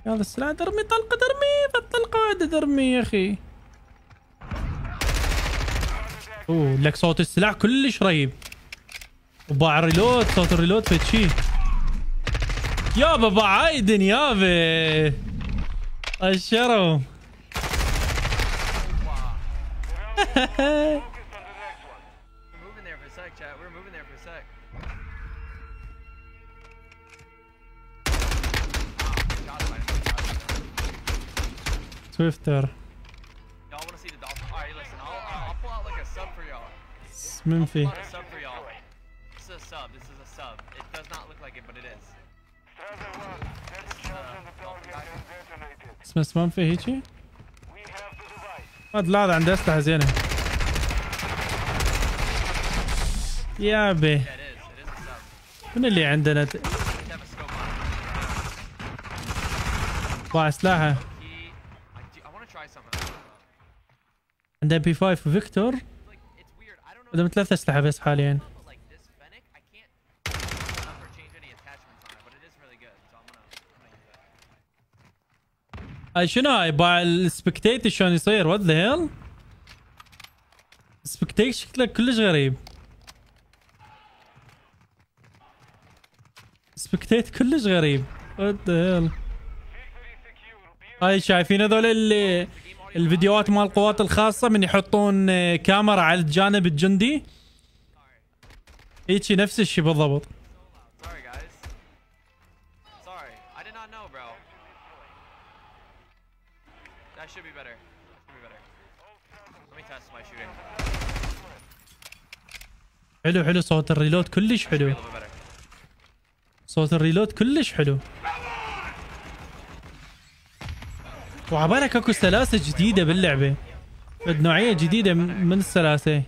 هذا السلاح ترمي طلقه، ترمي الطلقه واحده ترمي يا اخي. اوه لك صوت السلاح كلش رهيب. وباع الريلود، صوت الريلود فد شي. يابا بعايدن يابا الشرف. سويفتر منفي. اسمه سمان فيه هيجي. هذا عنده اسلحه زينه يابي. من اللي عندنا باع سلاحه. عنده MP5 وفيكتور. قدام 3 اسلحه بس حاليا. هاي شنو هاي؟ باع السبكتيت شلون يصير؟ وات ذا هيل؟ السبكتيت شكله كلش غريب. سبكتيت كلش غريب. وات ذا هيل؟ هاي شايفين هذول اللي الفيديوهات مال القوات الخاصة من يحطون كاميرا على الجانب الجندي؟ هيجي نفس الشيء بالضبط. حلو حلو صوت الريلود كلش حلو. صوت الريلود كلش حلو. وعبالك اكو سلاسة جديدة باللعبة. نوعية جديدة من السلاسة.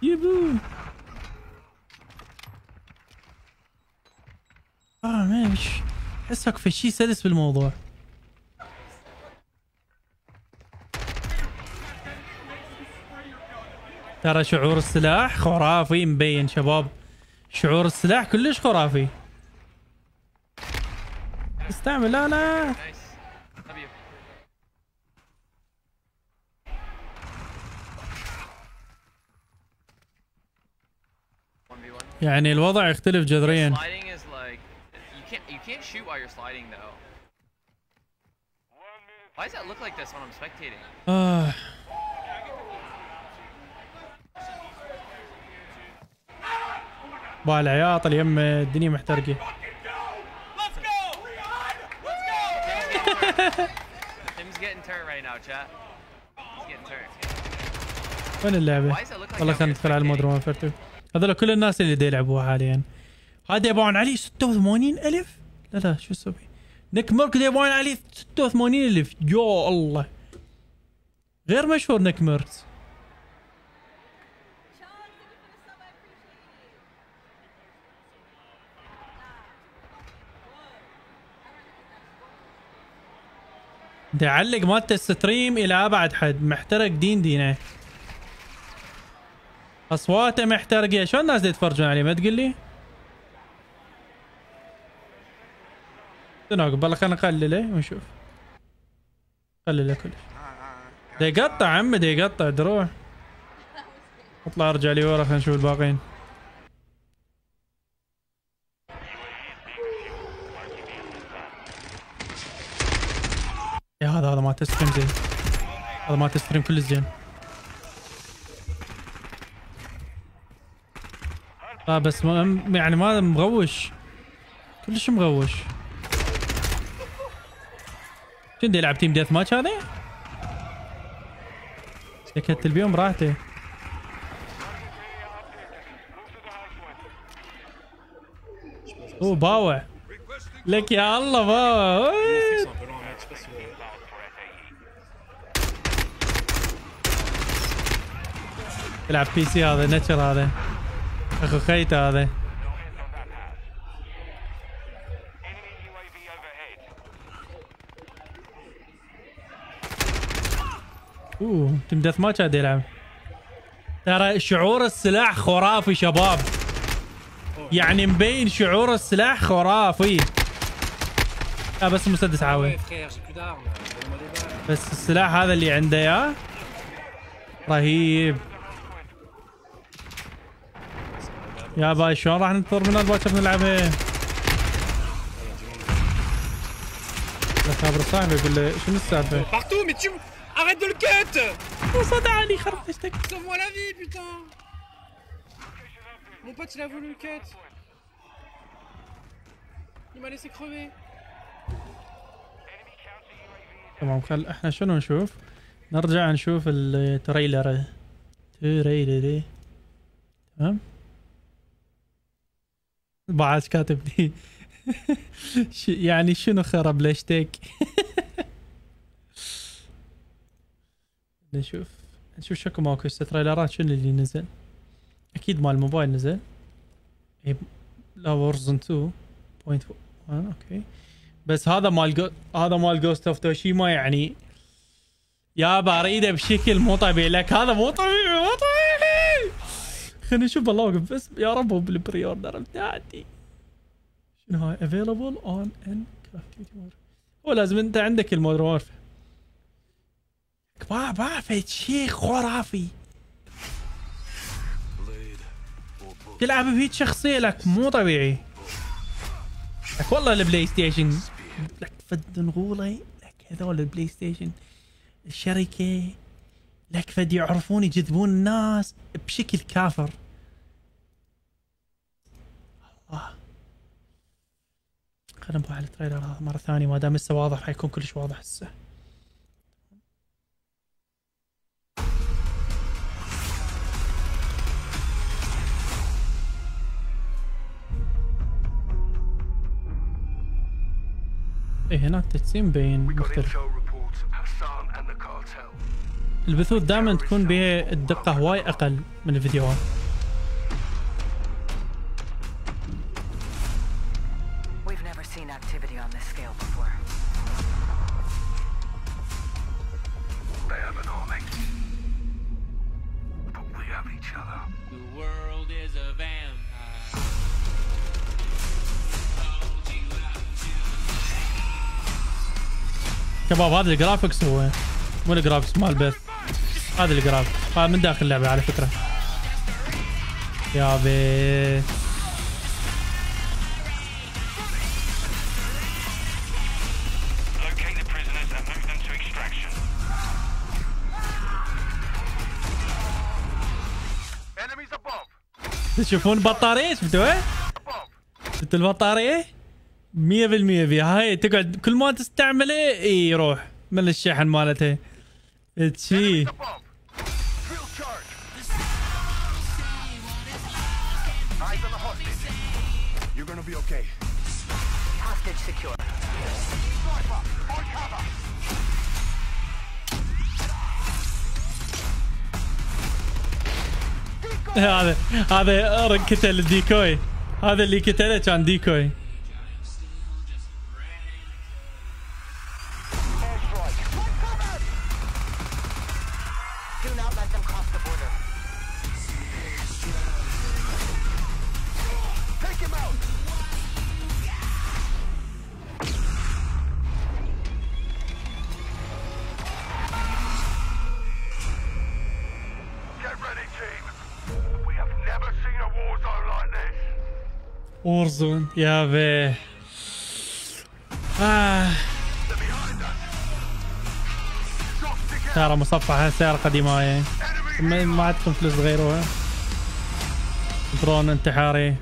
يبو. ماشي. احسك في شيء سلس بالموضوع. ترى شعور السلاح خرافي مبين شباب. شعور السلاح كلش خرافي. استعمل. لا يعني الوضع يختلف جذريا. بالعياط اليم الدنيا محترقه. وين اللعبة؟ والله خلينا ندخل على مودرن 2. هذول كل الناس اللي دا يلعبوها حاليا. هذا يبون عليه 86,000. لا شو اسوي؟ نيك ميرك يبون عليه 86,000. يا الله غير مشهور نيك ميرك. دا يعلق مالته الستريم الى ابعد حد. محترق دينه. اصواته محترقه. شلون الناس يتفرجون عليه؟ ما تقول لي؟ شنو بالله خلينا نقلله ونشوف. قلله كلش. دا يقطع عمي دا يقطع دروع. اطلع ارجع لي ورا خلينا نشوف الباقيين. يا هذا ما تستريم زين. هذا ما تستريم كل زين. بس يعني ما مغوش. كلش مغوش. كنت يلعب تيم ديث ماتش هذا؟ سكت البيوم راحته. اوه باوع. لك يا الله ما يلعب بي سي هذا نتشر هذا اخو خيته هذا. تيم ديث ماتش قاعد يلعب. ترى شعور السلاح خرافي شباب، يعني مبين شعور السلاح خرافي. لا بس المسدس عاوي، بس السلاح هذا اللي عنده اياه رهيب. يا باي شلون راح ننتظر من الباكر نلعبها؟ لا صابر صاحبي يقول له شنو السالفه؟ Arrête de le cut! صدعني خربشتك. Sauve-moi la vie, putain! Mon pote il a voulu le cut. Il m'a laissé crever. تمام خل احنا شنو نشوف؟ نرجع نشوف التريلر. تمام؟ بعد كاتب لي يعني شنو خرب الهاشتاج؟ نشوف شكو ماكو تريلرات. شنو اللي نزل؟ اكيد مال الموبايل نزل. لا وارزون 2.1 اوكي. بس هذا مال جوست اوف توشيما يعني يا بريده بشكل مو طبيعي. لك هذا مو طبيعي مو طبيعي. خلينا نشوف الله وقف بس يا رب هو بالبري اوردر بتاعتي. شنو هاي available on ان كرافتي. هو لازم انت عندك المودرن وورفير. بعرف شيء خرافي تلعب بهيك شخصية. لك مو طبيعي. لك والله البلاي ستيشن لك فد نغولي. لك هذول البلاي ستيشن الشركة لك فد يعرفون يجذبون الناس بشكل كافر. الله خلينا نروح على التريلر هذا مرة ثانية ما دام لسه واضح حيكون كلش واضح هسه. ايه هنا التجسيم مبين مختلف. البثوث دائما تكون بها الدقة هواي اقل من الفيديوهات. شباب هذا الجرافكس هو مو الجرافكس مال البث. هذا الجرافكس هذا من داخل اللعبة على فكرة. يا بي تشوفون بطارية شفتوا ايه؟ شفتوا البطارية؟ 100% فيها هاي تقعد كل ما تستعمله اي يروح من الشحن مالتها. تشي هذا كتل الديكوي. هذا اللي كتله كان ديكوي. وارزون يا بيه. سيارة مصفحة سيارة قديمة يعني ما عندكم فلوس تغيروها. درون انتحاري.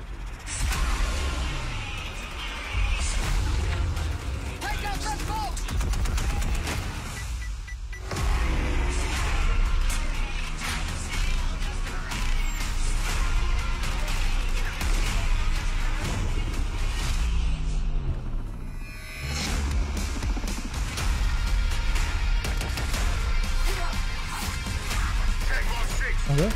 هذا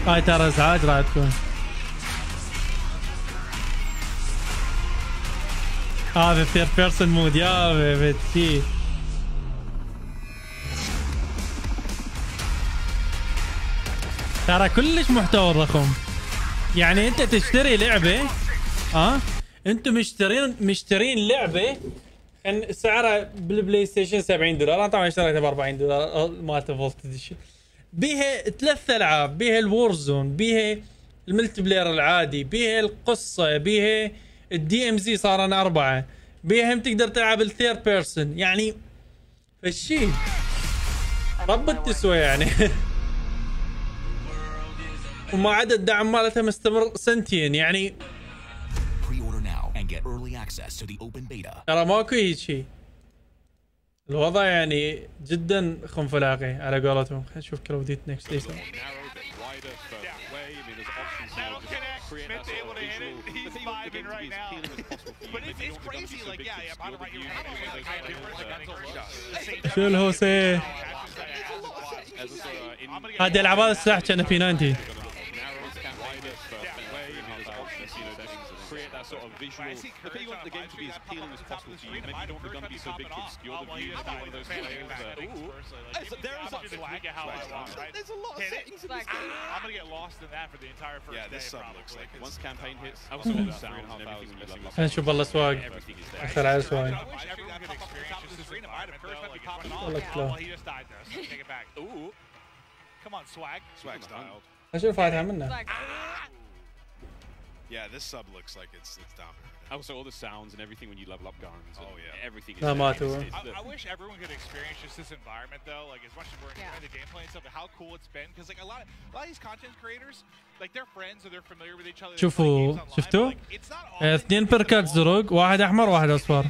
هاي ترى ازعاج راح تكون. هذا ثير بيرسون مود يا بتشي. ترى كلش محتوى ضخم. يعني انت تشتري لعبه انتم مشترين لعبه سعرها بالبلاي ستيشن $70. انا طبعا اشتريتها ب $40 مالت فولت اديشن. بيها 3 العاب، بيها الوارزون، بيها الملتي بلاير العادي، بيها القصه، بيها الدي ام زي صار انا 4، بيها هم تقدر تلعب الثير بيرسون. يعني فالشي رب تسوى يعني. وما عدا الدعم مالتها مستمر سنتين يعني. ترى ماكو هيك شيء. الوضع يعني جدا خنفلاقي على قولتهم. خلينا نشوف كلو ديت نكست ايش صار. شو الهوسه؟ هذه العاب السلاح كان في 90. Sort of visual. The thing you want the game to be as appealing as possible to you. Maybe you don't want the gun to be so big to obscure the view. You're one of those players that... There is swag at how I want, right? There's a lot of settings in this game. I'm going to get lost in that for the entire first day. Yeah, this sub looks like it. Once campaign hits, I was all the sound and everything messing with. نشوف والله سواق. اكثر على سواق. Come on, swag. Swag styled. اشوف فاتحه منه. Yeah, this sub looks like it's dominant. Also, all the sounds and everything when you level up guns. Oh yeah, everything. Is I wish everyone could experience just this environment though. Like as much as we're enjoying the gameplay and stuff, how cool it's been. Because like a lot of these content creators, like they're friends or they're familiar with each other. شفتوا؟ 2 بركات زرق، واحد احمر واحد اصفر.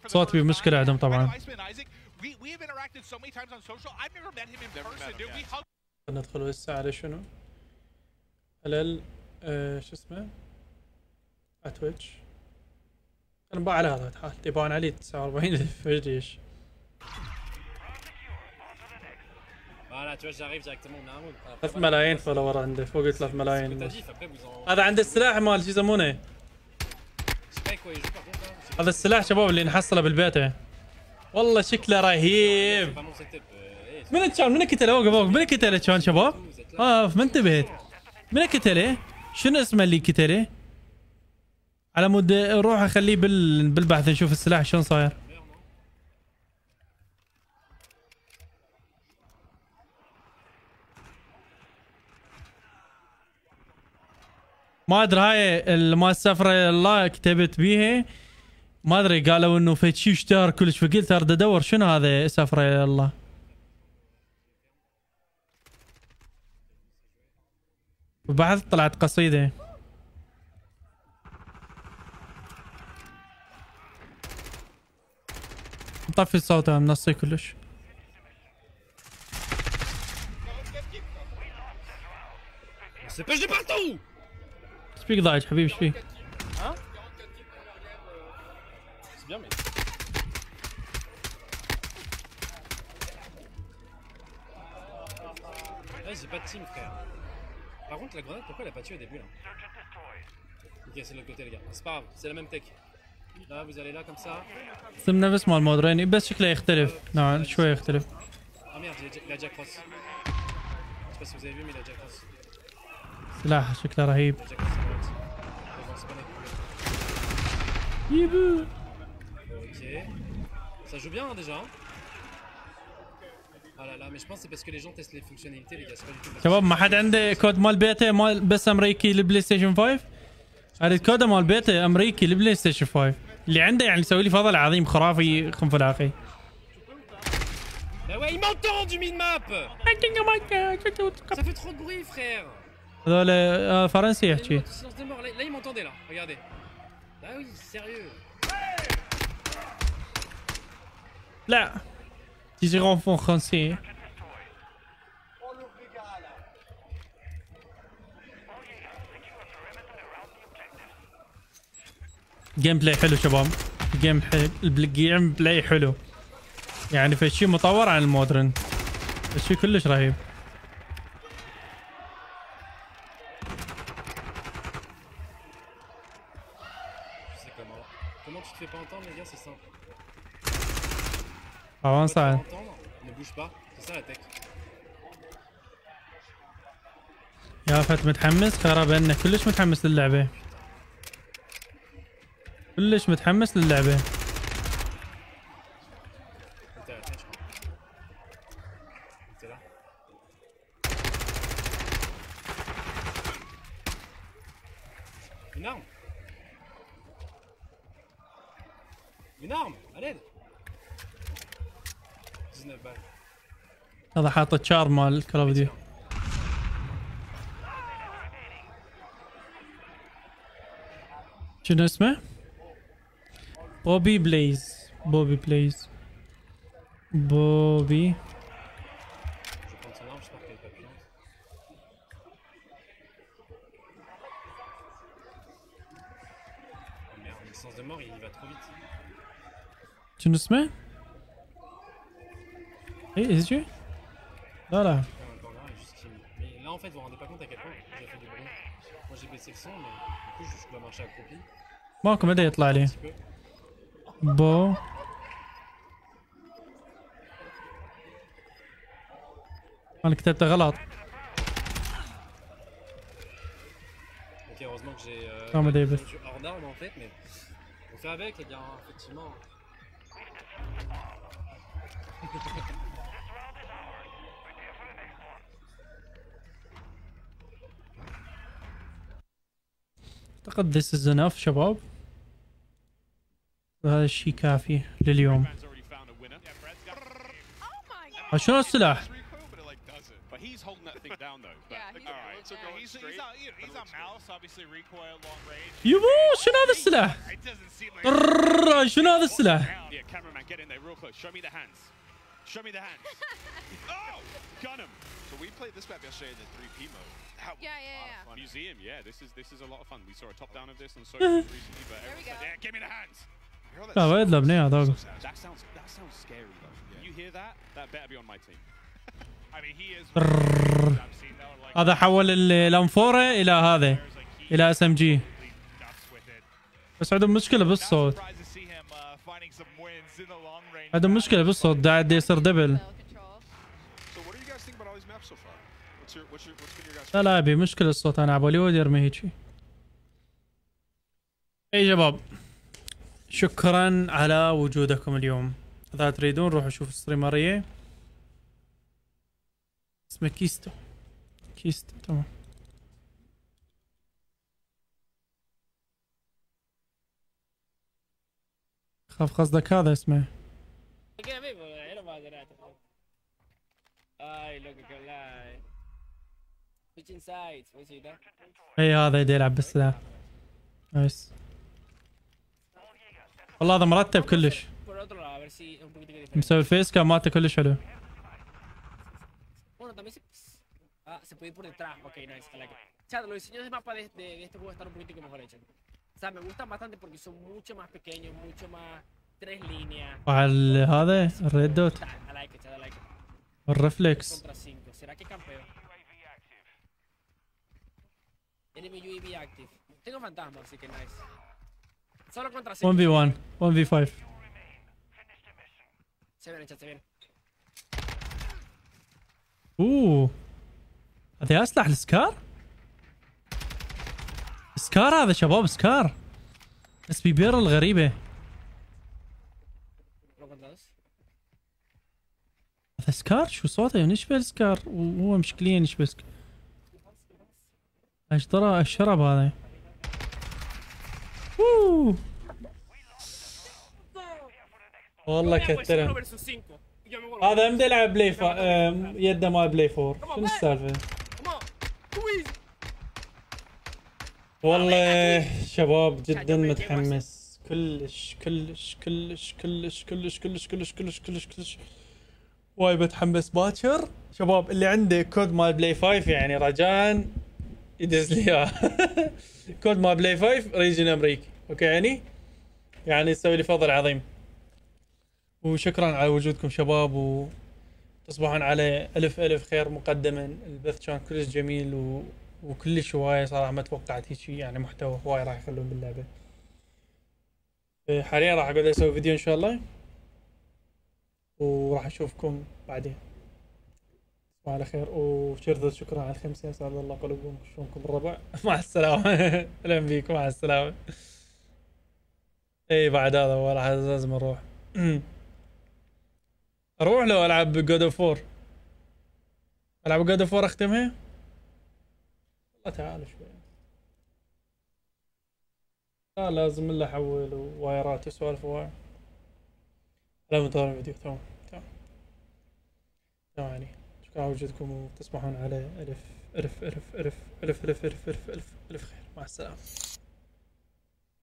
صوت في مشكلة عندهم طبعا. ندخل هسه على شنو؟ على شو اسمه؟ على تويتش. انا بقى على هذا تعال يبان علي 49 فجريش. Voilà, tu vois, j'arrive directement au Naroud. 3 ملايين فولور عنده، فوق 3 ملايين. هذا عنده السلاح مال شو يسمونه؟ هذا السلاح شباب اللي نحصله بالبيت. والله شكله رهيب. من كان من كتله وقف من كتله كان شباب؟ ما انتبهت. من كتله؟ شنو اسمه اللي كتله؟ على مود روح اخليه بالبحث نشوف السلاح شلون صاير. ما ادري هاي ما السفره الله كتبت بيها ما ادري قالوا انه في شيء اشتهر كلش فقلت ارد ادور شنو هذا سفره الله. وبعد طلعت قصيده. نطفي الصوت منصي كلش. ايش فيك ضايج حبيبي ايش فيك؟ ها؟ C'est bien mais... Ah j'ai pas de team frère. Par contre la grenade pourquoi elle a pas tué au début là? Ok c'est de l'autre côté les gars. C'est pas grave, c'est la même tech. Là vous allez là comme ça. اسم نفس مال مودرن بس شكله يختلف نوعا شوي يختلف. Ah merde il a déjà cross. Je sais pas si vous avez vu mais il a déjà cross. سلاح شكله رهيب. يبو. Ok. Ça joue bien hein, déjà. Ah là là mais je pense c'est parce que les gens testent les fonctionnalités les gars. C'est pas du tout. شباب ما حد عنده كود مال بيته مال بس امريكي للبلاي ستيشن 5؟ هذا الكود مال بيته امريكي للبلاي ستيشن 5 اللي عنده يعني يسوي لي فضل عظيم خرافي خنفلاقي. Bah ouais il m'entend du mid-map. Ça fait trop de bruit frère. هذول فرنسي يحكي. Là il m'entendait là, regardez. Ah oui, sérieux. لا تيجي غونفون فرنسي. جيم بلاي حلو شباب. الجيم بلاي حلو يعني، في شيء مطور عن المودرن، الشيء كلش رهيب. صعب. يا فت متحمس، خرب انك كلش متحمس للعبة، كلش متحمس للعبة. هذا حاط الشار مال كلابدي. شنو اسمه؟ بوبي بلايز. بوبي بلايز. بوبي. شنو اسمه؟ ايه ايش؟ لا لا. Là en fait vous vous rendez pas compte à quel point j'ai fait du bruit. Moi j'ai baissé le son mais du coup je dois marcher accroupi. ماكو بدا يطلع لي. بو انا كتبته غلط. Ok heureusement que j'ai hors norme en fait mais on fait avec les gars effectivement. اعتقد this is enough شباب، هذا الشيء كافي لليوم. شنو السلاح؟ يبو شنو هذا السلاح؟ شنو هذا السلاح؟ Show me the hands. Oh, got him. So we played this map yesterday in the 3P mode. Yeah. Museum, yeah. This is a lot of fun. We saw a top down of this on social recently, but there we go. Yeah, give me the hands. لا وايد لبني هذا. That sounds scary though. You hear that? That better be on my team. I mean he is. هذا حول الانفورة الى هذا، الى اس ام جي، بس عندهم مشكلة بالصوت. عندهم مشكلة بالصوت، قاعد يصير دبل. لا ابي مشكلة الصوت، انا عبالي ودي ارمي هيجي. اي شباب شكرا على وجودكم اليوم. اذا تريدون روحوا شوفوا ستريمرية اسمه كيستو. تمام. خاف قصدك هذا اسمه. اي هذا يدي يلعب بالسلاح. نايس والله هذا مرتب كلش، مسوي الفيس كان مالته كلش حلو. Se puede ir por detrás, ok, nice, I like it. O sea, los diseños de mapa de este juego están un poquito mejor hechos. O sea, me gustan bastante porque son mucho más pequeños, mucho más 3 líneas. هذا الريد دوت. I like it, I like it. الرفلكس. Contra 5, ¿será que campeo? Enemy UAV active. Tengo fantasma, así que nice. Solo contra 5. 1v1, 1v5. Se viene, chat, se viene. هذا اسلح السكار؟ سكار هذا شباب، سكار بس بيبيرل غريبة. هذا سكار شو صوته يشبه السكار، وهو مشكليا يشبه سكار. ايش ترى الشرب هذا؟ والله كتره. هذا امتى يلعب بلاي يده مال بلاي 4؟ شنو السالفة؟ والله شباب جدا متحمس، كلش وايد بتحمس باكر. شباب اللي عنده كود مال بلاي 5 يعني رجاء يدز لي اياه. كود مال بلاي 5 ريجن امريكي، اوكي يعني يعني يسوي لي فضل عظيم. وشكرا على وجودكم شباب، وتصبحون على ألف خير مقدما. البث كان كلش جميل وكلش هواية صراحة، ما توقعت هيك يعني محتوى هواية راح يخلون باللعبة. حاليا راح اقعد اسوي فيديو ان شاء الله، وراح اشوفكم بعدين. تصبحوا على خير وشرذت. شكرا على ال5، اسعد الله قلوبكم. شلونكم الربع؟ مع السلامة. اهلا بيكم، مع السلامة. اي بعد هذا هو راح لازم اروح. اروح لو العب جود اوف 4. العب جود اوف 4 اختمها. والله تعال شوي. لا لازم الا احول ووايرات وسوالف هواي. لا منتظر الفيديو. تمام يعني. شكرا على وجودكم، وتصبحون على ألف خير. مع السلامة.